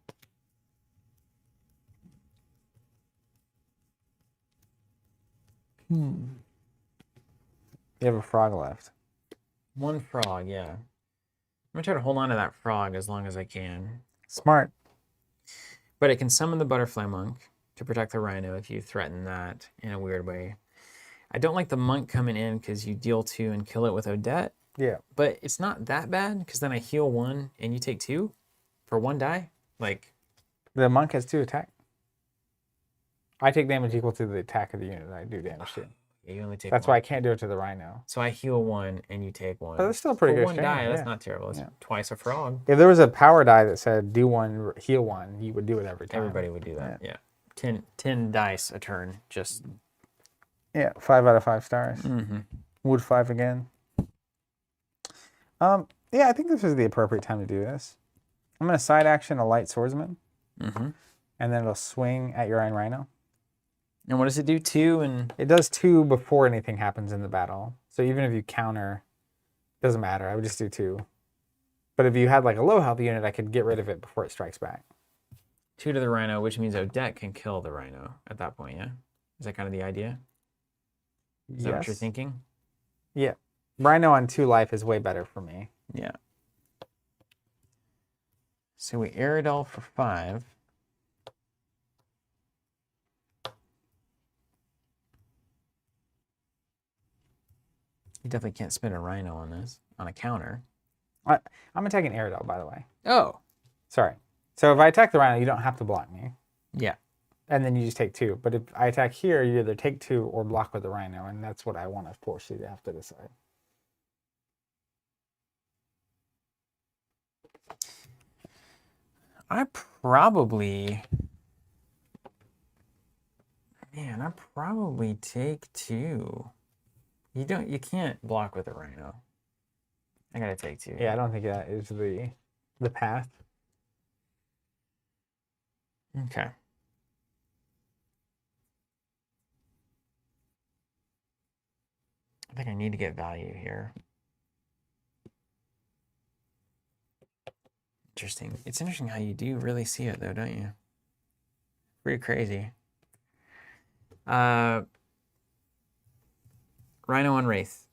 A: You have a frog left.
B: 1 frog, yeah. I'm gonna try to hold on to that frog as long as I can.
A: Smart.
B: But it can summon the Butterfly Monk to protect the Rhino if you threaten that in a weird way. I don't like the Monk coming in because you deal 2 and kill it with Odette.
A: Yeah.
B: But it's not that bad because then I heal 1 and you take 2 for 1 die. Like,
A: The monk has 2 attack. I take damage equal to the attack of the unit that I do damage to.
B: yeah, you only take
A: That's
B: 1.
A: why I can't do it to the Rhino.
B: So I heal 1 and you take 1.
A: But that's still a pretty
B: for
A: good
B: 1
A: strain,
B: die, that's
A: yeah.
B: not terrible. It's
A: Yeah.
B: twice a frog.
A: If there was a power die that said do 1, heal 1, you would do it every time.
B: Everybody would do that. Yeah. 10 dice a turn. Just.
A: Yeah, 5 out of 5 stars.
B: Mm-hmm.
A: Wood 5 again. Yeah, I think this is the appropriate time to do this. I'm going to side action a Light Swordsman.
B: Mm-hmm.
A: And then it'll swing at your Iron Rhino.
B: And what does it do? 2 and.
A: It does 2 before anything happens in the battle. So even if you counter, doesn't matter. I would just do 2. But if you had like a low health unit, I could get rid of it before it strikes back.
B: 2 to the Rhino, which means Odette can kill the Rhino at that point, yeah? Is that kind of the idea? Is that what you're
A: Yes.
B: thinking?
A: Yeah. Rhino on 2 life is way better for me.
B: Yeah. So we Aerodol for 5. You definitely can't spin a Rhino on this, on a counter.
A: I'm attacking Aerodol, by the way.
B: Oh.
A: Sorry. So if I attack the Rhino, you don't have to block me.
B: Yeah.
A: And then you just take 2. But if I attack here, you either take 2 or block with the Rhino. And that's what I want to force you to have to decide.
B: I probably take 2. You can't block with a Rhino. I gotta take 2.
A: Yeah, I don't think that is the path.
B: Okay. I think I need to get value here. Interesting. It's interesting how you do really see it though, don't you? Pretty crazy. Rhino on Wraith.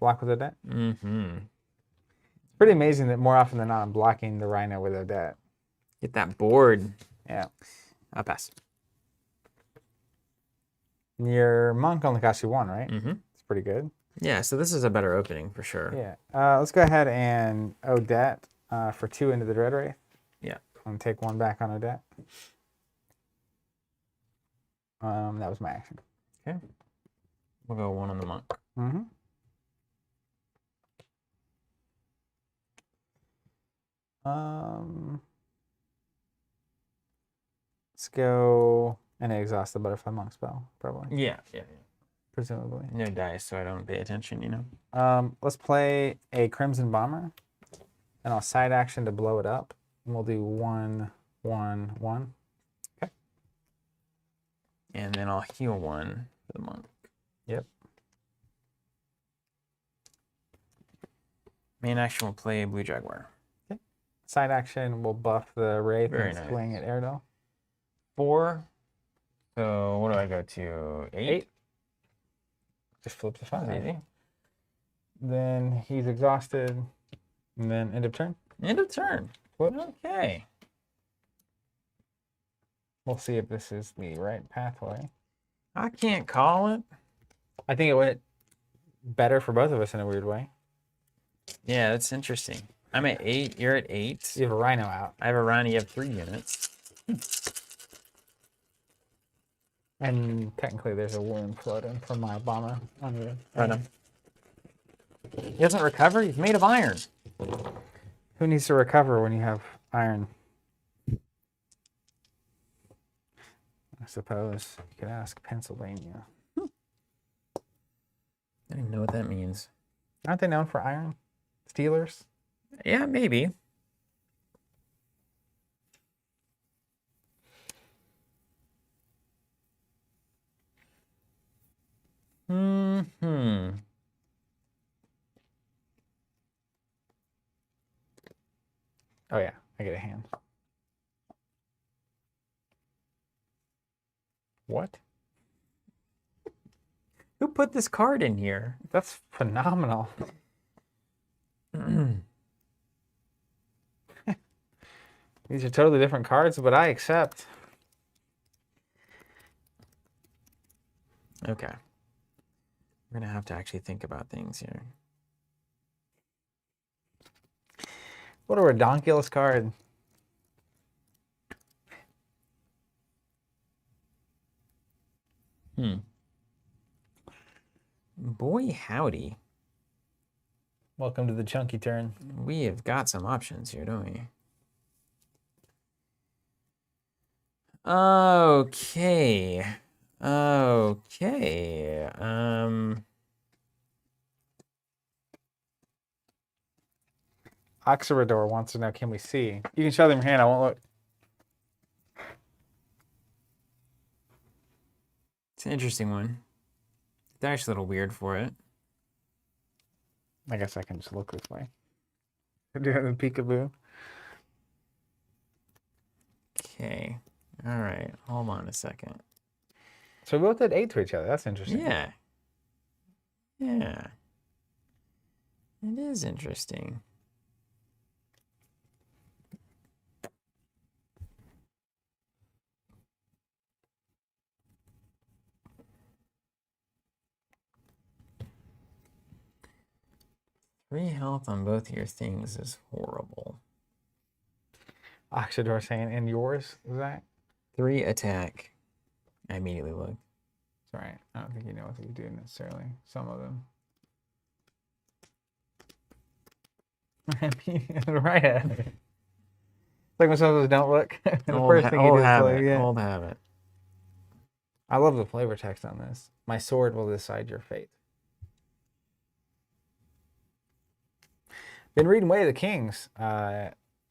A: Block with Odette.
B: Mm-hmm.
A: It's pretty amazing that more often than not, I'm blocking the Rhino with Odette.
B: Get that board.
A: Yeah.
B: I'll pass.
A: Your Monk only costs you 1, right?
B: Mm-hmm.
A: It's pretty good.
B: Yeah, so this is a better opening for sure.
A: Yeah. Let's go ahead and Odette for 2 into the Dread Wraith.
B: Yeah.
A: I'm going to take 1 back on Odette. That was my action.
B: Okay. We'll go 1 on the Monk.
A: Mm-hmm. Let's go and exhaust the Butterfly Monk spell, probably.
B: Yeah.
A: Presumably.
B: No dice, so I don't pay attention, you know.
A: Let's play a Crimson Bomber, and I'll side action to blow it up. And we'll do 1, 1, 1.
B: Okay. And then I'll heal 1 for the Monk.
A: Yep.
B: Main action will play Blue Jaguar.
A: Okay. Side action will buff the Wraith
B: Very
A: and
B: nice.
A: swing at Aerodol.
B: 4. So what do I go to? 8?
A: Just flip the 5.
B: Easy.
A: Then he's exhausted. And then end of turn.
B: End of turn.
A: Flip.
B: Okay.
A: We'll see if this is the right pathway.
B: I can't call it.
A: I think it went better for both of us in a weird way.
B: Yeah, that's interesting. I'm at 8. You're at 8.
A: You have a Rhino out.
B: I have a Rhino. You have 3 units.
A: And technically there's a wound floating from my bomber on you.
B: Rhino. He doesn't recover. He's made of iron.
A: Who needs to recover when you have iron? I suppose you could ask Pennsylvania.
B: I don't even know what that means.
A: Aren't they known for iron? Steelers?
B: Yeah, maybe.
A: Oh yeah, I get a hand. What?
B: Who put this card in here?
A: That's phenomenal. These are totally different cards, but I accept.
B: Okay. We're going to have to actually think about things here.
A: What a redonkulous card.
B: Boy, howdy.
A: Welcome to the chunky turn.
B: We have got some options here, don't we? Okay. Okay.
A: Oxerador wants to know, can we see? You can show them your hand, I won't look.
B: It's an interesting one. It's actually a little weird for it.
A: I guess I can just look this way. Do you have the peekaboo?
B: Okay. All right. Hold on a second.
A: So we both did 8 to each other. That's interesting.
B: Yeah. Yeah. It is interesting. Three health on both of your things is horrible.
A: Oxidor saying, and yours, Zach?
B: 3 attack. I immediately looked.
A: It's all right. I don't think you know what you do necessarily. Some of them. Right at it. It's like when some of those don't look. The first thing you do is
B: habit.
A: like, yeah.
B: Old habit.
A: I love the flavor text on this. My sword will decide your fate. Been reading Way of the Kings.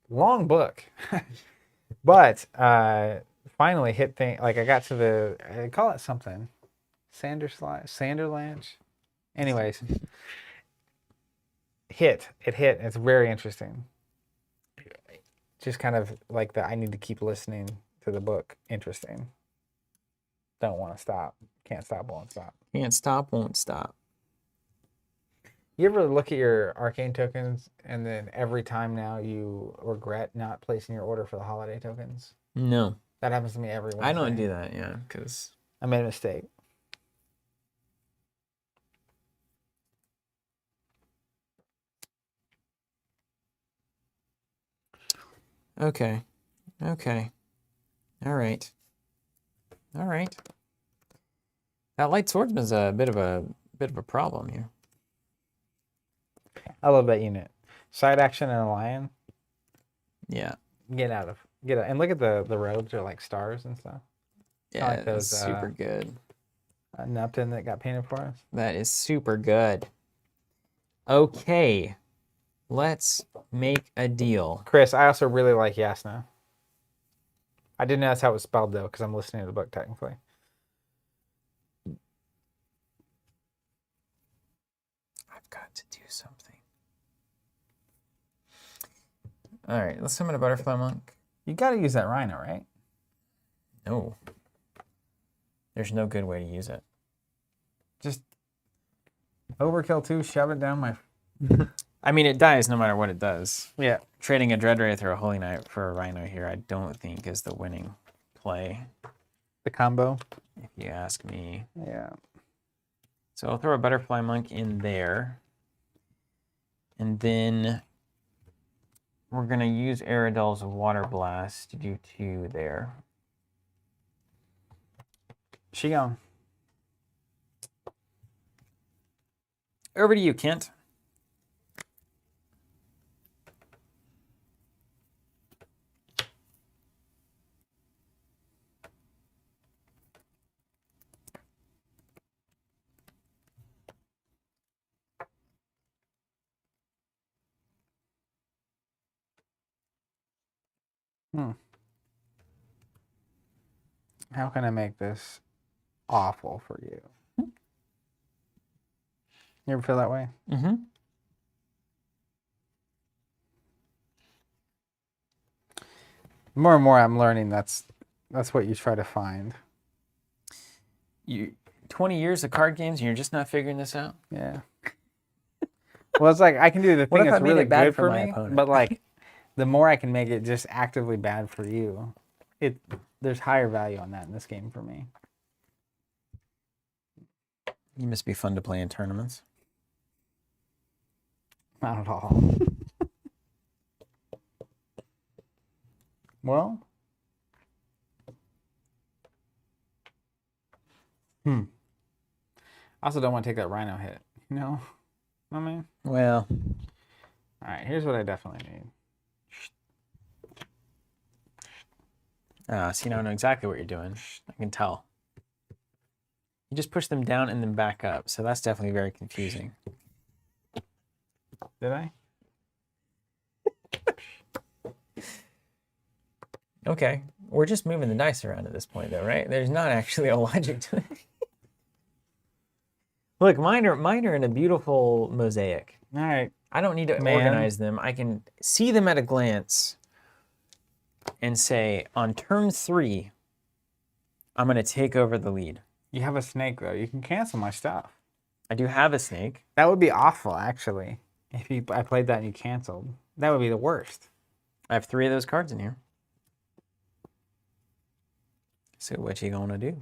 A: Long book. But finally hit thing. Like I got to the, I call it something. Sanderlanche. Anyways. It hit. It's very interesting. Just kind of like the I need to keep listening to the book. Interesting. Don't want to stop. Can't stop, won't stop.
B: Can't stop, won't stop.
A: You ever look at your arcane tokens and then every time now you regret not placing your order for the holiday tokens?
B: No.
A: That happens to me every once.
B: I don't do that, yeah, because
A: I made a mistake.
B: Okay. Okay. All right. All right. That light swordsman's a bit of a problem here.
A: I love that unit. Side action and a lion.
B: Yeah.
A: Get out. And look at the robes are like stars and stuff.
B: Yeah,
A: like those,
B: that's super good.
A: Nupton that got painted for us.
B: That is super good. Okay. Let's make a deal.
A: Chris, I also really like Yasna. I didn't know that's how it was spelled though, because I'm listening to the book technically.
B: I've got to do something. All right, let's summon a butterfly monk.
A: You got to use that rhino, right?
B: No. There's no good way to use it.
A: Just overkill 2, shove it down my...
B: I mean, it dies no matter what it does.
A: Yeah.
B: Trading a Dread Wraith or a Holy Knight for a Rhino here, I don't think is the winning play,
A: The combo.
B: if you ask me.
A: Yeah.
B: So I'll throw a Butterfly Monk in there. And then we're going to use Aerodol's Water Blast to do 2 there.
A: She gone.
B: Over to you, Kent.
A: How can I make this awful for you? You ever feel that way?
B: Mm-hmm.
A: More and more I'm learning that's what you try to find.
B: 20 years of card games and you're just not figuring this out?
A: Yeah. Well, it's like I can do the
B: What
A: thing
B: if I
A: that's
B: made
A: really
B: it bad
A: good
B: for
A: for
B: my
A: me,
B: opponent?
A: but like the more I can make it just actively bad for you, there's higher value on that in this game for me.
B: You must be fun to play in tournaments.
A: Not at all. Well. I also don't want to take that rhino hit. You know? I mean?
B: Well.
A: All right, here's what I definitely need.
B: See, now I know exactly what you're doing. I can tell. You just push them down and then back up. So that's definitely very confusing.
A: Did I?
B: Okay. We're just moving the dice around at this point, though, right? There's not actually a logic to it. Look, mine are in a beautiful mosaic.
A: All right.
B: I don't need to
A: Man.
B: organize them. I can see them at a glance and say, on turn 3, I'm going to take over the lead.
A: You have a snake though. You can cancel my stuff.
B: I do have a snake.
A: That would be awful, actually. If I played that and you canceled, that would be the worst.
B: I have 3 of those cards in here. So what you gonna do?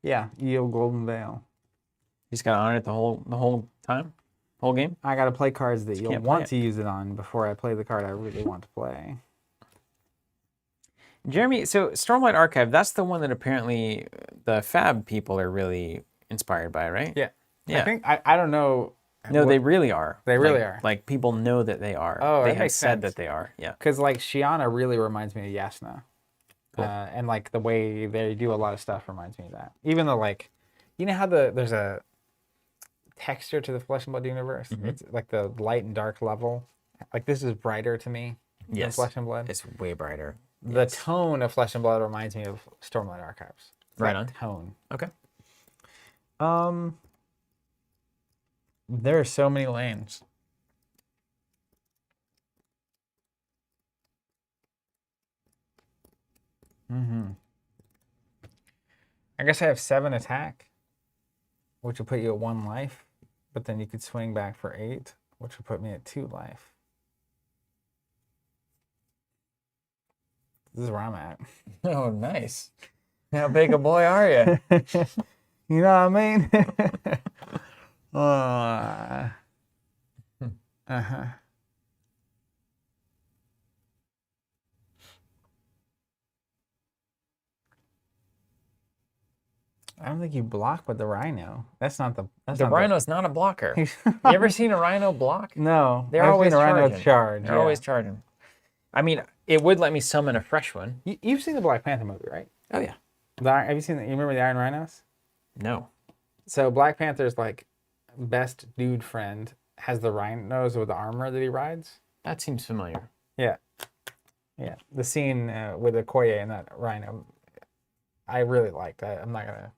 A: Yeah, yield Golden Veil.
B: You just gotta honor it the whole time, whole game.
A: I got to play cards that you'll
B: can't play
A: want
B: it.
A: to use it on before I play the card I really want to play.
B: Jeremy, so Stormlight Archive, that's the one that apparently the Fab people are really inspired by, right?
A: Yeah.
B: Yeah.
A: I think I don't know.
B: No, they really are.
A: They really
B: Like-
A: are.
B: Like people know that they are.
A: Oh,
B: they
A: that
B: have
A: makes
B: said
A: sense.
B: that they are. Yeah.
A: Because like Shiana really reminds me of Yasna.
B: Cool.
A: And like the way they do a lot of stuff reminds me of that. Even though like, you know how there's a texture to the Flesh and Blood universe? It's like the light and dark level. Like this is brighter to me than
B: Yes.
A: Flesh and Blood.
B: It's way brighter.
A: The tone of Flesh and Blood reminds me of Stormlight Archives. It's
B: Right
A: that
B: on.
A: tone.
B: Okay.
A: There are so many lanes. I guess I have 7 attack, which will put you at 1 life, but then you could swing back for 8, which will put me at 2 life. This is where I'm at.
B: Oh, nice. How big a boy are you?
A: You know what I mean? Uh-huh. I don't think you block with the Rhino. That's not the. That's
B: The
A: not
B: Rhino's not a blocker.
A: The...
B: You ever seen a Rhino block?
A: No,
B: They're
A: I've
B: always
A: seen a Rhino
B: charging.
A: charge.
B: They're
A: yeah.
B: always charging. I mean, it would let me summon a fresh one.
A: You've seen the Black Panther movie, right?
B: Oh, yeah.
A: Have you seen? You remember the Iron Rhinos?
B: No.
A: So Black Panther's like best dude friend has the rhinos with the armor that he rides.
B: That seems familiar.
A: Yeah, yeah. The scene with Okoye and that rhino, I really liked. I'm not gonna.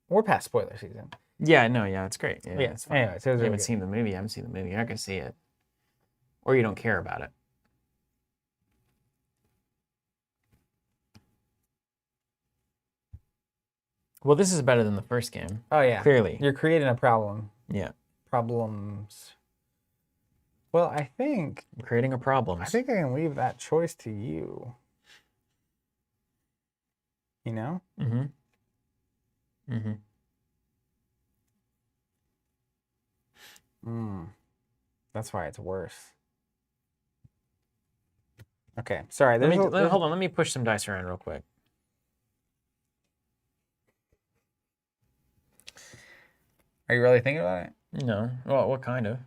A: We're past spoiler season.
B: Yeah, no, yeah, it's great. Yeah,
A: Yeah.
B: it's fine.
A: Anyway, so it was
B: You
A: really
B: haven't
A: good.
B: seen the movie. You haven't seen the movie. You're not going to see it. Or you don't care about it. Well, this is better than the first game.
A: Oh yeah,
B: Clearly.
A: you're creating a problem.
B: Yeah.
A: Problems. Well, I think
B: I'm creating a problem.
A: I can leave that choice to you. You know?
B: Mm-hmm. Mm-hmm.
A: That's why it's worse. Okay, sorry.
B: Hold on. Let me push some dice around real quick.
A: Are you really thinking about it?
B: No. Well, what kind of?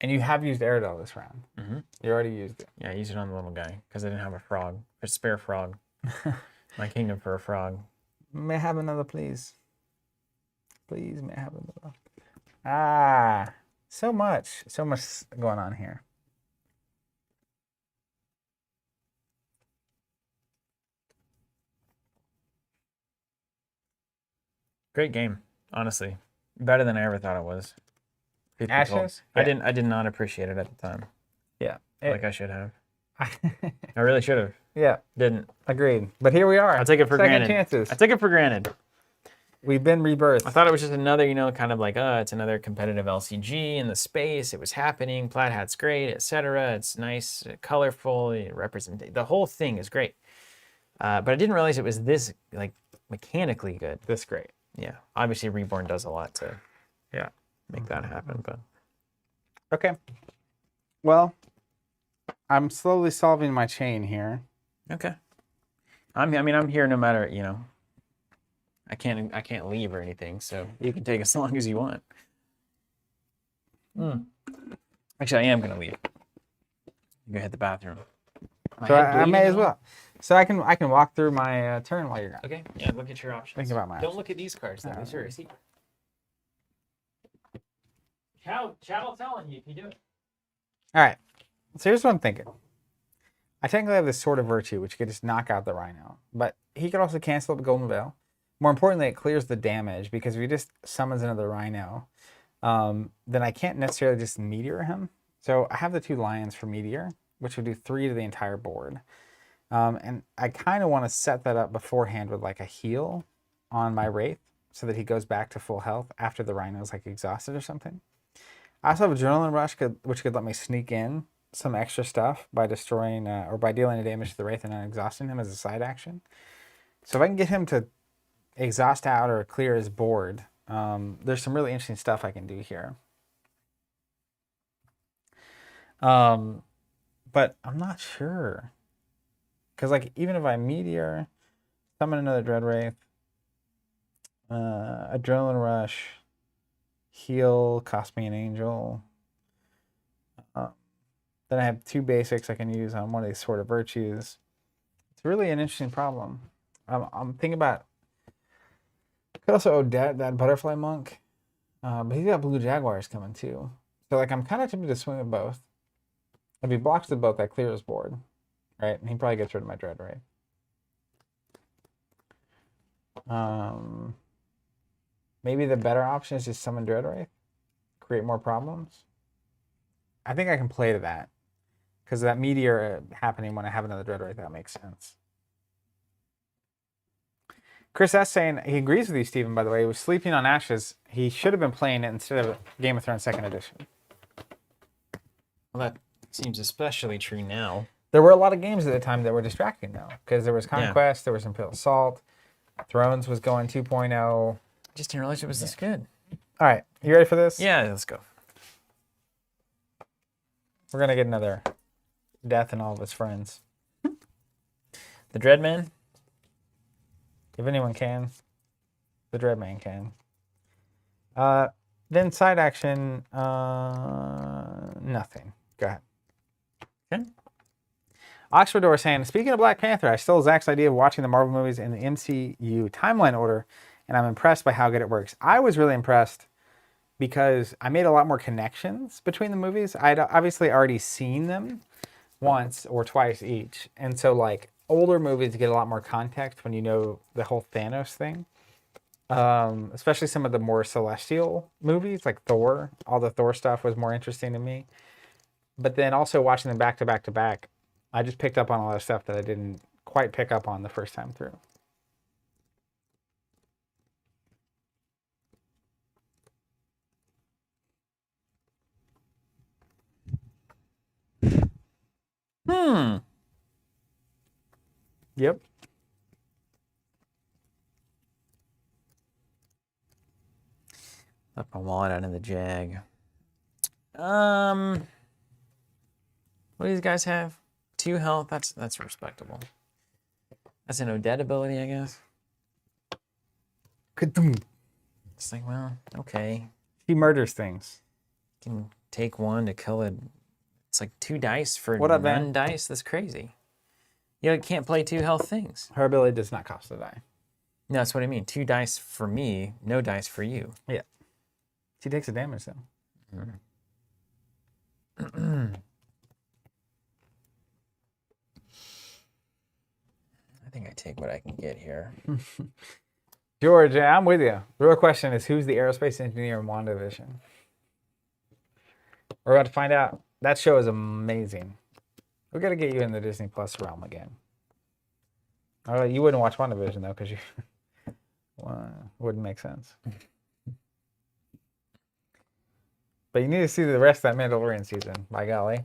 A: And you have used Aerodel this round.
B: Mm-hmm.
A: You already used it.
B: Yeah, I used it on the little guy because I didn't have a frog. A spare frog. My kingdom for a frog.
A: May I have another, please? Please, may I have another? Ah, so much going on here.
B: Great game, honestly. Better than I ever thought it was. Truth be told.
A: Ashes?
B: I did not appreciate it at the time.
A: Yeah.
B: Like I should have. I really should have.
A: Yeah,
B: Didn't.
A: agreed. But here we are.
B: I'll take it for
A: Second
B: granted.
A: chances.
B: I take it for granted.
A: We've been rebirthed.
B: I thought it was just another, kind of like, it's another competitive LCG in the space. It was happening. Plaid Hat's great, etc. It's nice, colorful, represent. The whole thing is great. But I didn't realize it was this, like, mechanically good.
A: This great.
B: Yeah. Obviously, Reborn does a lot to
A: Yeah.
B: make that happen. But
A: Okay. Well, I'm slowly solving my chain here.
B: okay. I'm here no matter, I can't leave or anything, so you can take as long as you want. Actually, I am gonna leave. Go hit the bathroom.
A: So I may as well. So I can walk through my turn while you're gone.
B: Okay. Yeah. Look at your options.
A: Think about my
B: Don't look at these cards. Though. These are a secret. Chat'll telling you if you do it.
A: All right. So here's what I'm thinking. I technically have this Sword of Virtue, which could just knock out the Rhino, but he could also cancel the Golden Veil. More importantly, it clears the damage, because if he just summons another Rhino, then I can't necessarily just Meteor him. So I have the 2 Lions for Meteor, which would do 3 to the entire board. And I kind of want to set that up beforehand with like a heal on my Wraith, so that he goes back to full health after the Rhino's like exhausted or something. I also have Adrenaline Rush, which could let me sneak in some extra stuff by destroying or by dealing damage to the Wraith and then exhausting him as a side action. So if I can get him to exhaust out or clear his board, there's some really interesting stuff I can do here. But I'm not sure. Because like even if I Meteor, summon another Dread Wraith, Adrenaline Rush, heal, cost me an angel. Then I have 2 basics I can use on one of these Sword of Virtues. It's really an interesting problem. I'm thinking about, I could also Odette, that Butterfly Monk, but he's got Blue Jaguars coming too. So like I'm kind of tempted to swing with both. If he blocks the both, that clears his board, right? And he probably gets rid of my Dread Wraith. Maybe the better option is just summon Dread Wraith, create more problems. I think I can play to that, because that Meteor happening when I have another Dread Wraith, that makes sense. Chris S. saying he agrees with you, Stephen, by the way. He was Sleeping on Ashes. He should have been playing it instead of Game of Thrones 2nd Edition.
B: Well, that seems especially true now.
A: There were a lot of games at the time that were distracting, though, because there was Conquest, there was Imperial Assault, Thrones was going 2.0.
B: Just didn't realize it was this good.
A: All right, you ready for this?
B: Yeah, let's go.
A: We're going to get another Death and all of his friends.
B: The Dreadman?
A: If anyone can, the Dreadman can. Then side action, nothing. Go ahead.
B: Okay.
A: Oxfordor saying, speaking of Black Panther, I stole Zach's idea of watching the Marvel movies in the MCU timeline order, and I'm impressed by how good it works. I was really impressed because I made a lot more connections between the movies. I'd obviously already seen them once or twice each, and so like older movies get a lot more context when you know the whole Thanos thing. Especially some of the more celestial movies like Thor. All the Thor stuff was more interesting to me. But then also watching them back to back to back, I just picked up on a lot of stuff that I didn't quite pick up on the first time through. Yep.
B: Left my wallet out in the Jag. What do these guys have? 2 health. That's respectable. That's an Odette ability, I guess. It's like, well, okay.
A: He murders things.
B: Can take 1 to kill it. It's like 2 dice for
A: What up,
B: none
A: man?
B: dice. That's crazy. You can't play 2 health things.
A: Her ability does not cost a die.
B: No, that's what I mean. 2 dice for me, no dice for you.
A: Yeah. She takes the damage though.
B: I think I take what I can get here.
A: George, I'm with you. The real question is, who's the aerospace engineer in WandaVision? We're about to find out. That show is amazing. We got to get you in the Disney Plus realm again. Oh, you wouldn't watch WandaVision though, because you wouldn't make sense. But you need to see the rest of that Mandalorian season. By golly.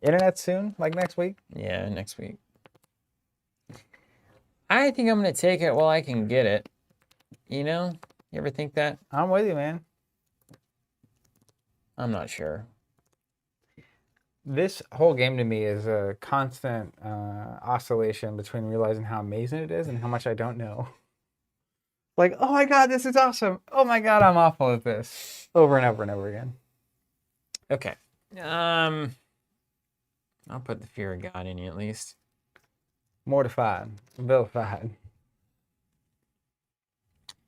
A: Internet soon, like next week.
B: Yeah, next week. I think I'm going to take it while I can get it. You know? You ever think that?
A: I'm with you, man.
B: I'm not sure.
A: This whole game to me is a constant oscillation between realizing how amazing it is and how much I don't know. Like, oh my God, this is awesome. Oh my God, I'm awful at this. Over and over and over again.
B: Okay. I'll put the fear of God in you at least.
A: Mortified. Vilified.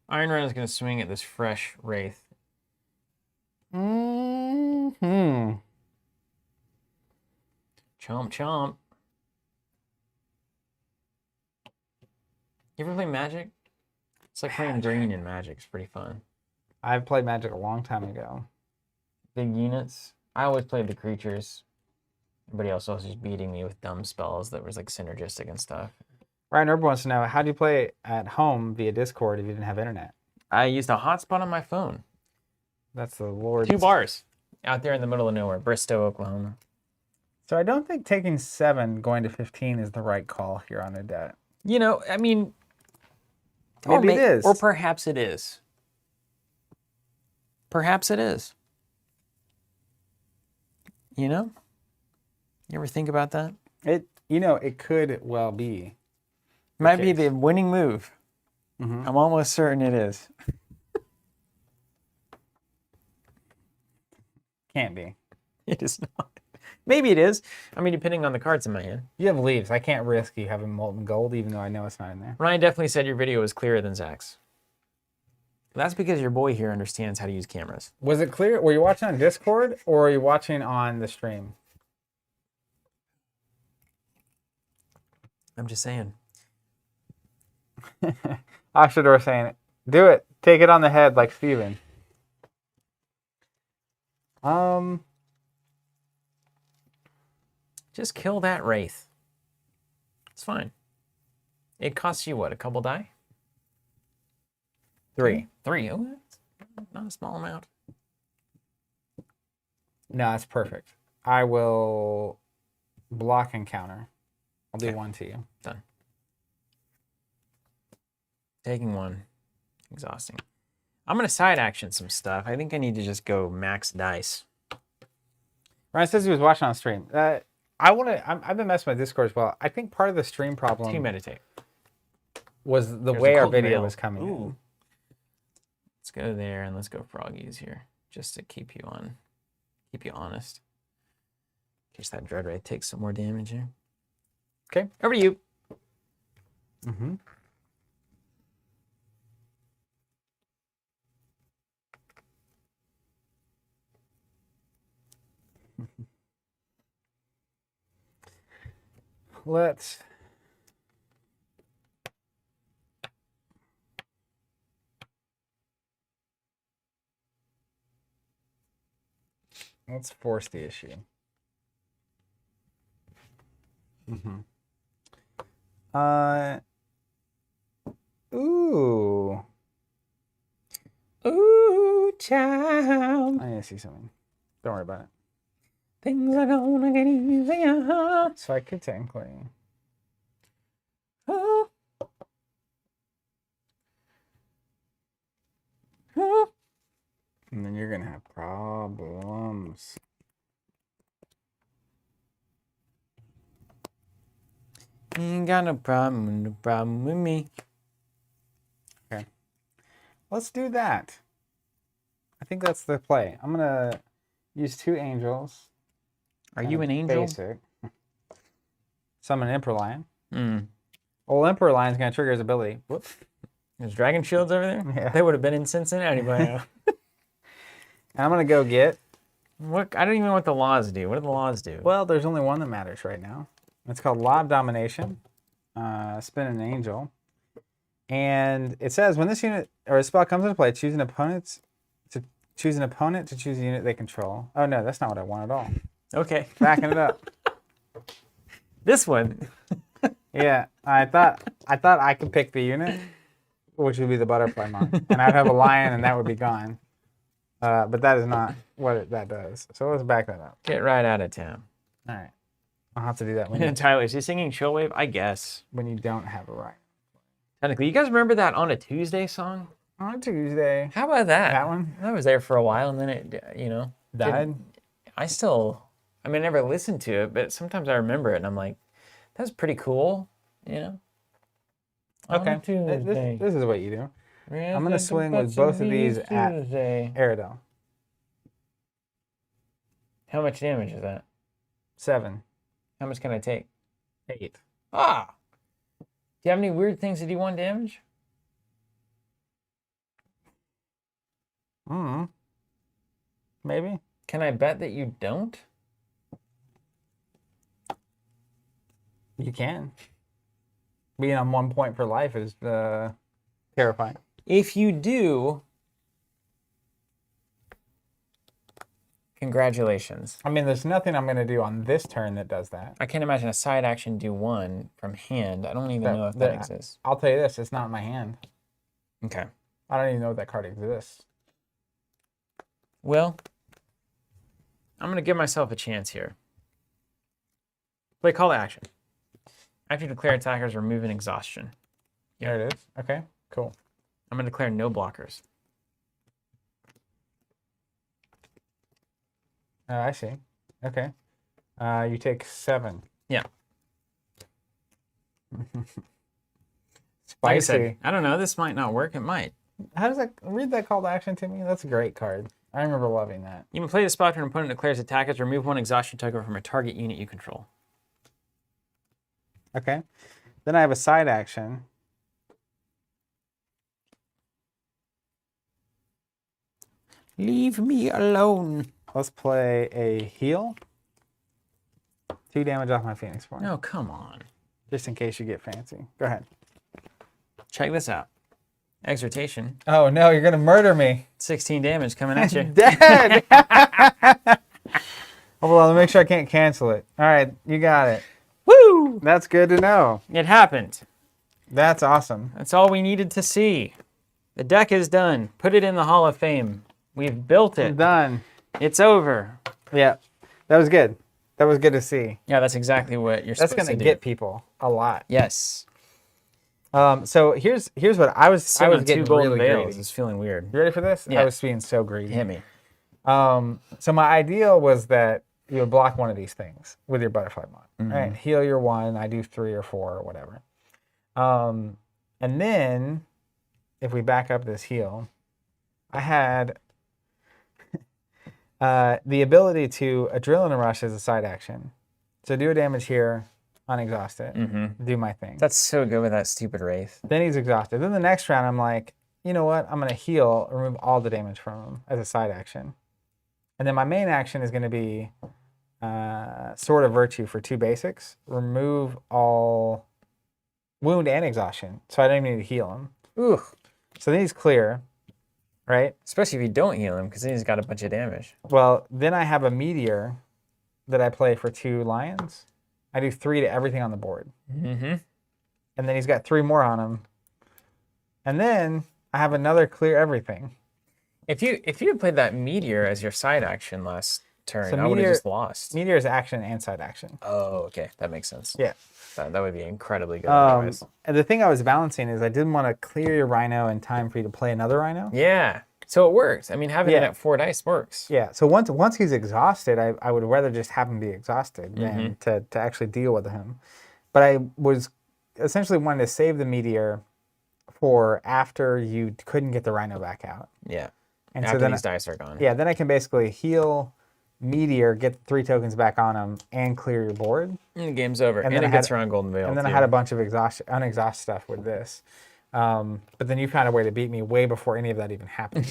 B: Iron Rhino is going to swing at this fresh Wraith.
A: Mm-hmm.
B: Chomp chomp. You ever play Magic? It's like playing green in Magic. It's pretty fun.
A: I've played Magic a long time ago.
B: Big units. I always played the creatures. Everybody else was just beating me with dumb spells that was like synergistic and stuff.
A: Ryan Urban wants to know, how do you play at home via Discord if you didn't have internet?
B: I used a hotspot on my phone.
A: That's the Lord.
B: 2 bars out there in the middle of nowhere, Bristow, Oklahoma.
A: So I don't think taking 7 going to 15 is the right call here on Odette.
B: You know, I mean,
A: Maybe it is.
B: Or perhaps it is. Perhaps it is. You know? You ever think about that?
A: It could well be.
B: Might be the winning move.
A: Mm-hmm.
B: I'm almost certain it is.
A: Can't be.
B: It is not. Maybe it is. I mean, depending on the cards in my hand.
A: You have leaves. I can't risk you having molten gold, even though I know it's not in there.
B: Ryan definitely said your video was clearer than Zach's. That's because your boy here understands how to use cameras.
A: Was it clear? Were you watching on Discord or were you watching on the stream?
B: I'm just saying.
A: Oshador saying, do it. Take it on the head like Steven.
B: Just kill that Wraith. It's fine. It costs you what, a couple die?
A: 3.
B: 3. Oh, that's not a small amount.
A: No, that's perfect. I will block and counter. I'll do 1 to you.
B: Done. Taking 1. Exhausting. I'm going to side action some stuff. I think I need to just go max dice.
A: Ryan says he was watching on stream. I've been messing with Discord as well. I think part of the stream problem
B: To meditate.
A: was the
B: There's
A: way
B: a
A: our
B: cult
A: video
B: mail.
A: was coming in.
B: Ooh. Let's go there and let's go froggies here, just to keep you honest. In case that Dread Wraith takes some more damage here.
A: Okay.
B: Over to you.
A: Mm-hmm. Let's force the issue. Mm-hmm. Ooh, child. I need to see something. Don't worry about it.
B: Things are gonna get easier.
A: So I could technically.
B: Oh.
A: And then you're gonna have problems.
B: Ain't got no problem with me.
A: Okay. Let's do that. I think that's the play. I'm gonna use 2 angels.
B: Are you an angel?
A: Basic. Summon Emperor Lion.
B: Mm.
A: Old Emperor Lion's gonna trigger his ability. Whoops.
B: There's dragon shields over there?
A: Yeah.
B: They would have been in Cincinnati by now.
A: And I'm gonna go get.
B: What? I don't even know what the laws do. What do the laws do?
A: Well, there's only one that matters right now. It's called Law of Domination. Spin an angel. And it says when this unit or a spell comes into play, choose an opponent to choose a unit they control. Oh no, that's not what I want at all.
B: Okay.
A: Backing it up.
B: This one.
A: Yeah, I thought I could pick the unit, which would be the butterfly monk, and I'd have a lion, and that would be gone. But that is not what that does. So let's back that up.
B: Get right out of town.
A: All right, I'll have to do that when
B: Tyler, is he singing Chillwave? I guess.
A: you don't have a right.
B: Technically, you guys remember that On a Tuesday song?
A: On Tuesday.
B: How about that?
A: That one?
B: That was there for a while, and then it,
A: Died?
B: I never listened to it, but sometimes I remember it, and I'm like, that's pretty cool, On
A: Okay,
B: a Tuesday.
A: this is what you do.
B: Yeah,
A: I'm going to swing with both of these at
B: Tuesday.
A: Aerodel.
B: How much damage is that?
A: 7.
B: How much can I take?
A: 8.
B: Ah! Do you have any weird things that do 1 damage?
A: Maybe.
B: Can I bet that you don't?
A: You can. Being on 1 point for life is terrifying.
B: If you do, congratulations.
A: I mean, there's nothing I'm going to do on this turn that does that.
B: I can't imagine a side action do 1 from hand. I don't even know if that exists.
A: I'll tell you this, it's not in my hand.
B: Okay.
A: I don't even know that card exists.
B: Well, I'm going to give myself a chance here. Play call to action. After you declare attackers, remove an exhaustion.
A: There it is. Okay, cool.
B: I'm going to declare no blockers.
A: Oh, I see. Okay. You take 7.
B: Yeah.
A: Spicy.
B: Like I said, I don't know. This might not work. It might.
A: How does that read that call to action to me? That's a great card. I remember loving that.
B: You can play the spot when an opponent declares attackers. Remove 1 exhaustion token from a target unit you control.
A: Okay. Then I have a side action.
B: Leave me alone.
A: Let's play a heal. 2 damage off my Phoenix Form.
B: No, come on.
A: Just in case you get fancy. Go ahead.
B: Check this out. Exhortation.
A: Oh no, you're gonna murder me.
B: 16 damage coming at you.
A: Dead. Hold on, let me make sure I can't cancel it. All right, you got it.
B: Woo!
A: That's good to know.
B: It happened.
A: That's awesome.
B: That's all we needed to see. The deck is done. Put it in the Hall of Fame. We've built it.
A: Done.
B: It's over.
A: Yeah, that was good. That was good to see.
B: Yeah, that's exactly what you're
A: That's
B: supposed to do.
A: gonna get people a lot.
B: Yes.
A: So here's what I was getting
B: 2 golden
A: really
B: veils.
A: greedy.
B: It's feeling weird.
A: You ready for this?
B: Yeah.
A: I was being so greedy.
B: Hit me.
A: So my ideal was that you would block one of these things with your butterfly mod. Right? Heal your 1. I do 3 or 4 or whatever. And then if we back up this heal, I had the ability to Adrenaline Rush as a side action. So do a damage here, unexhaust it, do my thing.
B: That's so good with that stupid Wraith.
A: Then he's exhausted. Then the next round, I'm like, you know what? I'm going to heal, remove all the damage from him as a side action. And then my main action is going to be Sword of Virtue for 2 basics. Remove all wound and exhaustion. So I don't even need to heal him.
B: Ooh.
A: So then he's clear, right?
B: Especially if you don't heal him, because then he's got a bunch of damage.
A: Well, then I have a Meteor that I play for 2 lions. I do 3 to everything on the board.
B: Mm-hmm.
A: And then he's got 3 more on him. And then I have another clear everything.
B: If you had played that Meteor as your side action last turn,
A: So
B: I would have
A: Meteor-
B: just lost.
A: Meteor is action and side action.
B: Oh, okay. That makes sense.
A: Yeah.
B: That would be incredibly good otherwise.
A: And the thing I was balancing is I didn't want to clear your Rhino in time for you to play another Rhino.
B: Yeah. So it works. I mean, having it
A: Yeah.
B: at 4 dice works.
A: Yeah. So once he's exhausted, I would rather just have him be exhausted than to actually deal with him. But I was essentially wanting to save the Meteor for after you couldn't get the Rhino back out.
B: Yeah.
A: And
B: After
A: so then
B: these dice are gone.
A: yeah, then I can basically heal Meteor, get 3 tokens back on him, and clear your board.
B: And the game's over. And,
A: then
B: it
A: I
B: gets
A: had-
B: around Golden Veil.
A: And then I
B: too.
A: had a bunch of unexhaust stuff with this. But then you found a way to beat me way before any of that even happened,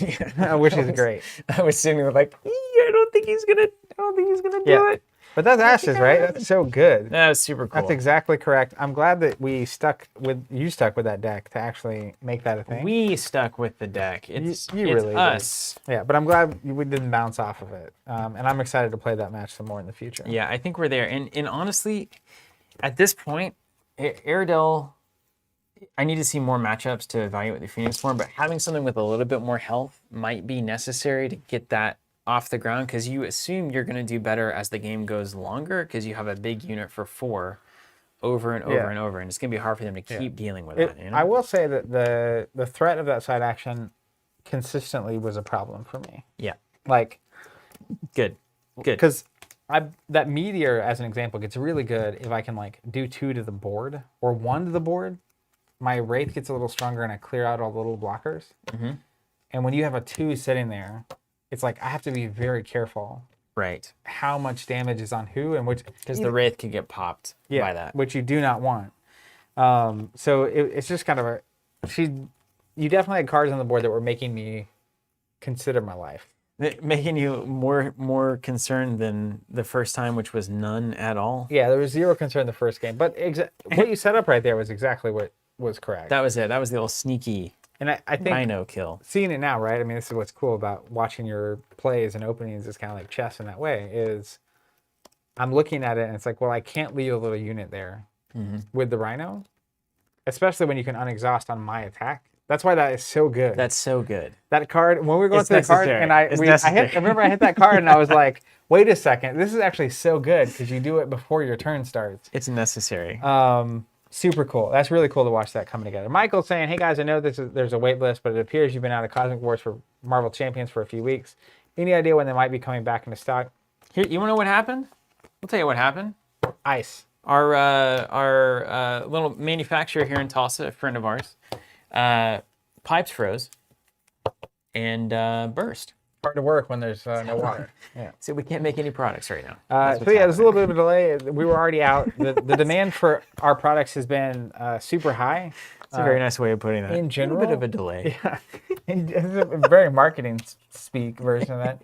A: which is great.
B: I was sitting there like, I don't think he's gonna do
A: Yeah.
B: it.
A: But that's Ashes, right? That's so good.
B: That was super cool.
A: That's exactly correct. I'm glad that you stuck with that deck to actually make that a thing.
B: We stuck with the deck. It's
A: really did.
B: us.
A: Yeah, but I'm glad we didn't bounce off of it. And I'm excited to play that match some more in the future.
B: Yeah, I think we're there. And honestly, at this point, Airedale, I need to see more matchups to evaluate the Phoenix form, but having something with a little bit more health might be necessary to get that off the ground, because you assume you're going to do better as the game goes longer because you have a big unit for 4 over and over and over, and it's going to be hard for them to keep dealing with that. You know?
A: I will say that the threat of that side action consistently was a problem for me.
B: Yeah.
A: Like,
B: Good.
A: because that Meteor, as an example, gets really good if I can like do 2 to the board or 1 to the board. My Wraith gets a little stronger and I clear out all the little blockers. And when you have a 2 sitting there, it's like I have to be very careful
B: Right.
A: how much damage is on who and which.
B: Because the Wraith could get popped by that.
A: Which you do not want. So it's just kind of you definitely had cards on the board that were making me consider my life.
B: Making you more concerned than the first time, which was none at all.
A: Yeah, there was zero concern the first game, but what you set up right there was exactly what was correct.
B: That was it. That was the little sneaky
A: And I think
B: Rhino kill.
A: seeing it now, right? I mean, this is what's cool about watching your plays and openings is kind of like chess in that way, is I'm looking at it and it's like, well, I can't leave a little unit there with the Rhino, especially when you can unexhaust on my attack. That's why that is so good.
B: That's so good.
A: That card, when we were going
B: It's
A: through the card,
B: necessary.
A: and I
B: It's
A: remember I hit that card and I was like, wait a second, this is actually so good because you do it before your turn starts.
B: It's necessary.
A: Super cool. That's really cool to watch that coming together. Michael's saying, hey guys, I know there's a wait list, but it appears you've been out of Cosmic Wars for Marvel Champions for a few weeks. Any idea when they might be coming back into stock?
B: Here, you want to know what happened? I'll tell you what happened.
A: Ice.
B: Our little manufacturer here in Tulsa, a friend of ours, pipes froze and burst.
A: Hard to work when there's no water. Yeah.
B: So we can't make any products right now.
A: So yeah, there's a little bit of a delay. We were already out. The demand for our products has been super high.
B: It's a very nice way of putting that.
A: In general,
B: a little bit of a delay.
A: Yeah, it's a very marketing speak version of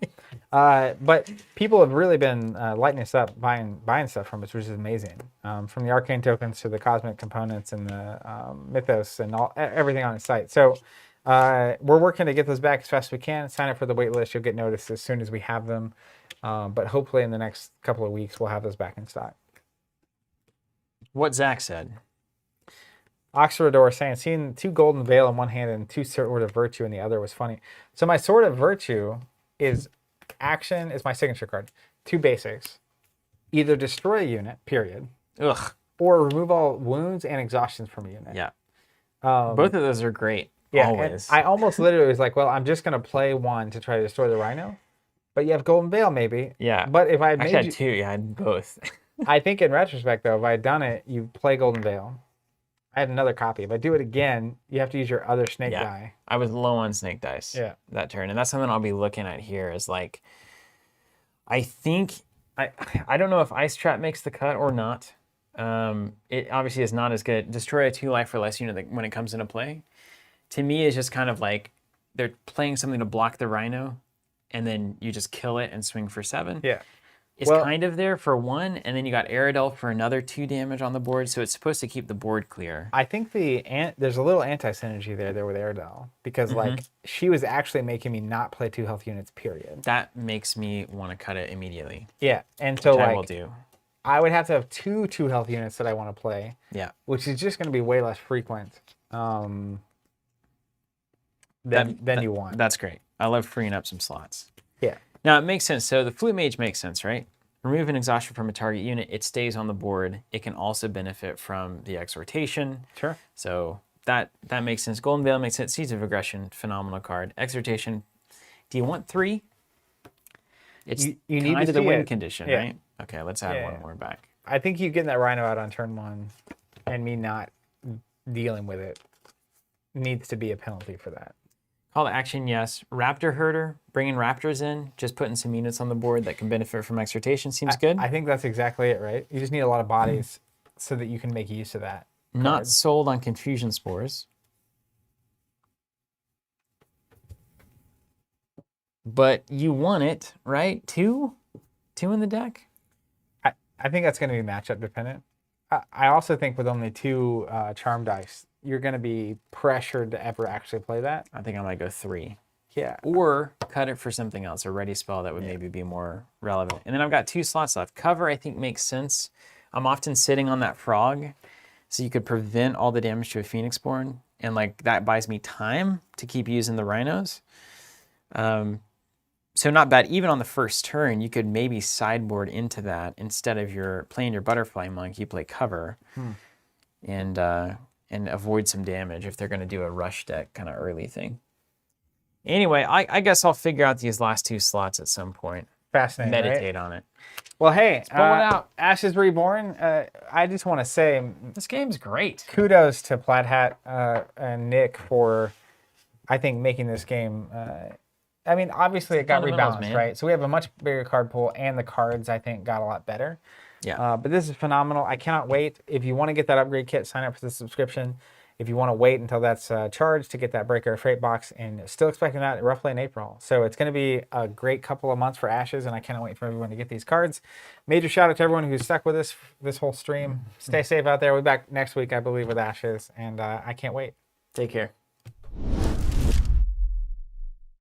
A: that. But people have really been lighting us up, buying stuff from us, which is amazing. From the arcane tokens to the cosmic components and the mythos and everything on the site. So we're working to get those back as fast as we can. Sign up for the wait list. You'll get notice as soon as we have them. But hopefully in the next couple of weeks, we'll have those back in stock.
B: What Zach said.
A: Oxfordor saying, seeing 2 golden veil in one hand and 2 sword of virtue in the other was funny. So my sword of virtue is action, is my signature card. 2 basics. Either destroy a unit, period.
B: Ugh.
A: Or remove all wounds and exhaustions from a unit.
B: Yeah. Both of those are great.
A: Yeah,
B: always.
A: I almost literally was like, well, I'm just going to play 1 to try to destroy the Rhino. But you have golden veil, maybe.
B: Yeah.
A: But if I had
B: Actually,
A: made
B: I had 2. Yeah, I had both.
A: I think in retrospect, though, if I had done it, you play golden veil. I had another copy. If I do it again, you have to use your other snake die.
B: I was low on snake dice
A: that
B: turn. And that's something I'll be looking at here is like, I think, I don't know if Ice Trap makes the cut or not. It obviously is not as good. Destroy a 2 life or less unit when it comes into play. To me, it's just kind of like they're playing something to block the Rhino, and then you just kill it and swing for 7.
A: Yeah.
B: It's kind of there for 1, and then you got Aerodel for another 2 damage on the board, so it's supposed to keep the board clear.
A: I think there's a little anti-synergy there with Aerodel, because like she was actually making me not play 2 health units, period.
B: That makes me want to cut it immediately.
A: Yeah, and so
B: which
A: like
B: I will do.
A: I would have to have 2 health units that I want to play.
B: Yeah.
A: Which is just going to be way less frequent than you want.
B: That's great. I love freeing up some slots.
A: Yeah.
B: Now, it makes sense. So the Flute Mage makes sense, right? Remove an exhaustion from a target unit. It stays on the board. It can also benefit from the Exhortation.
A: Sure.
B: So that makes sense. Golden Veil makes sense. Seeds of Aggression, phenomenal card. Exhortation, do you want 3? It's
A: you need
B: kind
A: to
B: of the
A: see
B: win
A: it.
B: condition,
A: Yeah.
B: right? Okay, let's add 1 more back.
A: I think you getting that Rhino out on turn 1 and me not dealing with it needs to be a penalty for that.
B: Call to action, yes. Raptor Herder, bringing Raptors in, just putting some units on the board that can benefit from Exhortation seems good.
A: I think that's exactly it, right? You just need a lot of bodies so that you can make use of that.
B: Not sold on Confusion Spores. But you want it, right? 2 in the deck?
A: I think that's going to be matchup dependent. I also think with only 2 charm dice, you're going to be pressured to ever actually play that.
B: I think I might go 3.
A: Yeah.
B: Or cut it for something else, a ready spell that would maybe be more relevant. And then I've got 2 slots left. Cover, I think, makes sense. I'm often sitting on that frog, so you could prevent all the damage to a Phoenixborn, and like that buys me time to keep using the Rhinos. So not bad. Even on the first turn, you could maybe sideboard into that instead of playing your Butterfly Monk. You play cover, and avoid some damage if they're going to do a rush deck kind of early thing. Anyway, I guess I'll figure out these last 2 slots at some point.
A: Fascinating.
B: Meditate on it.
A: Well, hey,
B: pull it out.
A: Ashes Reborn. I just want to say
B: This game's great.
A: kudos to Plaid Hat and Nick for, I think, making this game. I mean, obviously it got
B: Fundamentals,
A: rebalanced,
B: man.
A: right? So we have a much bigger card pool, and the cards, I think, got a lot better.
B: Yeah.
A: But this is phenomenal. I cannot wait. If you want to get that upgrade kit, sign up for the subscription. if you want to wait until that's charged to get that Breaker Freight box, and still expecting that roughly in April. So it's going to be a great couple of months for Ashes, and I cannot wait for everyone to get these cards. Major shout out to everyone who's stuck with us this whole stream. Stay safe out there. We'll be back next week, I believe, with Ashes, and I can't wait.
B: Take care.